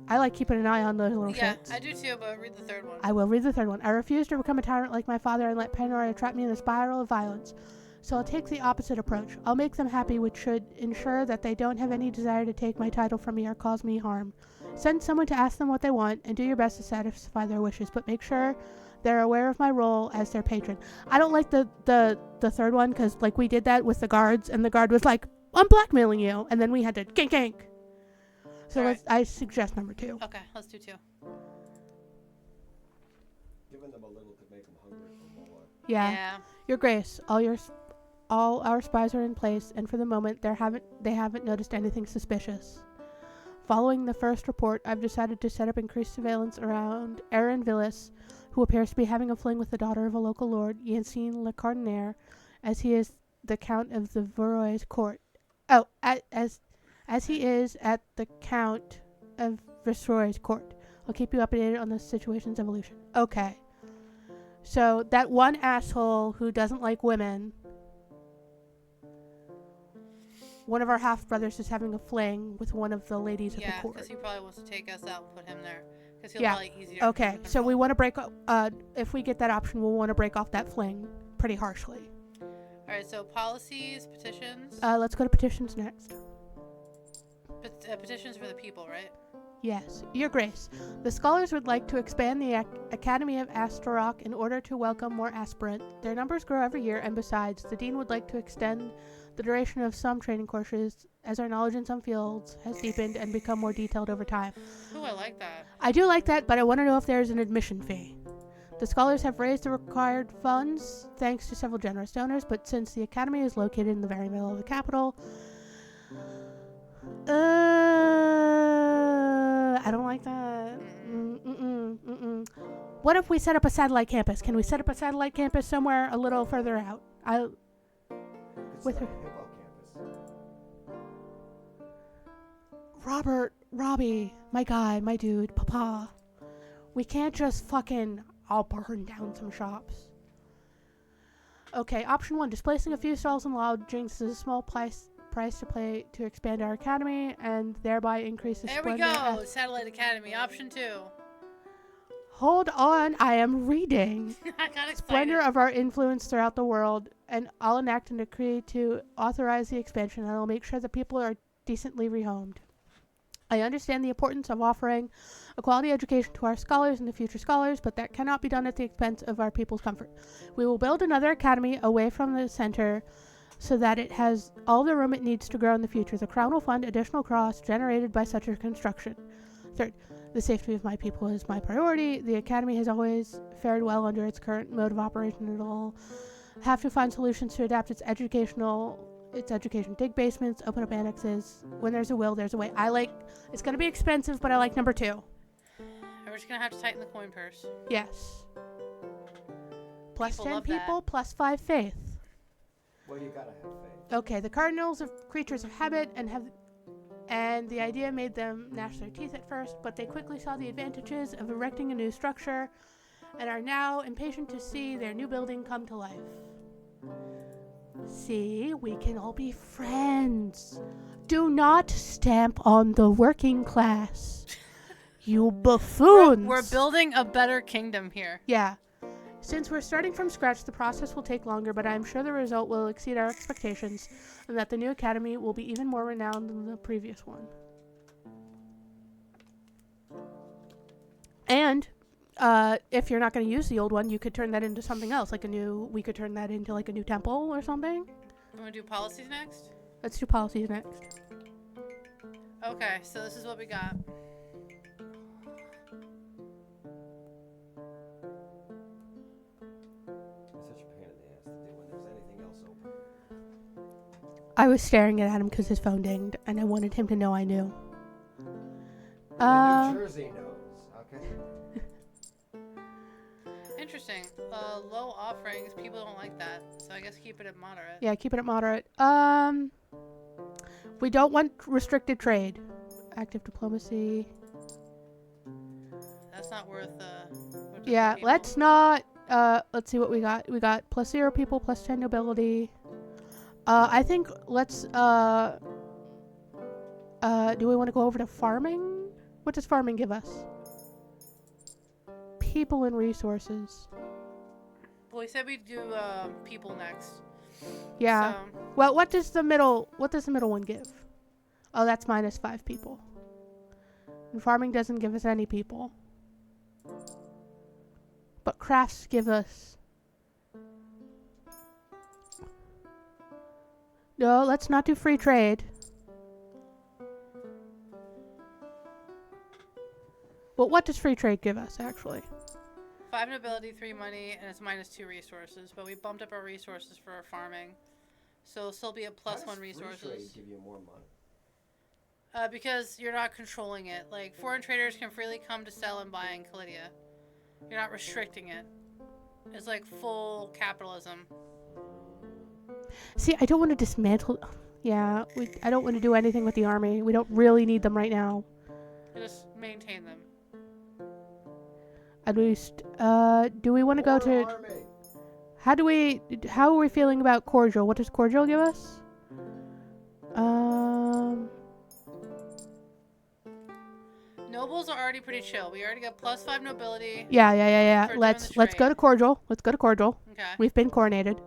I like keeping an eye on those little Yeah, shits. I do too, but read the third one. I will read the third one. I refuse to become a tyrant like my father and let paranoia trap me in a spiral of violence. So I'll take the opposite approach. I'll make them happy, which should ensure that they don't have any desire to take my title from me or cause me harm. Send someone to ask them what they want, and do your best to satisfy their wishes, but make sure they're aware of my role as their patron. I don't like the third one, because like we did that with the guards, and the guard was like, I'm blackmailing you, and then we had to gank. So Alright. I suggest number 2. Okay, let's do 2. Giving them a little could make them hungry for more. Yeah. Your Grace, all our spies are in place, and for the moment they haven't noticed anything suspicious. Following the first report, I've decided to set up increased surveillance around Aaron Villas, who appears to be having a fling with the daughter of a local lord, Yancine Le Cardinere, as he is the Count of the Voroy's court. Oh, as he is at the Count of Viceroy's court. I'll keep you updated on the situation's evolution. Okay. So, that one asshole who doesn't like women, one of our half-brothers is having a fling with one of the ladies of the Yeah, court. because he probably wants to take us out and put him there. Because he'll Yeah. probably easier. Okay, to so we control. want to break if we get that option, we'll want to break off that fling pretty harshly. Alright, so policies, petitions. Let's go to petitions next. Petitions for the people, right? Yes, Your Grace. The scholars would like to expand the Academy of Astaroth in order to welcome more aspirants. Their numbers grow every year, and besides, the Dean would like to extend the duration of some training courses as our knowledge in some fields has deepened and become more detailed over time. Ooh, I like that. I do like that, but I want to know if there's an admission fee. The scholars have raised the required funds thanks to several generous donors, but since the Academy is located in the very middle of the capital, I don't like that. What if we set up a satellite campus? Can we set up a satellite campus somewhere a little further out? With her. Hippo campus. Robbie, my guy, my dude, Papa. We can't just I'll burn down some shops. Okay, option 1, displacing a few stalls and lodgings is a small price to pay to expand our academy and thereby increase the There we splendor. go! Satellite Academy, option 2. Hold on, I am reading. I got excited. Splendor of our influence throughout the world, and I'll enact a decree to authorize the expansion, and I'll make sure that people are decently rehomed. I understand the importance of offering a quality education to our scholars and the future scholars, but that cannot be done at the expense of our people's comfort. We will build another academy away from the center so that it has all the room it needs to grow in the future. The Crown will fund additional costs generated by such a construction. Third, the safety of my people is my priority. The academy has always fared well under its current mode of operation. It'll have to find solutions to adapt its education. Dig basements, open up annexes. When there's a will, there's a way. It's going to be expensive, but I like number 2. We're just gonna have to tighten the coin purse. Yes. Plus People 10 love that. people, plus 5 faith. Well, you gotta have faith. Okay, the cardinals of creatures of habit and have and the idea made them gnash their teeth at first, but they quickly saw the advantages of erecting a new structure and are now impatient to see their new building come to life. See, we can all be friends. Do not stamp on the working class. You buffoons. We're building a better kingdom here. Yeah. Since we're starting from scratch, the process will take longer, but I'm sure the result will exceed our expectations, and that the new academy will be even more renowned than the previous one. And if you're not going to use the old one, you could turn that into something else, we could turn that into like a new temple or something. You want to do policies next? Let's do policies next. Okay, so this is what we got. Such a pain in the ass to do when there's anything else open. I was staring at him because his phone dinged, and I wanted him to know I knew. New Jersey knows. Okay. Interesting. Low offerings, people don't like that, so I guess keep it at moderate. Yeah, keep it at moderate. We don't want restricted trade. Active diplomacy. That's not worth Yeah, people. let's not. Let's see what we got. We got +0 people, +10 nobility. I think let's. Do we want to go over to farming? What does farming give us? People and resources. Well, we said we'd do people next. Yeah. So, Well, what does the middle one give? Oh, that's -5 people. And farming doesn't give us any people. But crafts give us... No, let's not do free trade. Well, what does free trade give us, actually? 5 nobility, 3 money, and it's -2 resources. But we bumped up our resources for our farming. So it'll still be a +1 How does resources. free trade give you more money? Because you're not controlling it. Like, foreign traders can freely come to sell and buy in Calidia. You're not restricting it. It's like full capitalism. See, I don't want to dismantle... Yeah, I don't want to do anything with the army. We don't really need them right now. You just maintain them. At least, do we want to go to... Army. How are we feeling about cordial? What does cordial give us? Nobles are already pretty chill. We already got +5 nobility. Yeah. For doing Let's the go to cordial. Let's go to cordial. Okay. We've been coronated.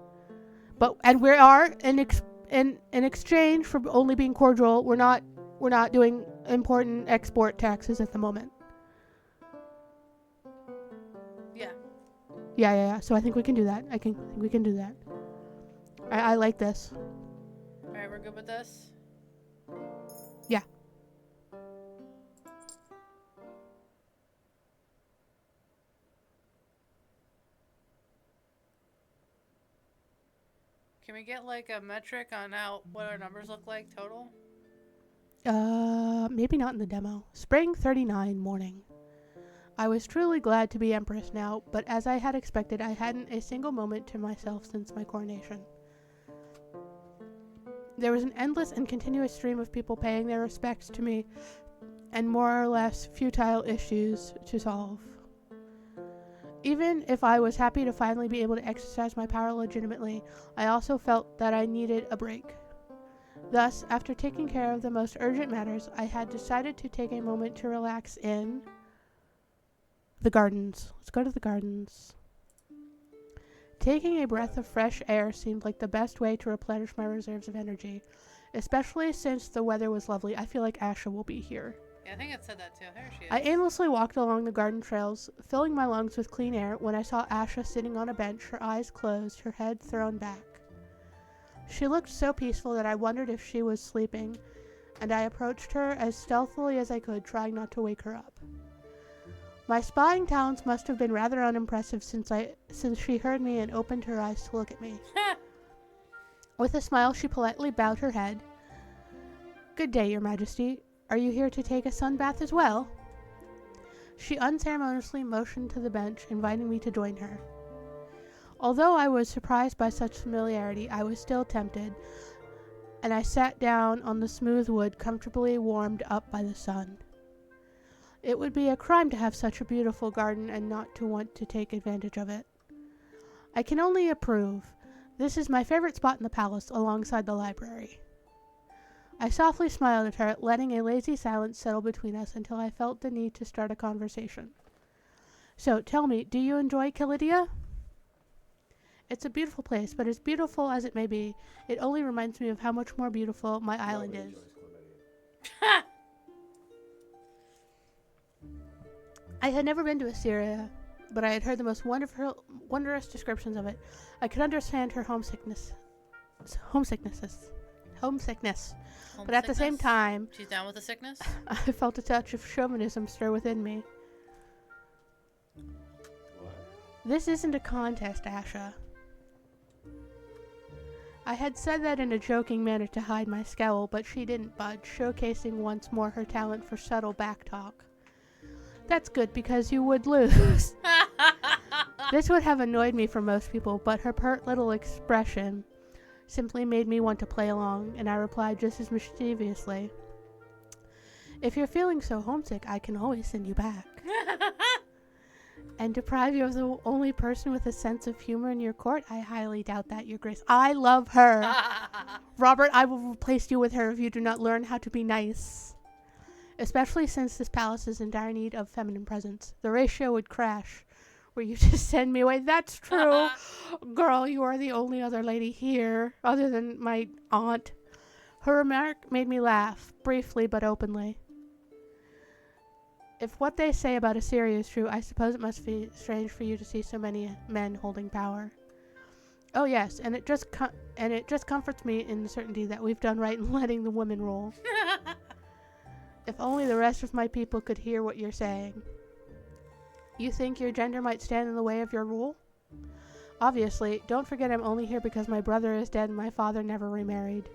And we are in exchange for only being cordial, we're not doing important export taxes at the moment. Yeah. Yeah. So I think we can do that. I think we can do that. I like this. Alright, we're good with this? Yeah. Can we get like a metric on what our numbers look like total? Maybe not in the demo. Spring 39 morning. I was truly glad to be Empress now, but as I had expected, I hadn't a single moment to myself since my coronation. There was an endless and continuous stream of people paying their respects to me, and more or less futile issues to solve. Even if I was happy to finally be able to exercise my power legitimately, I also felt that I needed a break. Thus, after taking care of the most urgent matters, I had decided to take a moment to relax in the gardens. Let's go to the gardens. Taking a breath of fresh air seemed like the best way to replenish my reserves of energy, especially since the weather was lovely. I feel like Asha will be here. Yeah, I think it said that too. There she is. I aimlessly walked along the garden trails, filling my lungs with clean air, when I saw Asha sitting on a bench, her eyes closed, her head thrown back. She looked so peaceful that I wondered if she was sleeping, and I approached her as stealthily as I could, trying not to wake her up. My spying talents must have been rather unimpressive since she heard me and opened her eyes to look at me. With a smile, she politely bowed her head. "Good day, Your Majesty. Are you here to take a sun bath as well?" She unceremoniously motioned to the bench, inviting me to join her. Although I was surprised by such familiarity, I was still tempted, and I sat down on the smooth wood comfortably warmed up by the sun. It would be a crime to have such a beautiful garden and not to want to take advantage of it. I can only approve. This is my favorite spot in the palace, alongside the library. I softly smiled at her, letting a lazy silence settle between us until I felt the need to start a conversation. So, tell me, do you enjoy Killadia? It's a beautiful place, but as beautiful as it may be, it only reminds me of how much more beautiful my island is. I had never been to Assyria, but I had heard the most wondrous descriptions of it. I could understand her homesickness. But at the same time, she's down with the sickness. I felt a touch of chauvinism stir within me. What? This isn't a contest, Asha. I had said that in a joking manner to hide my scowl, but she didn't budge, showcasing once more her talent for subtle backtalk. That's good, because you would lose. This would have annoyed me for most people, but her pert little expression simply made me want to play along, and I replied just as mischievously. If you're feeling so homesick, I can always send you back. And deprive you of the only person with a sense of humor in your court? I highly doubt that, Your Grace. I love her. Robert, I will replace you with her if you do not learn how to be nice. Especially since this palace is in dire need of feminine presence. The ratio would crash. Were you to send me away? That's true. Girl, you are the only other lady here, other than my aunt. Her remark made me laugh, briefly but openly. If what they say about Assyria is true, I suppose it must be strange for you to see so many men holding power. Oh yes, and it just comforts me in the certainty that we've done right in letting the women rule. If only the rest of my people could hear what you're saying. You think your gender might stand in the way of your rule? Obviously, don't forget I'm only here because my brother is dead and my father never remarried.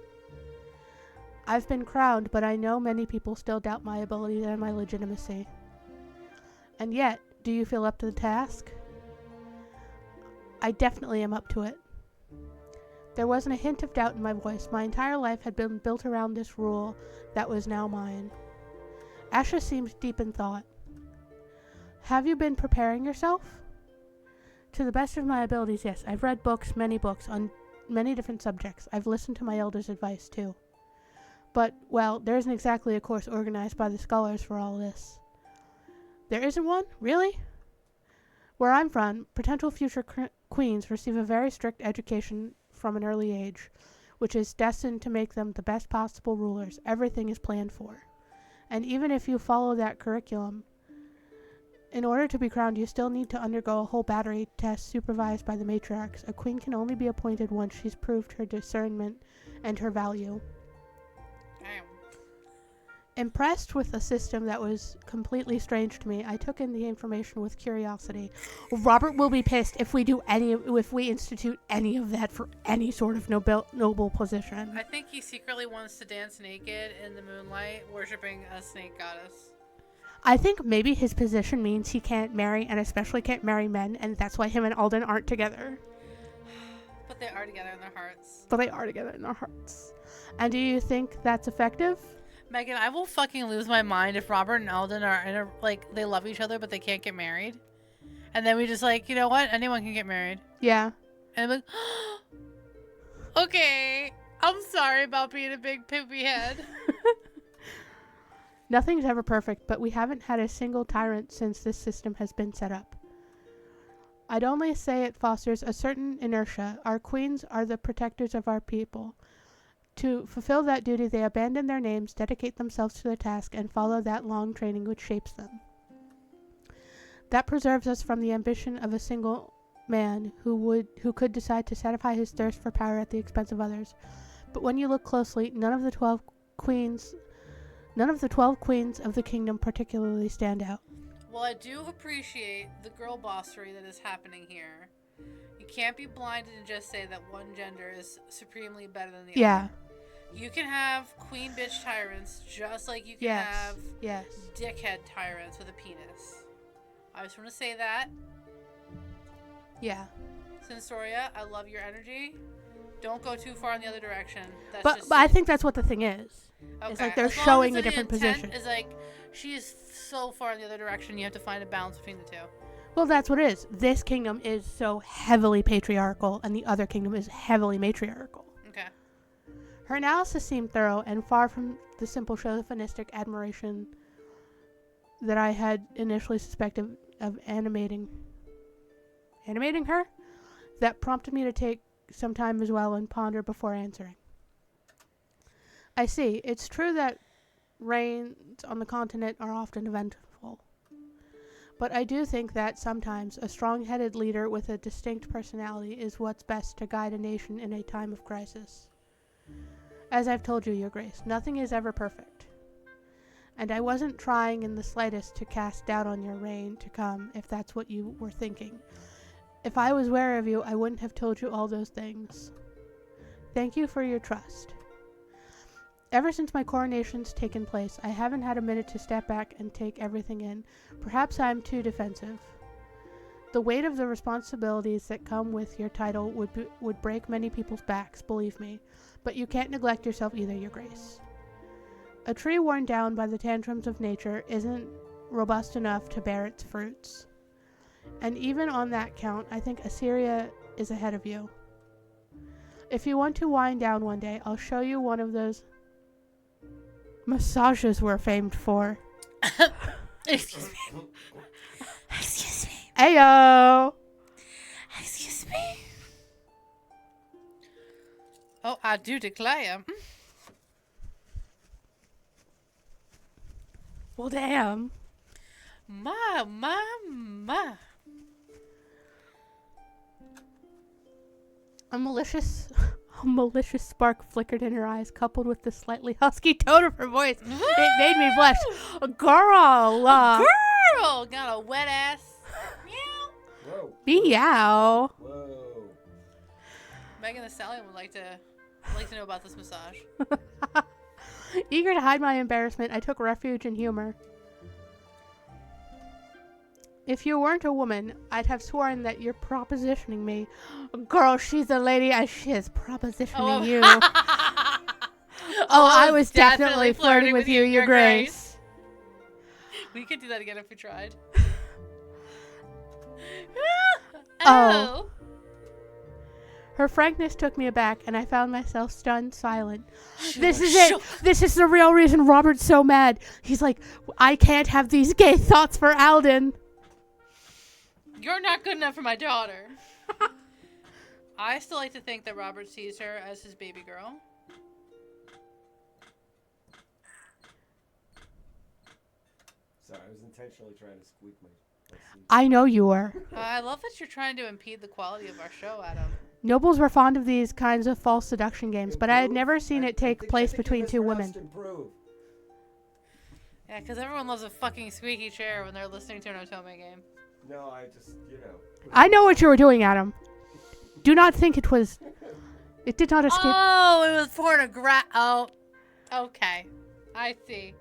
I've been crowned, but I know many people still doubt my ability and my legitimacy. And yet, do you feel up to the task? I definitely am up to it. There wasn't a hint of doubt in my voice. My entire life had been built around this rule that was now mine. Asha seemed deep in thought. Have you been preparing yourself? To the best of my abilities, yes. I've read many books, on many different subjects. I've listened to my elders' advice, too. But, well, there isn't exactly a course organized by the scholars for all this. There isn't one? Really? Where I'm from, potential future queens receive a very strict education from an early age, which is destined to make them the best possible rulers. Everything is planned for. And even if you follow that curriculum, in order to be crowned, you still need to undergo a whole battery test supervised by the matriarchs. A queen can only be appointed once she's proved her discernment and her value. Damn. Impressed with a system that was completely strange to me, I took in the information with curiosity. Robert will be pissed if we institute any of that for any sort of noble position. I think he secretly wants to dance naked in the moonlight, worshipping a snake goddess. I think maybe his position means he can't marry, and especially can't marry men, and that's why him and Alden aren't together. But they are together in their hearts. And do you think that's effective? Megan, I will fucking lose my mind if Robert and Alden are in they love each other, but they can't get married. And then we just you know what? Anyone can get married. Yeah. And I'm like, okay, I'm sorry about being a big poopy head. Nothing's ever perfect, but we haven't had a single tyrant since this system has been set up. I'd only say it fosters a certain inertia. Our queens are the protectors of our people. To fulfill that duty, they abandon their names, dedicate themselves to their task, and follow that long training which shapes them. That preserves us from the ambition of a single man who could decide to satisfy his thirst for power at the expense of others. But when you look closely, none of the 12 queens of the kingdom particularly stand out. Well, I do appreciate the girl bossery that is happening here. You can't be blinded and just say that one gender is supremely better than the other. You can have queen bitch tyrants just like you can have dickhead tyrants with a penis. I just want to say that. Yeah. Sensoria, I love your energy. Don't go too far in the other direction. That's But I think that's what the thing is. okay. It's like they're As long showing as a the different intent position. is like she is so far in the other direction. You have to find a balance between the two. Well, that's what it is. This kingdom is so heavily patriarchal, and the other kingdom is heavily matriarchal. Okay. Her analysis seemed thorough and far from the simple chauvinistic admiration that I had initially suspected of animating her. That prompted me to take some time as well and ponder before answering. I see. It's true that rains on the continent are often eventful. But I do think that sometimes a strong-headed leader with a distinct personality is what's best to guide a nation in a time of crisis. As I've told you, Your Grace, nothing is ever perfect. And I wasn't trying in the slightest to cast doubt on your reign to come, if that's what you were thinking. If I was wary of you, I wouldn't have told you all those things. Thank you for your trust. Ever since my coronation's taken place, I haven't had a minute to step back and take everything in. Perhaps I'm too defensive. The weight of the responsibilities that come with your title would break many people's backs, believe me. But you can't neglect yourself either, Your Grace. A tree worn down by the tantrums of nature isn't robust enough to bear its fruits. And even on that count, I think Assyria is ahead of you. If you want to wind down one day, I'll show you one of those massages we're famed for. Excuse me. Excuse me. Ayo! Excuse me. Oh, I do declare. Well, damn. My. A malicious spark flickered in her eyes, coupled with the slightly husky tone of her voice. It made me blush. Girl! Girl! Got a wet ass. Meow. Whoa. Meow. Whoa. Megan the Stallion would like to know about this massage. Eager to hide my embarrassment, I took refuge in humor. If you weren't a woman, I'd have sworn that you're propositioning me. Girl, she's a lady, she is propositioning you. I was definitely flirting with you, Your Grace. We could do that again if we tried. Oh. Her frankness took me aback, and I found myself stunned silent. This is it. This is the real reason Robert's so mad. He's like, I can't have these gay thoughts for Alden. You're not good enough for my daughter. I still like to think that Robert sees her as his baby girl. Sorry, I was intentionally trying to squeak my seat. I know you were. I love that you're trying to impede the quality of our show, Adam. Nobles were fond of these kinds of false seduction games, but I had never seen it take place I think between you two mispronounced women. improve. Yeah, because everyone loves a fucking squeaky chair when they're listening to an Otome game. No, I just, I know what you were doing, Adam. Do not think it was... It did not escape... Oh, it was pornographic. Oh, okay. I see.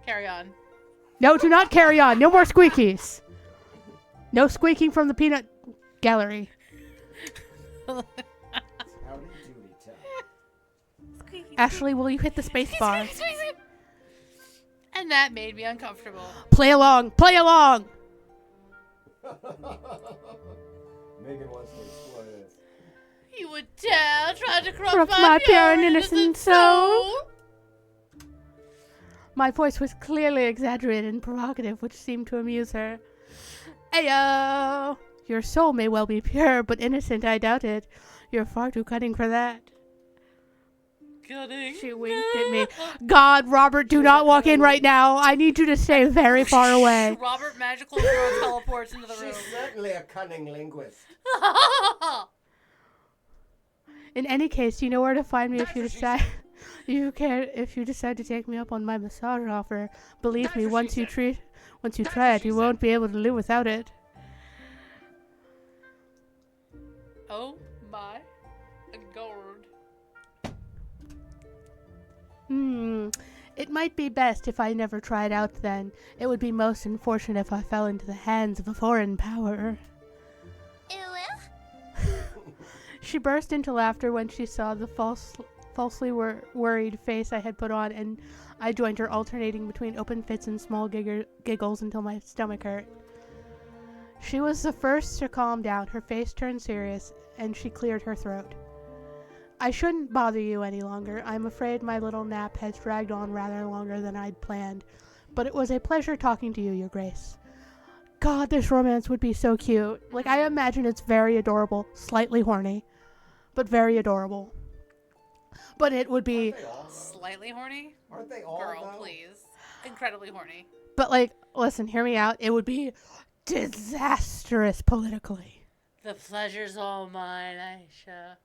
Carry on. No, do not carry on. No more squeakies. No squeaking from the peanut gallery. Howdy doody time. Squeaky. Ashley, will you hit the space bar? And that made me uncomfortable. Play along. Play along. Megan wants to explore this. You would dare try to corrupt Corrupt my pure and innocent innocent soul. soul? My voice was clearly exaggerated and provocative, which seemed to amuse her. Ayo! Your soul may well be pure, but innocent, I doubt it. You're far too cunning for that. Cutting. She winked at me. God, Robert, do not walk in right now. I need you to stay very far away. Magical girl teleports into the room. She's certainly a cunning linguist. In any case, you know where to find me if you decide. If you decide to take me up on my massage offer. Believe me, once you try it, you won't be able to live without it. Oh my god. It might be best if I never tried out then. It would be most unfortunate if I fell into the hands of a foreign power. She burst into laughter when she saw the falsely worried face I had put on, and I joined her, alternating between open fits and small giggles until my stomach hurt. She was the first to calm down. Her face turned serious, and she cleared her throat. I shouldn't bother you any longer. I'm afraid my little nap has dragged on rather longer than I'd planned, but it was a pleasure talking to you, Your Grace. God, this romance would be so cute. Like, I imagine it's very adorable, slightly horny, but very adorable. But it would be... Slightly horny? Aren't they all, Girl, though? please. Incredibly horny. But, like, listen, hear me out. It would be disastrous politically. The pleasure's all mine, Aisha.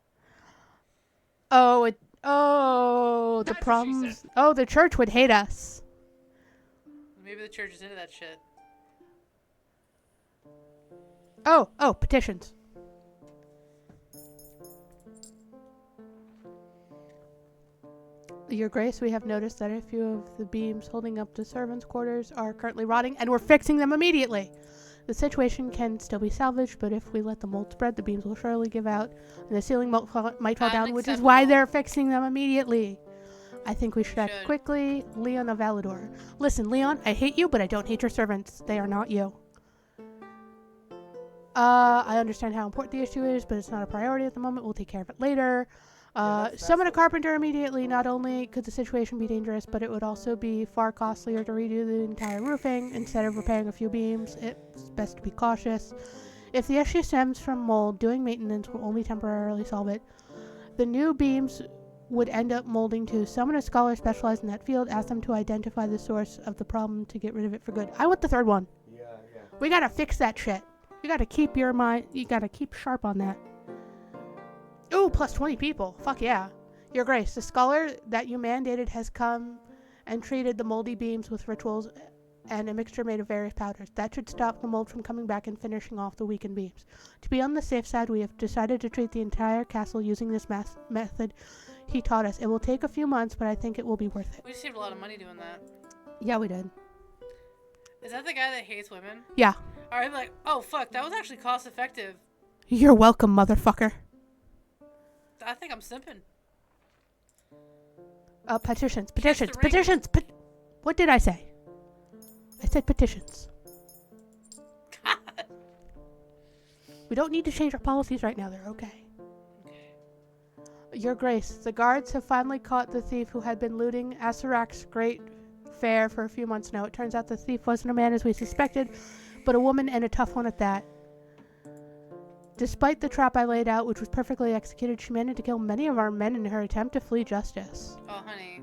The That's what she problems... said. Oh, the church would hate us. Maybe the church is into that shit. Oh, petitions. Your Grace, we have noticed that a few of the beams holding up the servants' quarters are currently rotting, and we're fixing them immediately. The situation can still be salvaged, but if we let the mold spread, the beams will surely give out, and the ceiling might fall down, which is why they're fixing them immediately. I think we should act quickly. Leon of Valador. Listen, Leon, I hate you, but I don't hate your servants. They are not you. I understand how important the issue is, but it's not a priority at the moment. We'll take care of it later. Summon a carpenter immediately. Not only could the situation be dangerous, but it would also be far costlier to redo the entire roofing instead of repairing a few beams. It's best to be cautious. If the issue stems from mold, doing maintenance will only temporarily solve it. The new beams would end up molding too. Summon a scholar specialized in that field. Ask them to identify the source of the problem to get rid of it for good. I want the third one. Yeah. We gotta fix that shit. You gotta keep your mind. You gotta keep sharp on that. Ooh, plus 20 people. Fuck yeah. Your Grace, the scholar that you mandated has come and treated the moldy beams with rituals and a mixture made of various powders. That should stop the mold from coming back and finishing off the weakened beams. To be on the safe side, we have decided to treat the entire castle using this method he taught us. It will take a few months, but I think it will be worth it. We saved a lot of money doing that. Yeah, we did. Is that the guy that hates women? Yeah. Alright, like, oh fuck, that was actually cost effective. You're welcome, motherfucker. I think I'm simping. Petitions. What did I say? I said petitions. God. We don't need to change our policies right now. They're okay. Your Grace, the guards have finally caught the thief who had been looting Asarak's great fair for a few months now. It turns out the thief wasn't a man as we suspected, but a woman, and a tough one at that. Despite the trap I laid out, which was perfectly executed, she managed to kill many of our men in her attempt to flee justice. Oh, honey.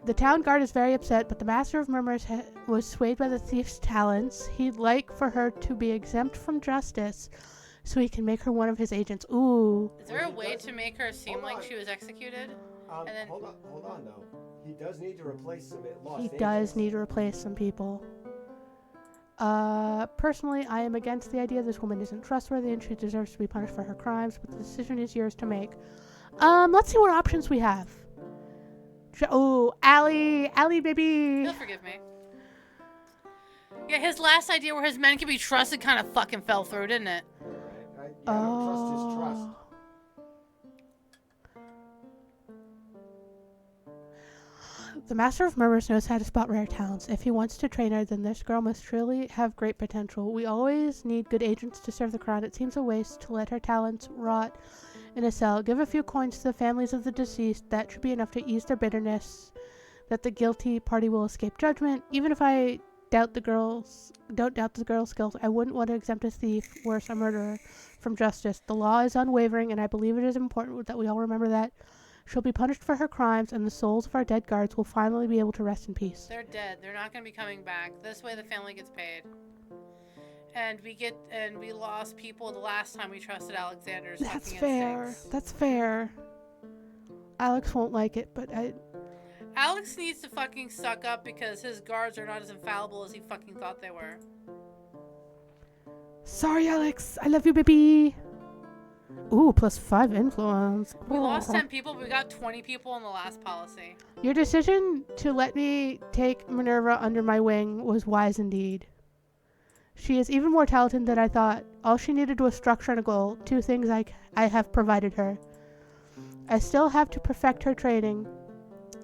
The town guard is very upset, but the Master of Murmurs was swayed by the thief's talents. He'd like for her to be exempt from justice so he can make her one of his agents. Ooh. Is there a way to make her seem like she was executed? Hold on, though. He does need to replace some lost agents. He does need to replace some people. Personally, I am against the idea this woman isn't trustworthy and she deserves to be punished for her crimes, but the decision is yours to make. Let's see what options we have. Oh, Allie, baby. He'll forgive me. Yeah, his last idea where his men can be trusted kind of fucking fell through, didn't it? I don't trust his trust. The Master of Murmurs knows how to spot rare talents. If he wants to train her, then this girl must truly have great potential. We always need good agents to serve the crown. It seems a waste to let her talents rot in a cell. Give a few coins to the families of the deceased. That should be enough to ease their bitterness that the guilty party will escape judgment. Even if I don't doubt the girl's skills, I wouldn't want to exempt a thief, worse, a murderer, from justice. The law is unwavering, and I believe it is important that we all remember that. She'll be punished for her crimes, and the souls of our dead guards will finally be able to rest in peace. They're dead. They're not going to be coming back. This way the family gets paid. And we lost people the last time we trusted Alexander's That's fucking fair. instincts. That's fair. Alex won't like it, but Alex needs to fucking suck up because his guards are not as infallible as he fucking thought they were. Sorry, Alex. I love you, baby. Ooh, +5 influence. We lost 10 people, but we got 20 people in the last policy. Your decision to let me take Minerva under my wing was wise indeed. She is even more talented than I thought. All she needed was structure and a goal, 2 things I have provided her. I still have to perfect her training,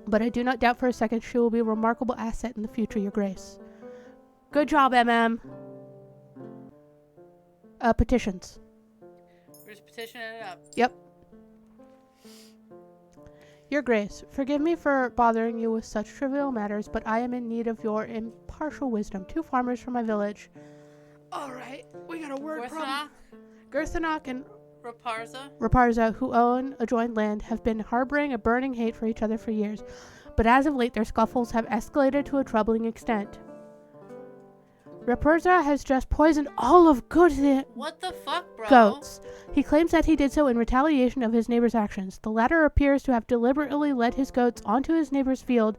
but I do not doubt for a second she will be a remarkable asset in the future, Your Grace. Good job, MM. Petitions. We're just petitioning it up. Yep. Your Grace, forgive me for bothering you with such trivial matters, but I am in need of your impartial wisdom. 2 farmers from my village. Alright, we got a word problem. Girthanok and Raparza, who own adjoined land, have been harboring a burning hate for each other for years, but as of late their scuffles have escalated to a troubling extent. Raparza has just poisoned all of What the fuck, bro? goats. He claims that he did so in retaliation of his neighbor's actions. The latter appears to have deliberately led his goats onto his neighbor's field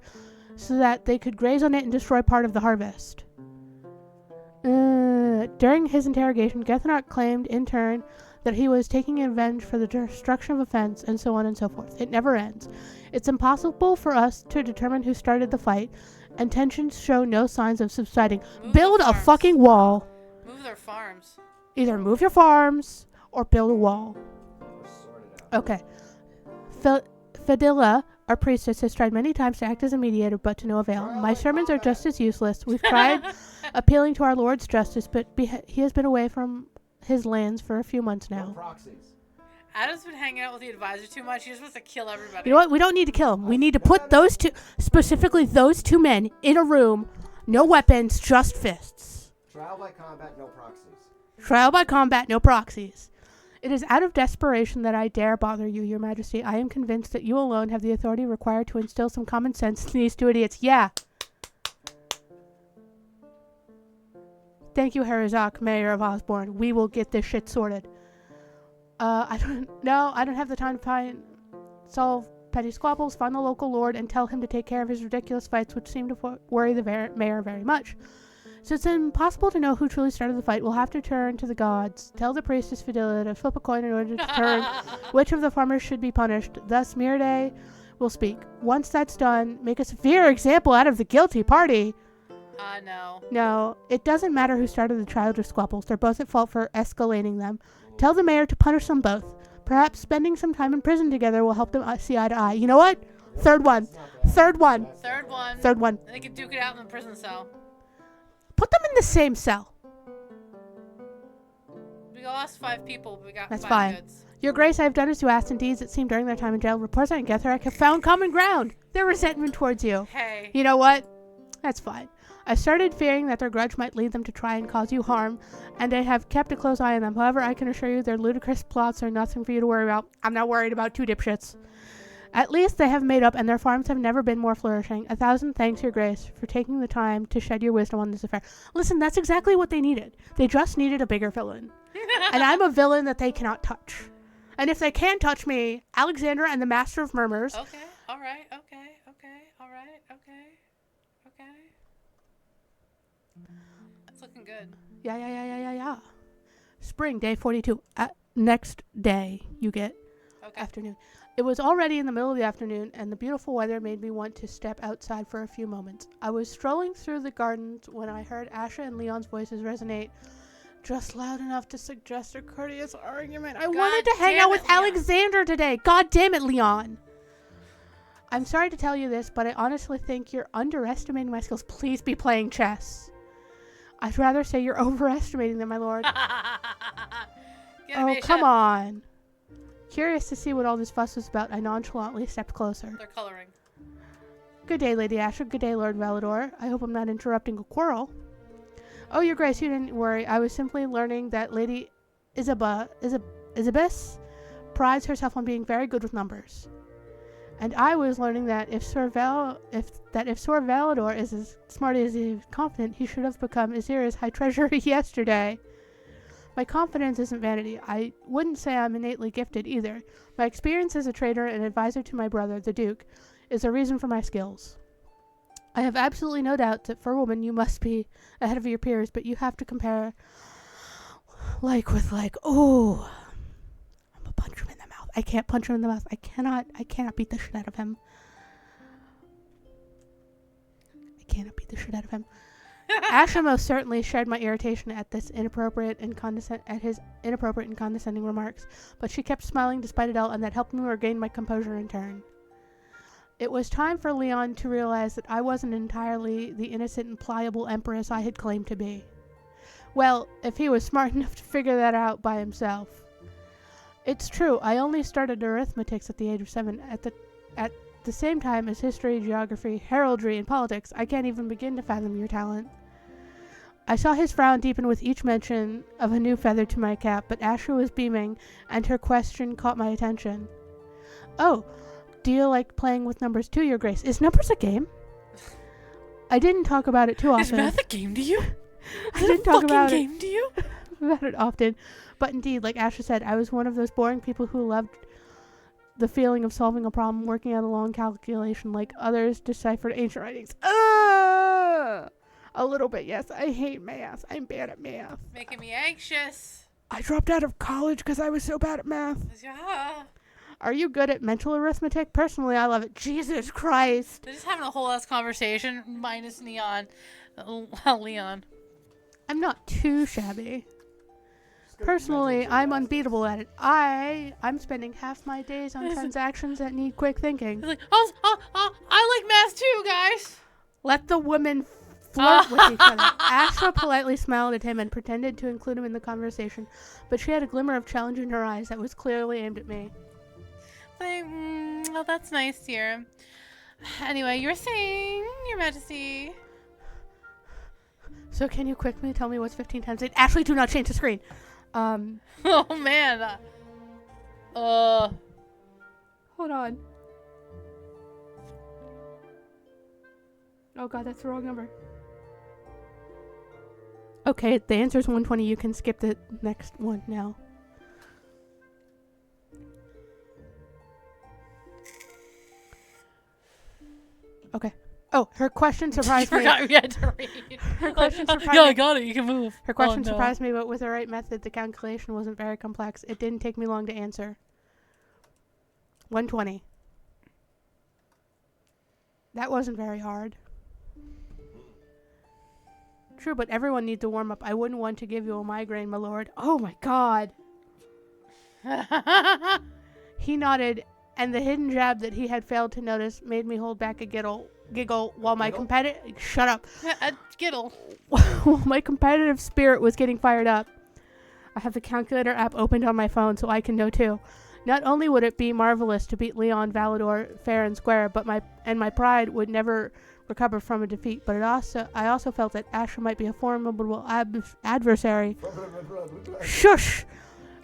so that they could graze on it and destroy part of the harvest. During his interrogation, Gethanok claimed in turn that he was taking revenge for the destruction of a fence, and so on and so forth. It never ends. It's impossible for us to determine who started the fight, and tensions show no signs of subsiding. Build a fucking wall. Move their farms. Either move your farms or build a wall. Okay. Fadilla, our priestess, has tried many times to act as a mediator, but to no avail. My sermons are just as useless. We've tried appealing to our Lord's justice, but he has been away from his lands for a few months now. No proxies. Adam's been hanging out with the advisor too much. He just wants to kill everybody. You know what? We don't need to kill him. We need to put those 2, specifically those 2 men, in a room. No weapons, just fists. Trial by combat, no proxies. Trial by combat, no proxies. It is out of desperation that I dare bother you, Your Majesty. I am convinced that you alone have the authority required to instill some common sense in these 2 idiots. Yeah. Thank you, Harazak, Mayor of Osborne. We will get this shit sorted. I don't have the time to solve petty squabbles, find the local lord, and tell him to take care of his ridiculous fights, which seem to worry the mayor very much. Since it's impossible to know who truly started the fight, we'll have to turn to the gods. Tell the priestess Fidela to flip a coin in order to determine which of the farmers should be punished. Thus, Mirde will speak. Once that's done, make a severe example out of the guilty party. No. No, it doesn't matter who started the childish squabbles. They're both at fault for escalating them. Tell the mayor to punish them both. Perhaps spending some time in prison together will help them see eye to eye. You know what? Third one. They can duke it out in the prison cell. Put them in the same cell. We lost 5 people, but we got That's 5 fine. goods. Your Grace, I have done as you asked, and deeds that seem during their time in jail. Reports and Getharak have found common ground. Their resentment towards you. Hey. You know what? That's fine. I started fearing that their grudge might lead them to try and cause you harm, and I have kept a close eye on them. However, I can assure you their ludicrous plots are nothing for you to worry about. I'm not worried about 2 dipshits. At least they have made up, and their farms have never been more flourishing. 1,000 thanks, Your Grace, for taking the time to shed your wisdom on this affair. Listen, that's exactly what they needed. They just needed a bigger villain. And I'm a villain that they cannot touch. And if they can touch me, Alexander and the Master of Murmurs... Okay, alright, okay. It's looking good. Yeah. Spring, day 42. Next day, you get afternoon. It was already in the middle of the afternoon, and the beautiful weather made me want to step outside for a few moments. I was strolling through the gardens when I heard Asha and Leon's voices resonate just loud enough to suggest a courteous argument. I wanted to hang out with Alexander today. God damn it, Leon. I'm sorry to tell you this, but I honestly think you're underestimating my skills. Please be playing chess. I'd rather say you're overestimating them, my lord. Oh, come on. Curious to see what all this fuss was about, I nonchalantly stepped closer. They're coloring. Good day, Lady Asher. Good day, Lord Valador. I hope I'm not interrupting a quarrel. Oh, Your Grace, you didn't worry. I was simply learning that Lady Isabis prides herself on being very good with numbers. And I was learning that if Sir Valador is as smart as he is confident, he should have become Azira's High Treasurer yesterday. My confidence isn't vanity. I wouldn't say I'm innately gifted either. My experience as a trader and advisor to my brother, the Duke, is a reason for my skills. I have absolutely no doubt that for a woman you must be ahead of your peers, but you have to compare like with like. Oh, I'm gonna punch him in the mouth. I can't punch him in the mouth. I cannot beat the shit out of him. Asha most certainly shared my irritation at this his inappropriate and condescending remarks, but she kept smiling despite it all, and that helped me regain my composure in turn. It was time for Leon to realize that I wasn't entirely the innocent and pliable empress I had claimed to be. Well, if he was smart enough to figure that out by himself. It's true, I only started arithmetics at the age of 7. At the same time as history, geography, heraldry, and politics, I can't even begin to fathom your talent. I saw his frown deepen with each mention of a new feather to my cap, but Asha was beaming, and her question caught my attention. Oh, do you like playing with numbers too, Your Grace? Is numbers a game? I didn't talk about it too often. Is math a game to you? I didn't talk about game to you? about it often, but indeed, like Asha said, I was one of those boring people who loved the feeling of solving a problem, working out a long calculation like others deciphered ancient writings. A little bit, yes. I hate math. I'm bad at math. Making me anxious. I dropped out of college because I was so bad at math. Yeah. Are you good at mental arithmetic? Personally, I love it. Jesus Christ. They're just having a whole ass conversation, minus Leon. I'm not too shabby. Personally, I'm unbeatable at it. I'm spending half my days on transactions that need quick thinking. He's like, I like math too, guys. Let the women flirt with each other. Asha politely smiled at him and pretended to include him in the conversation, but she had a glimmer of challenge in her eyes that was clearly aimed at me. Like, well, that's nice, dear. Anyway, you were saying, Your Majesty. So can you quickly tell me what's 15 times 8? Ashley, do not change the screen. Oh, man. Hold on. Oh, God, that's the wrong number. Okay, the answer is 120. You can skip the next one now. Okay. Oh, her question surprised me. I forgot we had to read. Her question surprised Yeah, me. I got it. You can move. Her question no. surprised me, but with the right method, the calculation wasn't very complex. It didn't take me long to answer. 120. That wasn't very hard. True, but everyone needs a warm-up. I wouldn't want to give you a migraine, my lord. Oh my god. He nodded, and the hidden jab that he had failed to notice made me hold back a giggle while my competitive... Shut up. Giggle. While my competitive spirit was getting fired up. I have the calculator app opened on my phone so I can know too. Not only would it be marvelous to beat Leon Valador fair and square, but my pride would never recover from a defeat, but I also felt that Asha might be a formidable adversary. Shush!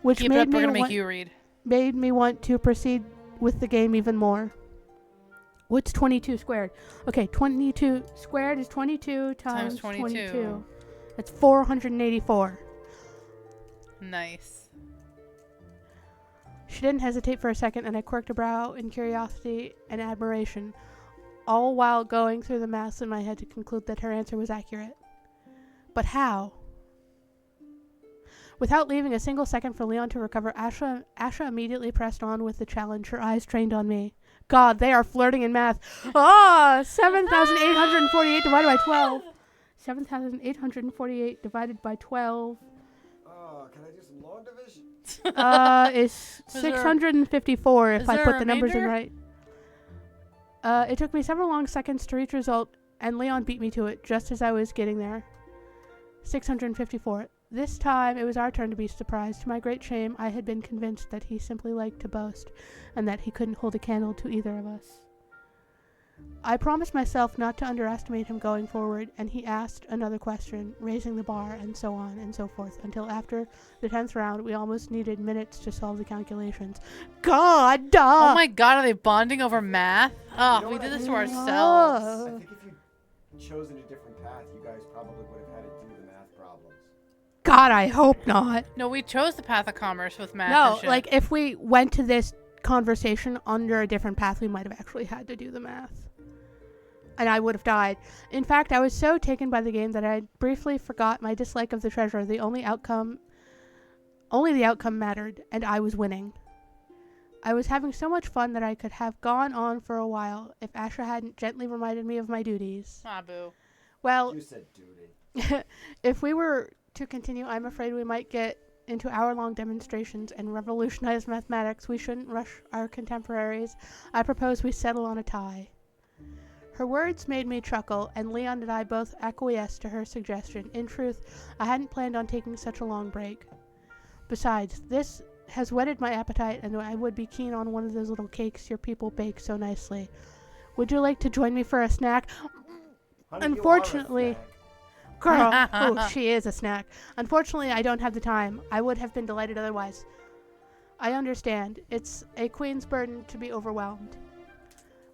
Which Keep it up, we're gonna make you read. Made me want to proceed with the game even more. What's 22 squared? Okay, 22 squared is 22 times 22. That's 484. Nice. She didn't hesitate for a second, and I quirked a brow in curiosity and admiration, all while going through the maths in my head to conclude that her answer was accurate. But how? Without leaving a single second for Leon to recover, Asha immediately pressed on with the challenge, her eyes trained on me. God, they are flirting in math. 7,848 divided by 12. 7,848 divided by 12. Can I do some long division? Is 654 if I put the numbers in right. It took me several long seconds to reach result, and Leon beat me to it just as I was getting there. 654. This time, it was our turn to be surprised. To my great shame, I had been convinced that he simply liked to boast, and that he couldn't hold a candle to either of us. I promised myself not to underestimate him going forward, and he asked another question, raising the bar, and so on and so forth, until after the 10th round, we almost needed minutes to solve the calculations. God! Oh my god, are they bonding over math? Oh, we did this to ourselves. I think if you'd chosen a different path, you guys probably would have had to do the math problems. God, I hope not. No, we chose the path of commerce with math. No, and shit. like if we went to this conversation under a different path, we might have actually had to do the math. And I would have died. In fact, I was so taken by the game that I briefly forgot my dislike of the treasure. Only the outcome mattered, and I was winning. I was having so much fun that I could have gone on for a while if Asha hadn't gently reminded me of my duties. Ah, boo. Well, You said duty. if we were to continue, I'm afraid we might get into hour-long demonstrations and revolutionize mathematics. We shouldn't rush our contemporaries. I propose we settle on a tie. Her words made me chuckle, and Leon and I both acquiesced to her suggestion. In truth, I hadn't planned on taking such a long break. Besides, this has whetted my appetite, and I would be keen on one of those little cakes your people bake so nicely. Would you like to join me for a snack? Honey, Unfortunately, you are a snack. girl, oh, she is a snack. Unfortunately, I don't have the time. I would have been delighted otherwise. I understand. It's a queen's burden to be overwhelmed.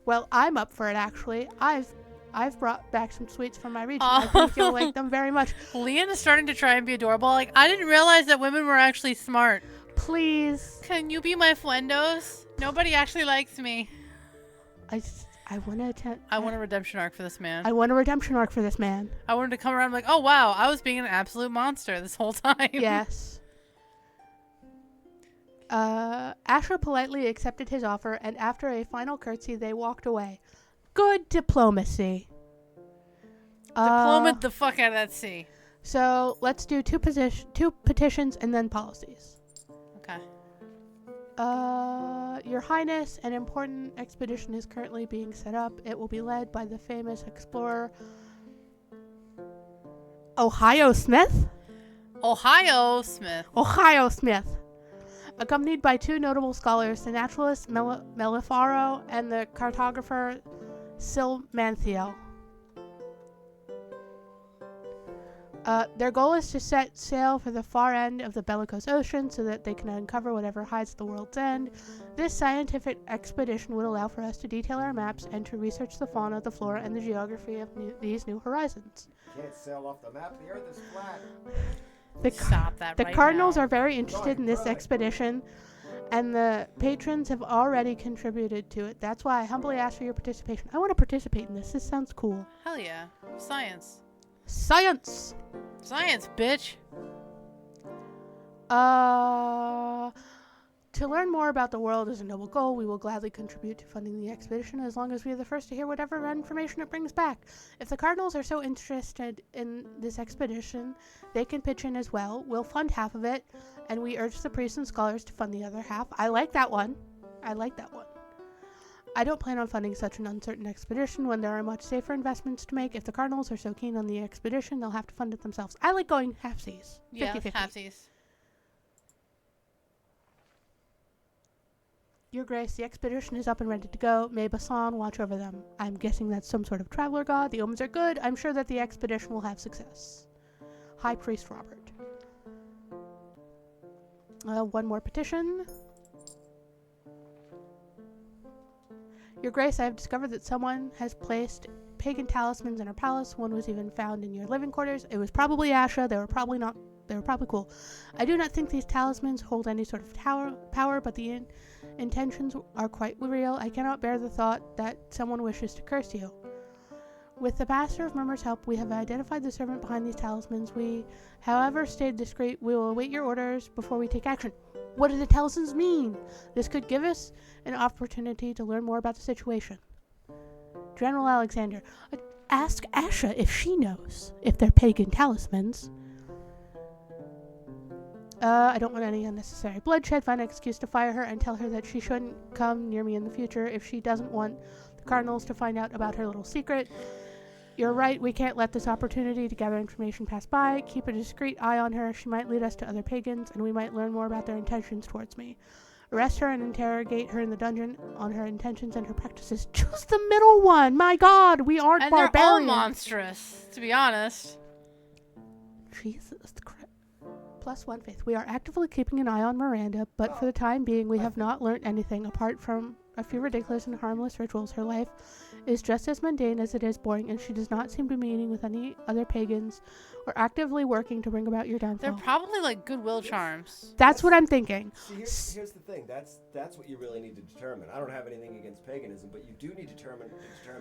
Well, I'm up for it, actually. I've brought back some sweets from my region. I think you'll like them very much. Leon is starting to try and be adorable. Like, I didn't realize that women were actually smart. Please. Can you be my friendos? Nobody actually likes me. I want to attend. I want a redemption arc for this man. I want a redemption arc for this man. I wanted to come around like, oh wow, I was being an absolute monster this whole time. Yes. Ashra politely accepted his offer, and after a final curtsy, they walked away. Good diplomacy. Diploma the fuck out of that sea. So let's do two petitions and then policies. Okay. Your Highness, an important expedition is currently being set up. It will be led by the famous explorer Ohio Smith, accompanied by two notable scholars, the naturalist Mellifaro and the cartographer Silmanthiel. Their goal is to set sail for the far end of the bellicose ocean so that they can uncover whatever hides at the world's end. This scientific expedition would allow for us to detail our maps and to research the fauna, the flora, and the geography of these new horizons. Can't sail off the map. The Earth is flat. The Cardinals are very interested in this expedition, and the patrons have already contributed to it. That's why I humbly ask for your participation. I want to participate in this. This sounds cool. Hell yeah. Science. Science, bitch. To learn more about the world is a noble goal. We will gladly contribute to funding the expedition as long as we are the first to hear whatever information it brings back. If the Cardinals are so interested in this expedition, they can pitch in as well. We'll fund half of it, and we urge the priests and scholars to fund the other half. I like that one. I don't plan on funding such an uncertain expedition when there are much safer investments to make. If the Cardinals are so keen on the expedition, they'll have to fund it themselves. I like going halfsies. Yeah, 50-50. halfsies. Your Grace, the expedition is up and ready to go. May Basan watch over them. I'm guessing that's some sort of traveler god. The omens are good. I'm sure that the expedition will have success. High Priest Robert. One more petition. Your Grace, I have discovered that someone has placed pagan talismans in her palace. One was even found in your living quarters. It was probably Asha. They were probably cool. I do not think these talismans hold any sort of power, but the intentions are quite real. I cannot bear the thought that someone wishes to curse you. With the Master of Murmur's help, we have identified the servant behind these talismans. We, however, stayed discreet. We will await your orders before we take action. What do the talismans mean? This could give us an opportunity to learn more about the situation. General Alexander, ask Asha if she knows if they're pagan talismans. I don't want any unnecessary bloodshed. Find an excuse to fire her and tell her that she shouldn't come near me in the future if she doesn't want the Cardinals to find out about her little secret. You're right, we can't let this opportunity to gather information pass by. Keep a discreet eye on her. She might lead us to other pagans, and we might learn more about their intentions towards me. Arrest her and interrogate her in the dungeon on her intentions and her practices. Choose the middle one! My god, we aren't and barbarians! They're all monstrous, to be honest. Jesus Christ. +1 faith. We are actively keeping an eye on Miranda, but for the time being, we have not learnt anything apart from a few ridiculous and harmless rituals. Her life is just as mundane as it is boring, and she does not seem to be meeting with any other pagans or actively working to bring about your downfall. They're probably like goodwill charms. That's what I'm thinking. See, here's the thing. That's what you really need to determine. I don't have anything against paganism, but you do need to determine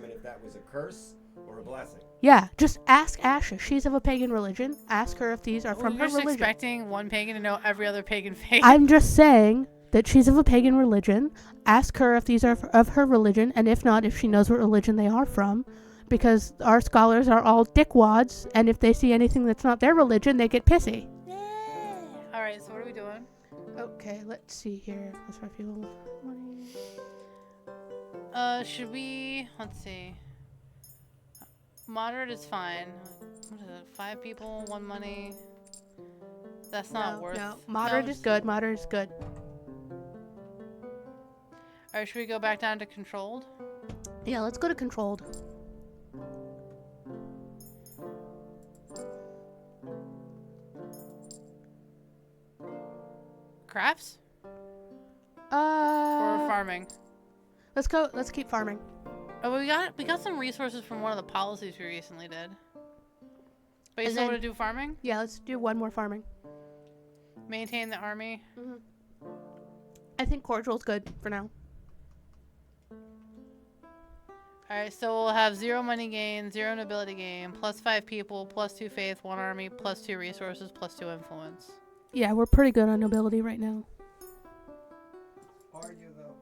if that was a curse or a blessing. Yeah, just ask Asha. She's of a pagan religion. Ask her if these are from her You're just religion. expecting one pagan to know every other pagan faith. I'm just saying that she's of a pagan religion. Ask her if these are of her religion, and if not, if she knows what religion they are from. because our scholars are all dickwads, and if they see anything that's not their religion, they get pissy. Yeah. All right, so what are we doing? Okay, let's see here. Let's try people money. Should we? Let's see. Moderate is fine. What is it? 5 people, 1 money. That's not worth. No, moderate is good. Moderate is good. All right, should we go back down to controlled? Yeah, let's go to controlled. Crafts or Or farming? let's go. Let's keep farming. Oh, we got some resources from one of the policies we recently did. But you And still then- want to do farming? Yeah, let's do one more farming. Maintain the army. I think cordial's good for now. Alright, so we'll have 0 money gain, 0 nobility gain, plus 5 people, plus 2 faith, 1 army, plus 2 resources, plus 2 influence. Yeah, we're pretty good on nobility right now. Are you though?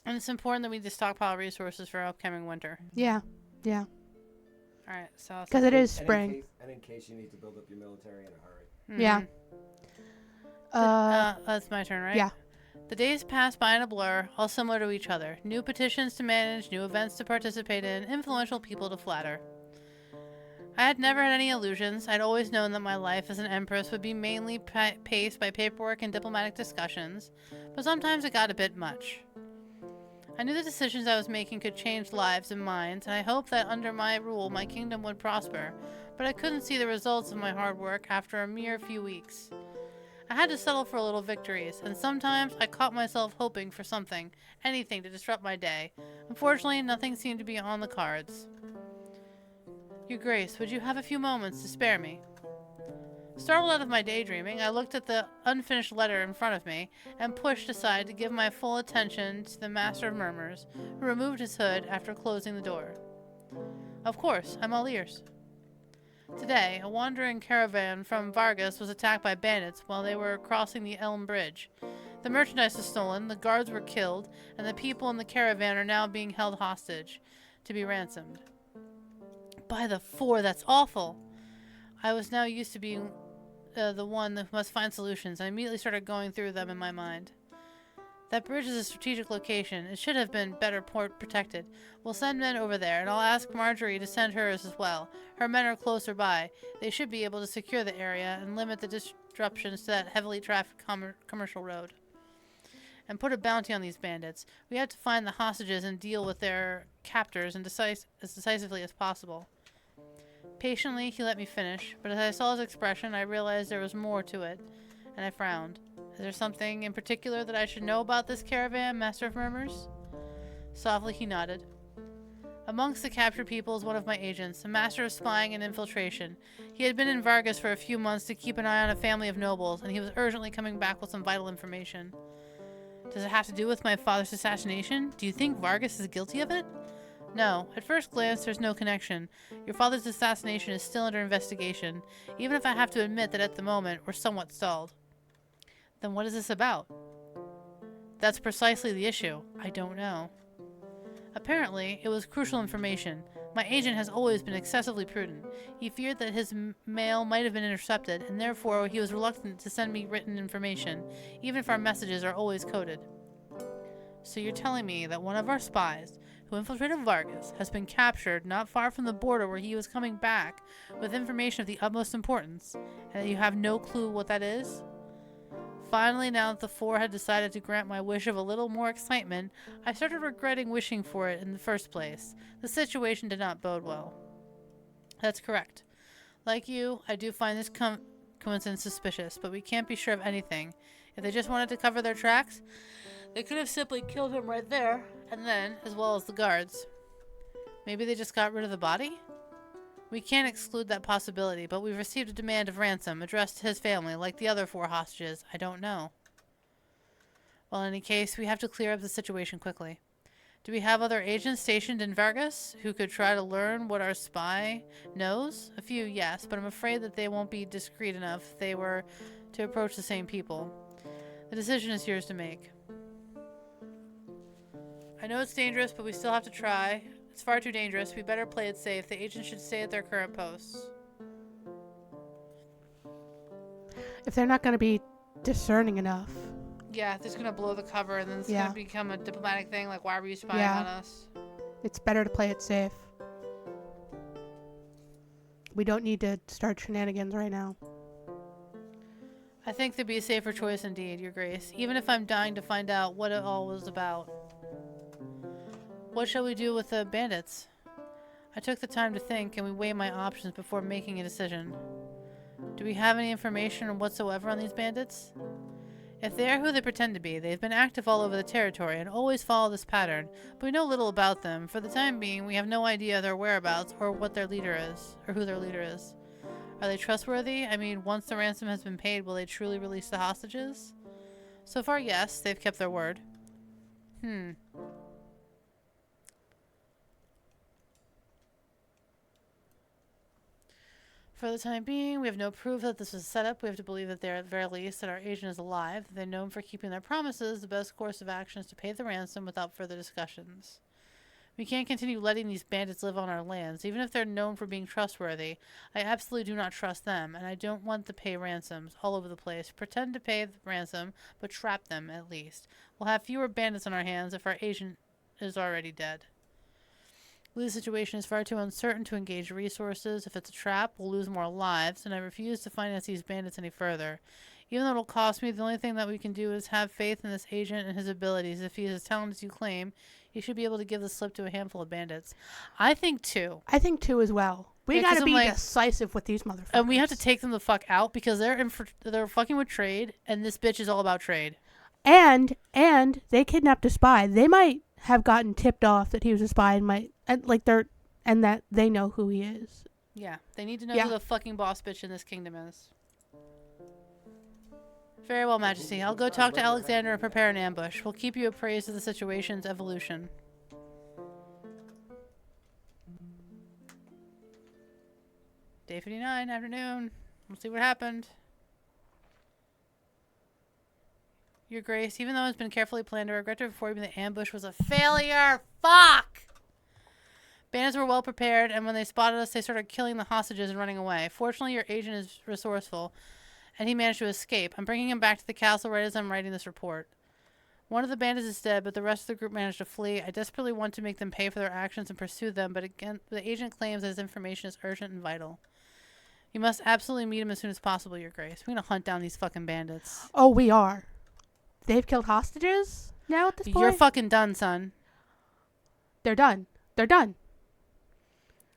And it's important that we just stockpile resources for upcoming winter. Yeah, yeah. Alright, so... Because it is And spring. in case you need to build up your military in a hurry. Yeah. That's my turn, right? Yeah. The days pass by in a blur, all similar to each other. New petitions to manage, new events to participate in, influential people to flatter. I had never had any illusions. I'd always known that my life as an empress would be mainly paced by paperwork and diplomatic discussions, but sometimes it got a bit much. I knew the decisions I was making could change lives and minds, and I hoped that under my rule my kingdom would prosper, but I couldn't see the results of my hard work after a mere few weeks. I had to settle for little victories, and sometimes I caught myself hoping for something, anything to disrupt my day. Unfortunately, nothing seemed to be on the cards. Your Grace, would you have a few moments to spare me? Startled out of my daydreaming, I looked at the unfinished letter in front of me and pushed aside to give my full attention to the Master of Murmurs, who removed his hood after closing the door. Of course, I'm all ears. Today, a wandering caravan from Vargas was attacked by bandits while they were crossing the Elm Bridge. The merchandise was stolen, the guards were killed, and the people in the caravan are now being held hostage to be ransomed. By the 4, that's awful! I was now used to being the one that must find solutions. I immediately started going through them in my mind. That bridge is a strategic location. It should have been better port protected. We'll send men over there, and I'll ask Marjorie to send hers as well. Her men are closer by. They should be able to secure the area and limit the disruptions to that heavily trafficked commercial road. And put a bounty on these bandits. We have to find the hostages and deal with their captors as decisively as possible. Patiently, he let me finish, but as I saw his expression, I realized there was more to it, and I frowned. Is there something in particular that I should know about this caravan, Master of Murmurs? Softly he nodded. Amongst the captured people is one of my agents, a master of spying and infiltration. He had been in Vargas for a few months to keep an eye on a family of nobles, and he was urgently coming back with some vital information. Does it have to do with my father's assassination? Do you think Vargas is guilty of it? No. At first glance, there's no connection. Your father's assassination is still under investigation, even if I have to admit that at the moment we're somewhat stalled. Then what is this about? That's precisely the issue. I don't know. Apparently, it was crucial information. My agent has always been excessively prudent. He feared that his mail might have been intercepted, and therefore he was reluctant to send me written information, even if our messages are always coded. So you're telling me that one of our spies, who infiltrated Vargas, has been captured not far from the border where he was coming back with information of the utmost importance, and that you have no clue what that is? Finally, now that the 4 had decided to grant my wish of a little more excitement, I started regretting wishing for it in the first place. The situation did not bode well. That's correct. Like you, I do find this coincidence suspicious, but we can't be sure of anything. If they just wanted to cover their tracks, they could have simply killed him right there, and then, as well as the guards. Maybe they just got rid of the body? We can't exclude that possibility, but we've received a demand of ransom addressed to his family, like the other 4 hostages. I don't know. Well, in any case, we have to clear up the situation quickly. Do we have other agents stationed in Vargas who could try to learn what our spy knows? A few, yes, but I'm afraid that they won't be discreet enough if they were to approach the same people. The decision is yours to make. I know it's dangerous, but we still have to try. It's far too dangerous. We better play it safe. The agents should stay at their current posts. If they're not going to be discerning enough. Yeah, they're just going to blow the cover and then it's Yeah. going to become a diplomatic thing. Like, why were you spying Yeah. on us? It's better to play it safe. We don't need to start shenanigans right now. I think there'd be a safer choice indeed, Your Grace. Even if I'm dying to find out what it all was about. What shall we do with the bandits? I took the time to think and we weighed my options before making a decision. Do we have any information whatsoever on these bandits? If they are who they pretend to be, they've been active all over the territory and always follow this pattern, but we know little about them. For the time being, we have no idea their whereabouts or what their leader is, or who their leader is. Are they trustworthy? I mean, once the ransom has been paid, will they truly release the hostages? So far, yes, they've kept their word. For the time being, we have no proof that this was a setup. We have to believe that they're at the very least that our agent is alive. They're known for keeping their promises. The best course of action is to pay the ransom without further discussions. We can't continue letting these bandits live on our lands, even if they're known for being trustworthy. I absolutely do not trust them, and I don't want to pay ransoms all over the place. Pretend to pay the ransom, but trap them at least. We'll have fewer bandits on our hands if our agent is already dead. The situation is far too uncertain to engage resources. If it's a trap, we'll lose more lives, and I refuse to finance these bandits any further. Even though it'll cost me, the only thing that we can do is have faith in this agent and his abilities. If he is as talented as you claim, he should be able to give the slip to a handful of bandits. I think too. I think too as well. We Yeah, 'cause gotta be I'm like- decisive with these motherfuckers. And we have to take them the fuck out because they're fucking with trade, and this bitch is all about trade. And they kidnapped a spy. They might have gotten tipped off that he was a spy and that they know who he is. Yeah, they need to know Yeah. who the fucking boss bitch in this kingdom is. Very well, Majesty. I'll go talk to Alexander and prepare an ambush. We'll keep you appraised of the situation's evolution. Day 59, afternoon. We'll see what happened. Your Grace, even though it's been carefully planned, I regret to inform you the ambush was a failure. Fuck! Bandits were well prepared, and when they spotted us, they started killing the hostages and running away. Fortunately, your agent is resourceful, and he managed to escape. I'm bringing him back to the castle right as I'm writing this report. One of the bandits is dead, but the rest of the group managed to flee. I desperately want to make them pay for their actions and pursue them, but again, the agent claims that his information is urgent and vital. You must absolutely meet him as soon as possible, Your Grace. We're gonna hunt down these fucking bandits. Oh, we are. They've killed hostages now at this point? You're fucking done, son. They're done. They're done.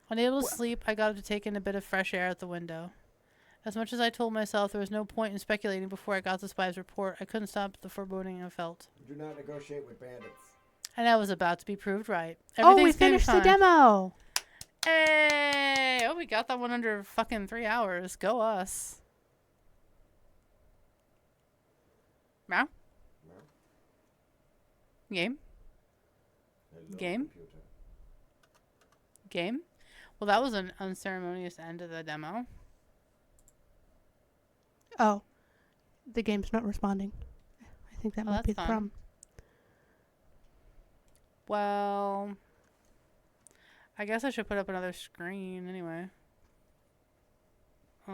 Unable to sleep, I got up to take in a bit of fresh air at the window. As much as I told myself there was no point in speculating before I got the spy's report, I couldn't stop the foreboding I felt. Do not negotiate with bandits. And I was about to be proved right. We Everything's gonna be finished the fine. demo. Hey! Oh, we got that one under fucking 3 hours. Go us. Meow? No? Game? Hello, Game? computer. Game? Well, that was an unceremonious end to the demo. Oh. The game's not responding. I think that Oh, might be that's the fun. problem. Well, I guess I should put up another screen anyway. Oh, I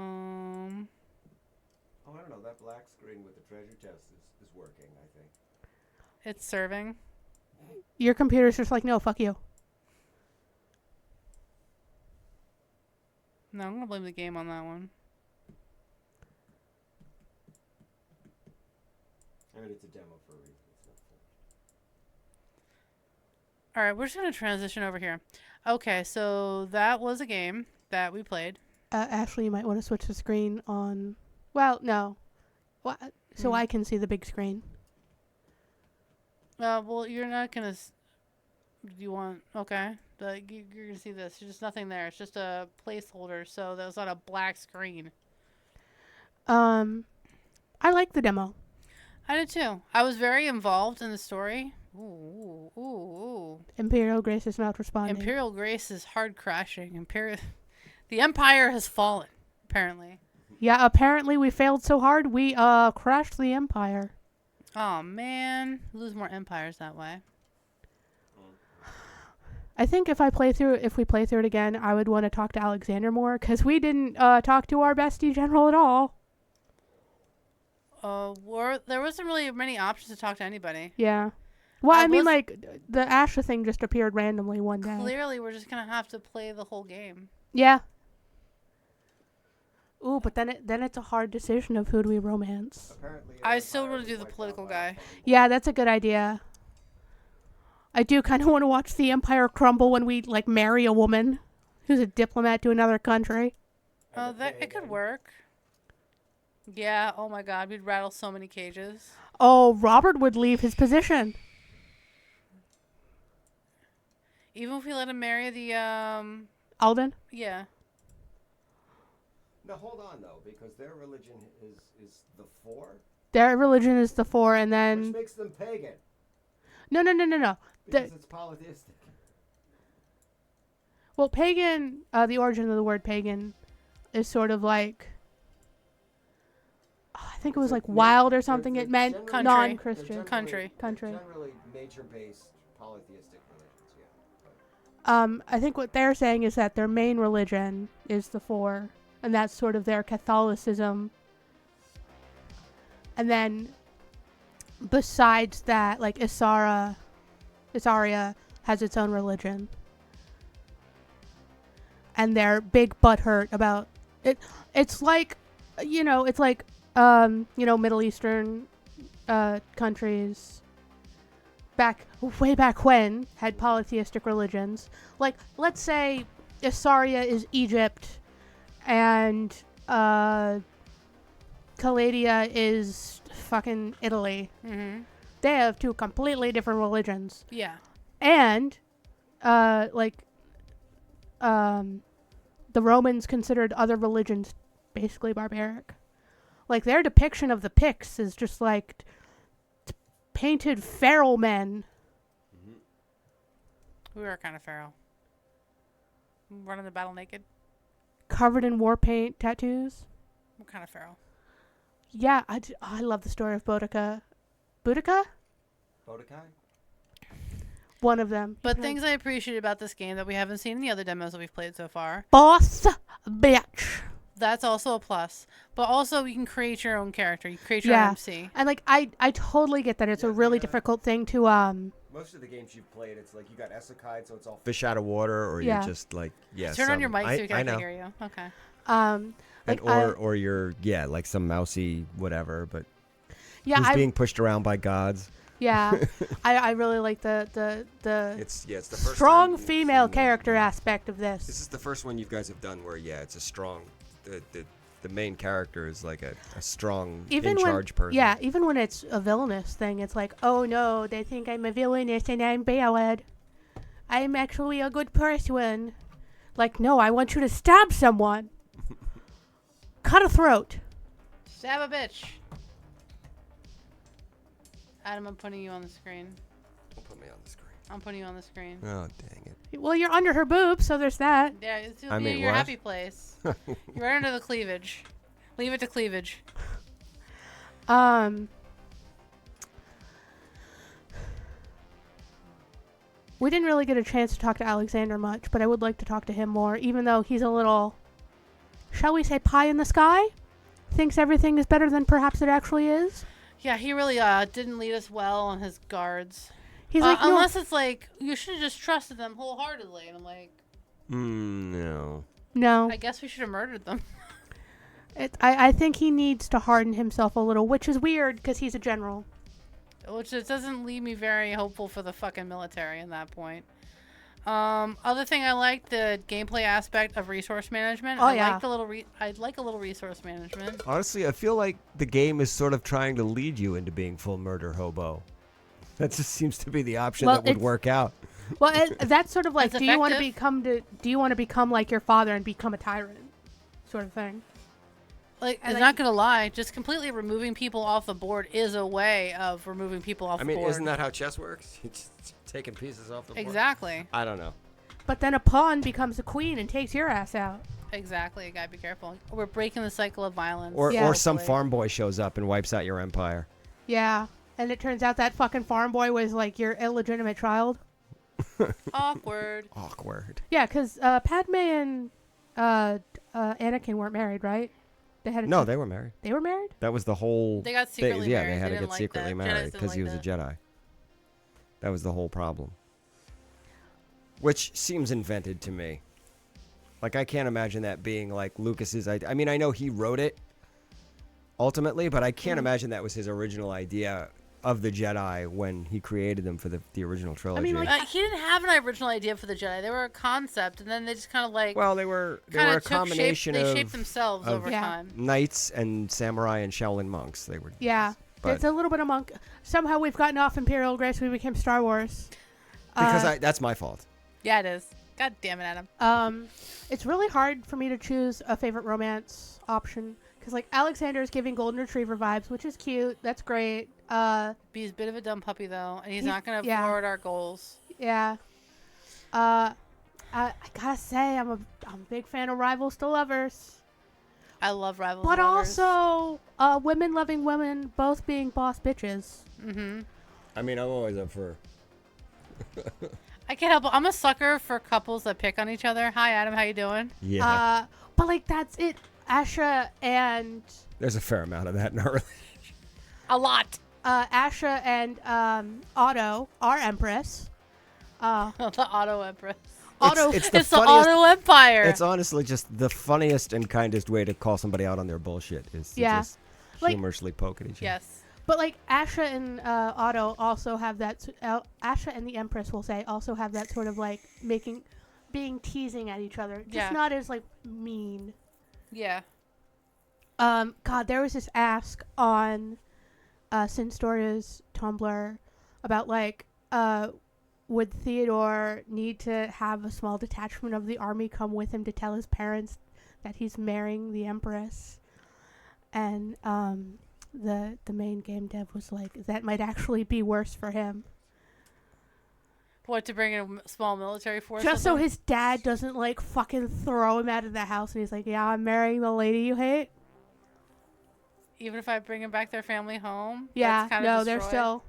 don't know. That black screen with the treasure chest is working, I think. It's serving. Your computer's just like, no, fuck you. No, I'm gonna blame the game on that one. I mean, it's a demo for a reason. It's not full. Alright, we're just gonna transition over here. Okay, so that was a game that we played. Ashley, you might want to switch the screen on. Well, no. So Hmm. I can see the big screen. Well, you're not gonna. You want. Okay. You're gonna see this. There's just nothing there. It's just a placeholder, so there's not a black screen. I like the demo. I did too. I was very involved in the story. Ooh, ooh, ooh, ooh. Imperial Grace is not responding. Imperial Grace is hard crashing. The Empire has fallen, apparently. Yeah, apparently we failed so hard we crashed the Empire. Oh man, lose more empires that way. I think if we play through it again, I would want to talk to Alexander more because we didn't talk to our bestie general at all. There wasn't really many options to talk to anybody. Yeah. Well, I mean, like the Ashlee thing just appeared randomly one day. Clearly, we're just gonna have to play the whole game. Yeah. Ooh, but then it's a hard decision of who do we romance. Apparently, I still want to do the political guy. Yeah, that's a good idea. I do kind of want to watch the Empire crumble when we like marry a woman who's a diplomat to another country. Oh, it could work. Yeah. Oh my God, we'd rattle so many cages. Oh, Robert would leave his position. Even if we let him marry the Alden? Yeah. Now hold on though, because their religion is the four. Their religion is the four, and then Which makes them pagan. No. Because it's polytheistic. Well, pagan. The origin of the word pagan is sort of like. I think it was like wild or something. It meant Country. non-Christian. Country. Generally nature-based polytheistic religions. Yeah. I think what they're saying is that their main religion is the four, and that's sort of their Catholicism. And then, besides that, like Isaria has its own religion, and they're big butthurt about it. It's like, Middle Eastern countries way back when had polytheistic religions. Like, let's say Isaria is Egypt and Caladia is fucking Italy. Mm-hmm. They have two completely different religions. Yeah. And the Romans considered other religions basically barbaric. Like, their depiction of the Picts is just like painted feral men. We were kind of feral. Running the battle naked. Covered in war paint tattoos. We're kind of feral. Yeah, I love the story of Boudica. Boudica? Boudica? One of them. But things I appreciate about this game that we haven't seen in the other demos that we've played so far. Boss bitch. That's also a plus. But also, you can create your own character. You create your own MC. And like, I totally get that it's a really difficult thing to Most of the games you've played, it's like you got Esokide, so it's all fish out of water, or Yeah. you're just like Turn on your mic so we can actually hear you. Okay. or you're like some mousy whatever, but yeah, who's being pushed around by gods. Yeah, I really like the It's the first strong time female you've seen character aspect of this. This is the first one you guys have done where it's a strong. The main character is like a strong in charge person. Yeah, even when it's a villainous thing, it's like, oh no, they think I'm a villainous and I'm bad. I'm actually a good person. Like, no, I want you to stab someone. Cut a throat. Stab a bitch. Adam, I'm putting you on the screen. Don't put me on the screen. I'm putting you on the screen. Oh, dang it. Well, you're under her boobs, so there's that. Yeah, it's I mean, your what? happy place. You're right under the cleavage. Leave it to cleavage. We didn't really get a chance to talk to Alexander much, but I would like to talk to him more, even though he's a little, shall we say, pie in the sky? Thinks everything is better than perhaps it actually is. Yeah, he really didn't lead us well on his guards. He's like, no. Unless it's like, you should have just trusted them wholeheartedly. And I'm like, no. No. I guess we should have murdered them. I think he needs to harden himself a little, which is weird because he's a general. Which it doesn't leave me very hopeful for the fucking military at that point. Other thing I like, the gameplay aspect of resource management. Oh, I yeah. like I'd like a little resource management. Honestly, I feel like the game is sort of trying to lead you into being full murder hobo. That just seems to be the option that would work out. Well, that's sort of like, It's do you want to effective. become like your father and become a tyrant, sort of thing. Like, And, I'm not gonna lie, just completely removing people off the board is a way of removing people off I the mean, board. isn't that how chess works? You're just taking pieces off the board. Exactly. I don't know. But then a pawn becomes a queen and takes your ass out. Exactly. You gotta be careful. We're breaking the cycle of violence. Or Yeah. or some hopefully. farm boy shows up and wipes out your empire. Yeah. And it turns out that fucking farm boy was like your illegitimate child. Awkward. Awkward. Yeah, because Padme and Anakin weren't married, right? They had a No, kid. they were married. They were married? That was the whole. They got secretly yeah, married. they had to didn't get like secretly that. Jedis married didn't because like he was a that. Jedi. That was the whole problem. Which seems invented to me. Like, I can't imagine that being like Lucas's idea. I mean, I know he wrote it ultimately, but I can't imagine that was his original idea of the Jedi when he created them for the original trilogy. like, He didn't have an original idea for the Jedi. They were a concept, and then they just kind of like well, they were kind a of took combination shape. They of shaped themselves of- over Yeah. time. knights and samurai and Shaolin monks. They were. Yeah. But- There's a little bit of monk. Somehow we've gotten off Imperial Grace. We became Star Wars. Because that's my fault. Yeah, it is. God damn it, Adam. It's really hard for me to choose a favorite romance option. Because, like, Alexander's giving Golden Retriever vibes, which is cute. That's great. He's a bit of a dumb puppy, though, and he's He's- not going to yeah. forward our goals. Yeah. I gotta say, I'm a big fan of Rivals to Lovers. I love Rivals. But Lovers. also, women loving women both being boss bitches. Mm-hmm. I mean, I'm always up for. I can't help it. I'm a sucker for couples that pick on each other. Hi, Adam. How you doing? Yeah. But, like, that's it. Asha and There's a fair amount of that in our relationship. A lot. Asha and Otto, our Empress. The Auto Empress. Otto, It's It's the the funniest. Auto Empire. It's honestly just the funniest and kindest way to call somebody out on their bullshit is to Yeah. just Like- humorously poke at each other. Yes. but like Asha and Otto also have that. Asha and the Empress will say also have that sort of like being teasing at each other, just Yeah. not as like mean. Yeah. God, there was this ask on Sinstoria's Tumblr about like would Theodore need to have a small detachment of the army come with him to tell his parents that he's marrying the Empress? And the main game dev was like, that might actually be worse for him. What, to bring in a small military force? Just with so him? his dad doesn't like fucking throw him out of the house and he's like, yeah, I'm marrying the lady you hate. Even if I bring him back their family home? Yeah, that's kinda no, they're destroyed?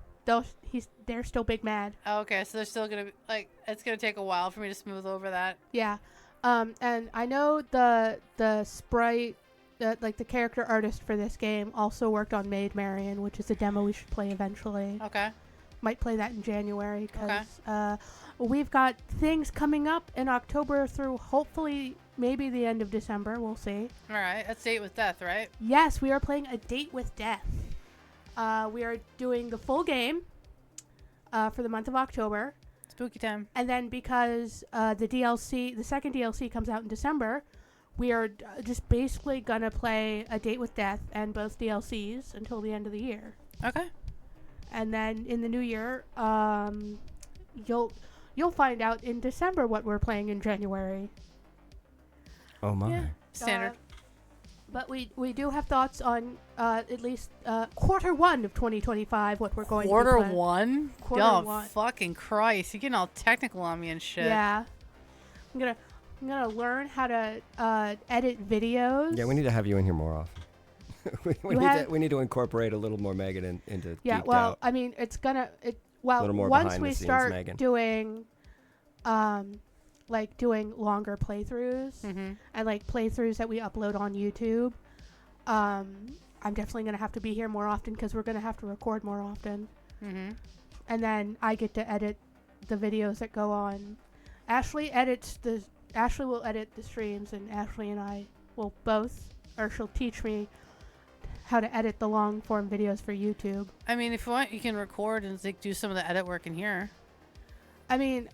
they're still big mad. Oh, okay, so they're still gonna be like, it's gonna take a while for me to smooth over that. Yeah. And I know the sprite, like the character artist for this game also worked on Maid Marian, which is a demo we should play eventually. Okay. Might play that in January because we've got things coming up in October through hopefully maybe the end of December. We'll see. All right. That's Date with Death, right? Yes, we are playing A Date with Death. We are doing the full game for the month of October. Spooky time. And then because the second DLC comes out in December, we are just basically going to play A Date with Death and both DLCs until the end of the year. Okay. And then in the new year, you'll find out in December what we're playing in January. Oh my. Yeah. Standard. But we do have thoughts on at least quarter one of 2025, what we're going Quarter to be playing. one? Quarter oh, one. fucking Christ. You're getting all technical on me and shit. Yeah. I'm gonna learn how to edit videos. Yeah, we need to have you in here more often. we need to incorporate a little more Megan into Yeah, Geeked well, Out. I mean, Little more once behind the we scenes, start Megan. doing, like doing longer playthroughs Mm-hmm. and like playthroughs that we upload on YouTube, I'm definitely gonna have to be here more often because we're gonna have to record more often, Mm-hmm. and then I get to edit the videos that go on. Ashley will edit the streams, and Ashley and I will she'll teach me how to edit the long form videos for YouTube. I mean, if you want, you can record and like, do some of the edit work in here. I mean,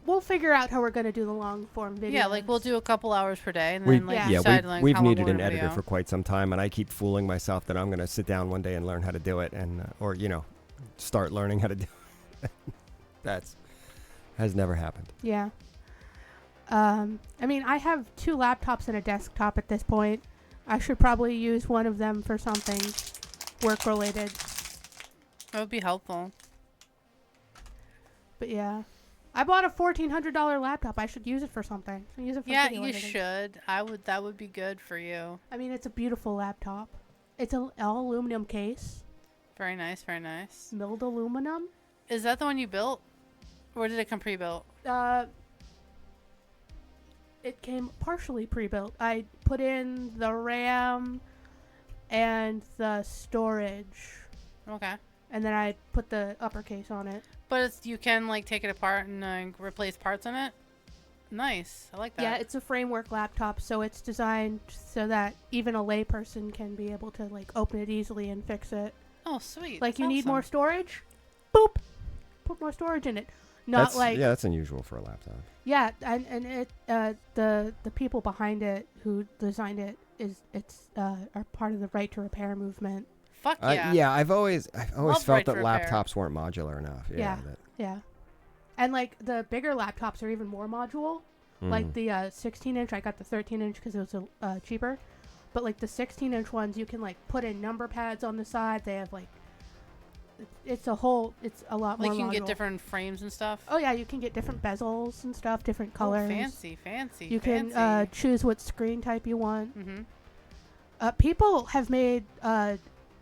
we'll figure out how we're gonna do the long form videos. Yeah, like we'll do a couple hours per day, and then like Yeah. decide like we've how long needed we're an gonna editor video. for quite some time, and I keep fooling myself that I'm going to sit down one day and learn how to do it, and or start learning how to do it. Has never happened. Yeah. I mean, I have 2 laptops and a desktop at this point. I should probably use one of them for something work related. That would be helpful. But yeah. I bought a $1,400 laptop. I should use it for something. Use it for Yeah, video you editing. should. That would be good for you. I mean, it's a beautiful laptop. It's an all aluminum case. Very nice, very nice. Milled aluminum. Is that the one you built? Or did it come pre-built? It came partially pre-built. I put in the RAM and the storage, Okay. and then I put the uppercase on it. But you can, like, take it apart and replace parts in it? Nice. I like that. Yeah, it's a framework laptop, so it's designed so that even a layperson can be able to, like, open it easily and fix it. Oh, sweet. Like, That's you need awesome. more storage? Boop! Put more storage in it. Not that's unusual for a laptop. Yeah, and it the people behind it who designed it are part of the right to repair movement. Fuck yeah. Yeah, I've always Love felt right that to repair. laptops weren't modular enough. Yeah. that- Yeah. And like the bigger laptops are even more module. Like the 16-inch, I got the 13-inch because it was cheaper. But like the 16-inch ones, you can like put in number pads on the side. They have like it's a lot more. Like you can module. get different frames and stuff. Oh yeah, you can get different bezels and stuff, different colors. Oh, fancy. You can choose what screen type you want. Mm-hmm. People have made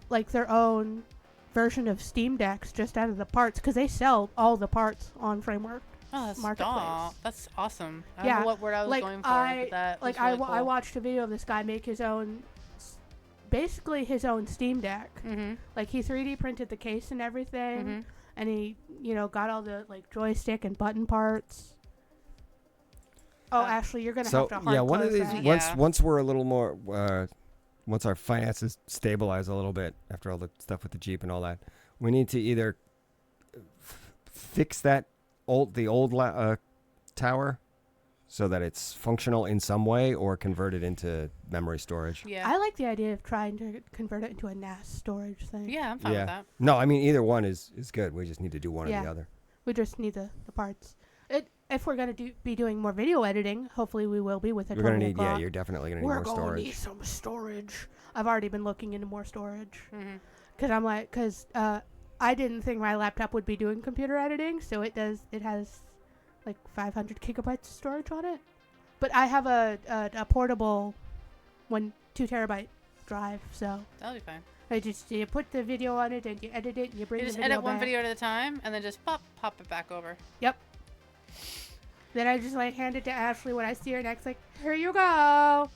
like their own version of Steam Decks just out of the parts because they sell all the parts on Framework. Oh, that's Marketplace. That's awesome. I Yeah, don't know what word I was like, going for. I- but that Like was really I cool. watched a video of this guy make his own, basically his own Steam Deck. Mm-hmm. Like he 3D printed the case and everything, Mm-hmm. and he got all the like joystick and button parts. Oh, Ashley, you're gonna have to hard yeah, one of close these that. Yeah. once we're a little more once our finances stabilize a little bit after all the stuff with the Jeep and all that, we need to either fix the old tower so that it's functional in some way or convert it into memory storage. Yeah. I like the idea of trying to convert it into a NAS storage thing. Yeah, I'm fine with that. No, I mean either one is good. We just need to do one or Yeah. the other. We just need the parts. If we're gonna be doing more video editing, hopefully we will be with it. You're gonna need you're definitely gonna need We're more going storage. to need some storage. I've already been looking into more storage Mm-hmm. because I didn't think my laptop would be doing computer editing, so it does. It has like 500 gigabytes of storage on it, but I have a portable 2 terabyte drive, so That'll be fine. you put the video on it and you edit it and you bring You the just video edit one back. video at a time and then just pop it back over. Then I just like hand it to Ashley when I see her next, like, here you go.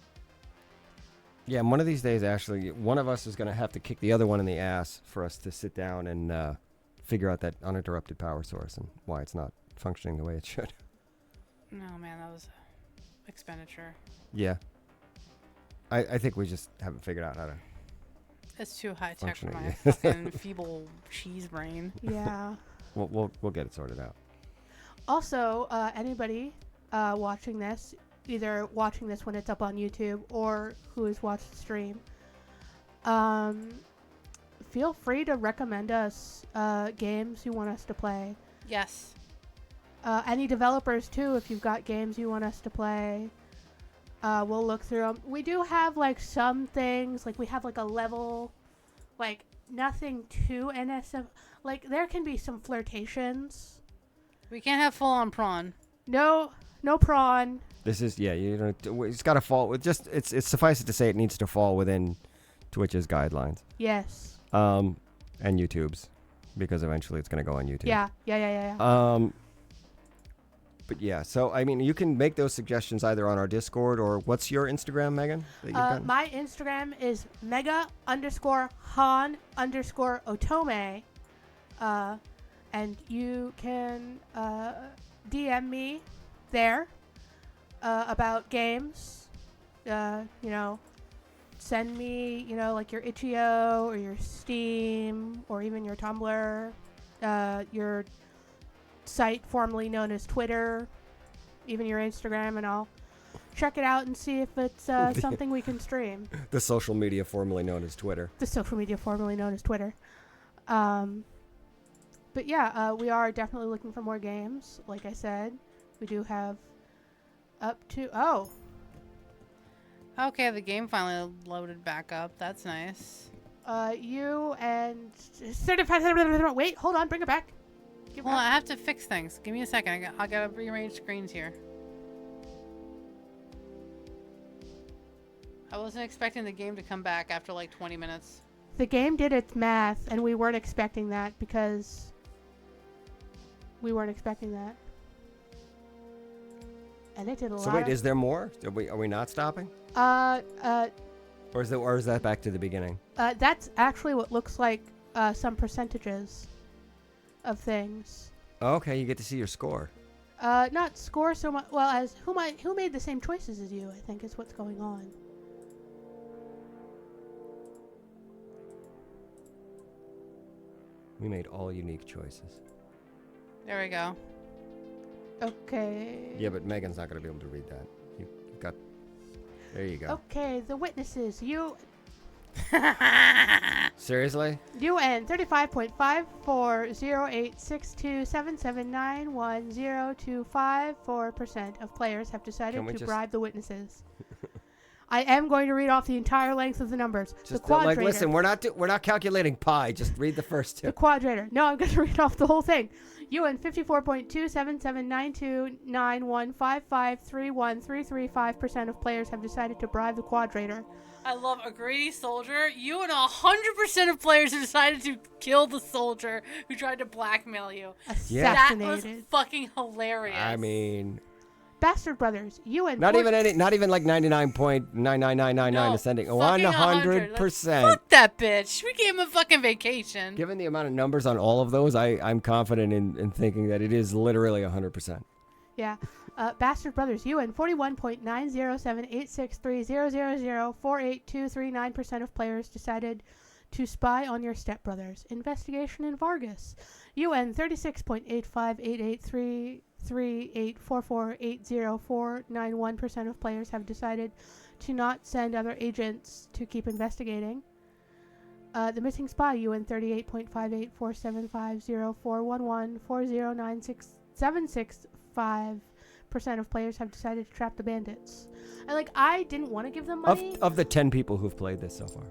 Yeah, and one of these days, Ashley, one of us is going to have to kick the other one in the ass for us to sit down and figure out that uninterrupted power source and why it's not functioning the way it should. No, man, that was expenditure. Yeah. I think we just haven't figured out how to. It's too high tech for Functioning, my fucking feeble cheese brain. Yeah. We'll get it sorted out. Also, anybody watching this, either watching this when it's up on YouTube or who has watched the stream, feel free to recommend us games you want us to play. Yes. Any developers, too, if you've got games you want us to play. We'll look through them. We do have, like, some things. Like, we have, like, a level, like, nothing too NSF. Like, there can be some flirtations. We can't have full on prawn. No prawn. This is it's got to fall with it's suffice it to say it needs to fall within Twitch's guidelines. Yes. And YouTube's because eventually it's going to go on YouTube. Yeah. But yeah, so I mean, you can make those suggestions either on our Discord or what's your Instagram, Megan? That you've got? My Instagram is Mega_Han_Otome. And you can DM me there about games. Send me, like your itch.io or your Steam or even your Tumblr, your site formerly known as Twitter, even your Instagram, and I'll check it out and see if it's something we can stream. The social media formerly known as Twitter. The social media formerly known as Twitter. But yeah, we are definitely looking for more games. Like I said, we do have up to... Okay, the game finally loaded back up. That's nice. You and 35. Wait, hold on, bring it back. Give it Well, back. I have to fix things. Give me a second. I gotta rearrange screens here. I wasn't expecting the game to come back after like 20 minutes. The game did its math, and we weren't expecting that because we weren't expecting that. And it did a lot. So wait, is there more? Are we not stopping? Or is that back to the beginning? That's actually what looks like some percentages of things. Oh, okay, you get to see your score. Not score so much. Well, as who made the same choices as you, I think is what's going on. We made all unique choices. There we go. Okay. Yeah, but Megan's not going to be able to read that. You've got... There you go. Okay, the witnesses. You Seriously? UN 35.54086277911025% of players have decided Can we to just- bribe the witnesses. I am going to read off the entire length of the numbers. Just the quadrator. like, listen, we're not calculating pi. Just read the first two. The quadrator. No, I'm going to read off the whole thing. UN 54.277929155313335% of players have decided to bribe the quadrator. I love a greedy soldier. You and 100% of players have decided to kill the soldier who tried to blackmail you. Yeah. That was Assassinated. fucking hilarious. I mean, Bastard Brothers. UN not even like 99.99999 No, ascending. fucking 100%. Fuck that bitch. We gave him a fucking vacation. Given the amount of numbers on all of those, I'm confident in thinking that it is literally 100%. Yeah. Bastard Brothers, UN 41.907863000482339% of players decided to spy on your stepbrothers. Investigation in Vargas. UN 36.858833844804991% of players have decided to not send other agents to keep investigating. The missing spy, UN 38.5847504114096765% of players have decided to trap the bandits. And I didn't want to give them money. Of the 10 people who've played this so far.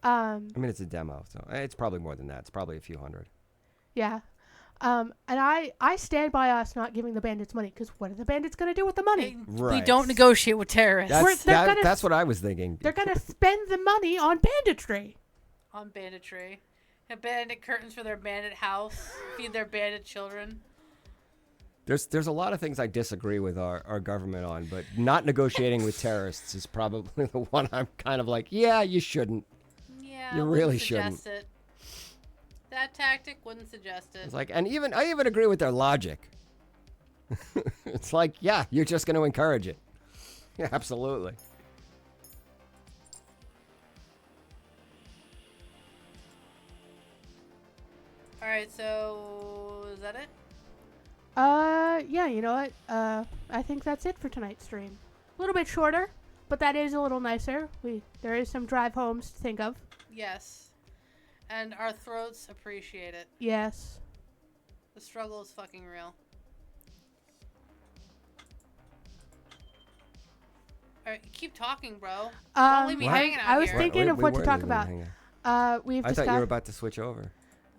Um, I mean, it's a demo, so it's probably more than that. It's probably a few hundred. yeah. And I stand by us not giving the bandits money, because what are the bandits going to do with the money? We Right. don't negotiate with terrorists. That's what I was thinking. They're going to spend the money on banditry. On banditry. Have bandit curtains for their bandit house. Feed their bandit children. There's a lot of things I disagree with our government on, but not negotiating with terrorists is probably the one I'm kind of like, yeah, you shouldn't. Yeah, You I really wouldn't suggest shouldn't. it. That tactic wouldn't suggest it. It's like, and I even agree with their logic. It's like, yeah, you're just going to encourage it. Yeah, absolutely. All right, so is that it? Yeah, you know what? I think that's it for tonight's stream. A little bit shorter, but that is a little nicer. There is some drive homes to think of. Yes. And our throats appreciate it. Yes. The struggle is fucking real. Alright, keep talking, bro. Don't leave me What? hanging out I was here. thinking of We what to were talk leaving about. hanging. We've I discussed. thought you were about to switch over.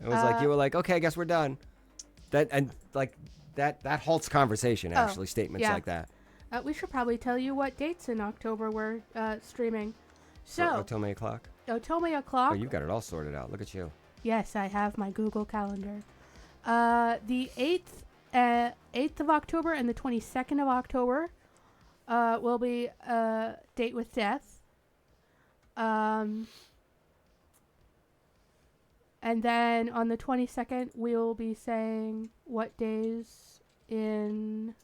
It was like you were like, okay, I guess we're done. That halts conversation. Actually, statements yeah. like that. We should probably tell you what dates in October we're streaming. So, Otome O'clock. Otome O'clock. Oh, you've got it all sorted out. Look at you. Yes, I have my Google Calendar. The 8th of October and the 22nd of October will be Date with Death. And then on the 22nd, we'll be saying what days in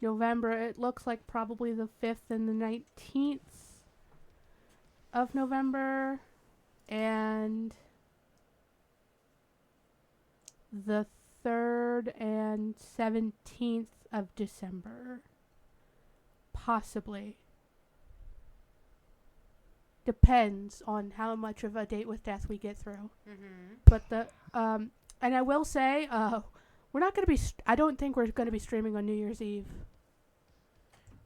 November. It looks like probably the 5th and the 19th of November. And the 3rd and 17th of December. Possibly. Depends on how much of a Date with Death we get through. Mm-hmm. But and I will say, we're not going to be, I don't think we're going to be streaming on New Year's Eve.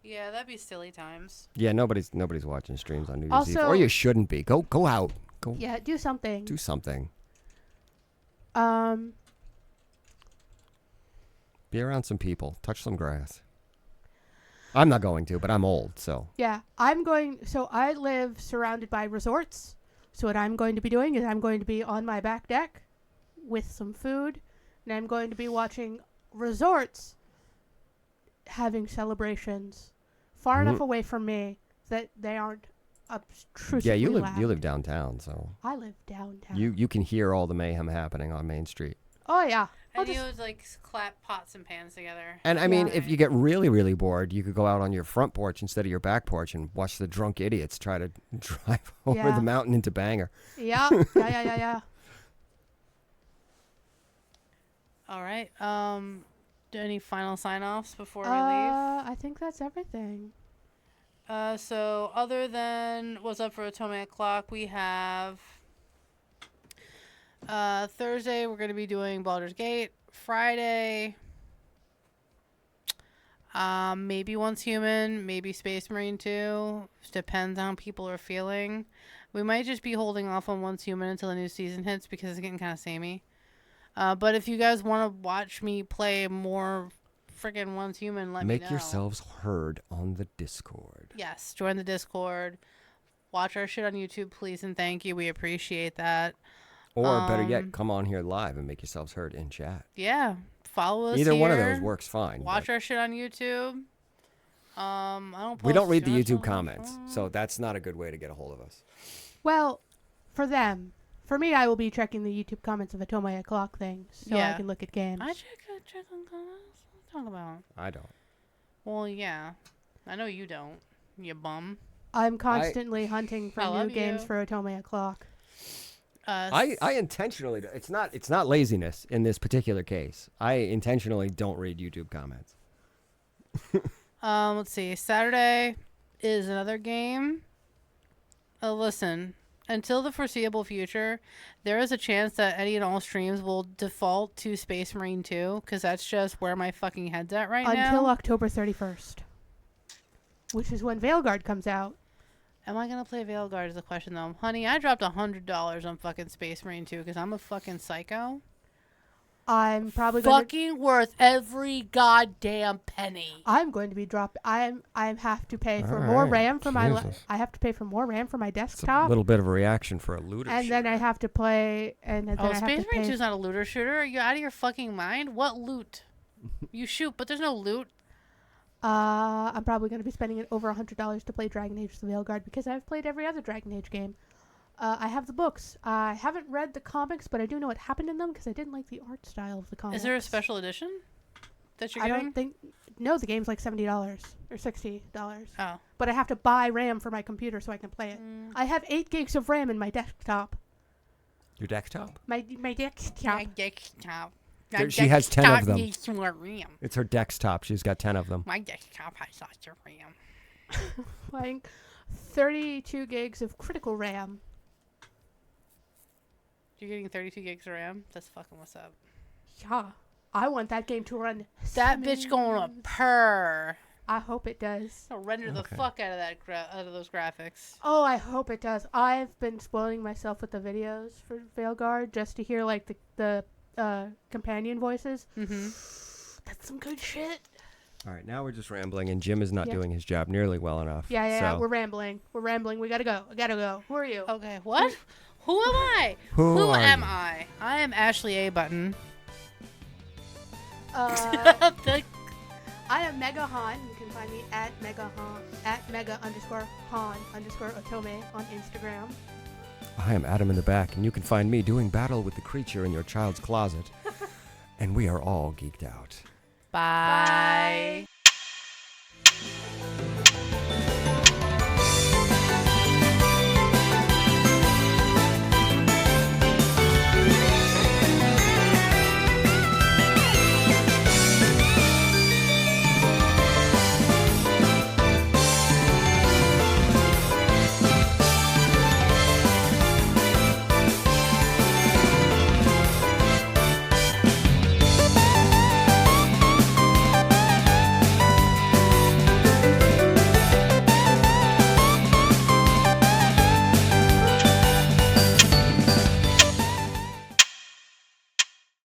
Yeah, that'd be silly times. Yeah, nobody's watching streams on New Year's Eve, Also- or you shouldn't be. Go out. Go Yeah, do something. do something. Be around some people. Touch some grass. I'm not going to, but I'm old, so. Yeah, so I live surrounded by resorts. So what I'm going to be doing is I'm going to be on my back deck with some food, and I'm going to be watching resorts having celebrations far enough away from me that they aren't obtrusively Yeah, you loud. live downtown, so I live downtown. you can hear all the mayhem happening on Main Street. Oh yeah. I'll And you just- would like clap pots and pans together. And I mean, Yeah. if you get really, really bored, you could go out on your front porch instead of your back porch and watch the drunk idiots try to drive over Yeah. the mountain into Bangor. Yeah. Yeah. All right. Any final sign-offs before we leave? I think that's everything. So other than what's up for Otome O'clock, we have Thursday we're going to be doing Baldur's Gate. Friday, maybe Once Human, maybe Space Marine 2. Depends on how people are feeling. We might just be holding off on Once Human until the new season hits because it's getting kind of samey. But if you guys want to watch me play more freaking Once Human, let me know. Make yourselves heard on the Discord. Yes, join the Discord. Watch our shit on YouTube, please and thank you. We appreciate that. Or better yet, come on here live and make yourselves heard in chat. Yeah, follow us Either one of here. those works fine. Watch but our shit on YouTube. we don't read the post too YouTube much on comments, my phone. so that's not a good way to get a hold of us. Well, for them. For me, I will be checking the YouTube comments of Otome O'clock things so I Yeah. can look at games. I check on comments. What are you talking about? I don't. Well, yeah. I know you don't. You bum. I'm constantly hunting for I new love games you. for Otome O'clock. I intentionally. It's not laziness in this particular case. I intentionally don't read YouTube comments. Let's see. Saturday is another game. Listen, until the foreseeable future, there is a chance that any and all streams will default to Space Marine 2, because that's just where my fucking head's at right Until now. October 31st. Which is when Veilguard comes out. Am I going to play Veilguard is the question, though. Honey, I dropped $100 on fucking Space Marine 2 because I'm a fucking psycho. I'm probably going to... Fucking worth every goddamn penny. I'm going to be I have to pay for All more right, RAM for my Jesus. I have to pay for more RAM for my It's a desktop, little bit of a reaction for a looter. and then I have to play and then I have Space to Marine 2 pay. is not a looter shooter. Are you out of your fucking mind? What loot? You shoot, but there's no loot. I'm probably going to be spending over $100 to play Dragon Age: The Veilguard because I've played every other Dragon Age game. I have the books. I haven't read the comics, but I do know what happened in them because I didn't like the art style of the comics. Is there a special edition that you're I getting? don't think. No, the game's like $70 or $60. Oh. But I have to buy RAM for my computer so I can play it. I have 8 gigs of RAM in my desktop. Your desktop? My desktop. My desktop. She has 10 of them. Needs more RAM. It's her desktop. She's got 10 of them. My desktop has lots of RAM. Playing 32 gigs of critical RAM. You're getting 32 gigs of RAM? That's fucking what's up. Yeah. I want that game to run. That bitch going to purr. I hope it does. I'll render the Okay. fuck out of that out of those graphics. Oh, I hope it does. I've been spoiling myself with the videos for Veilguard just to hear like the companion voices. Mm-hmm. That's some good shit. All right, now we're just rambling, and Jim is not Yeah. doing his job nearly well enough. Yeah. so- We're rambling. We gotta go. Who are you? Okay, what? Who am I? Who are am you? I? I am Ashlee A. Button. I am Mega-Han. You can find me at Mega-Han, at Mega_Han_Otome on Instagram. I am Adam in the back, and you can find me doing battle with the creature in your child's closet. And we are all geeked out. Bye. Bye.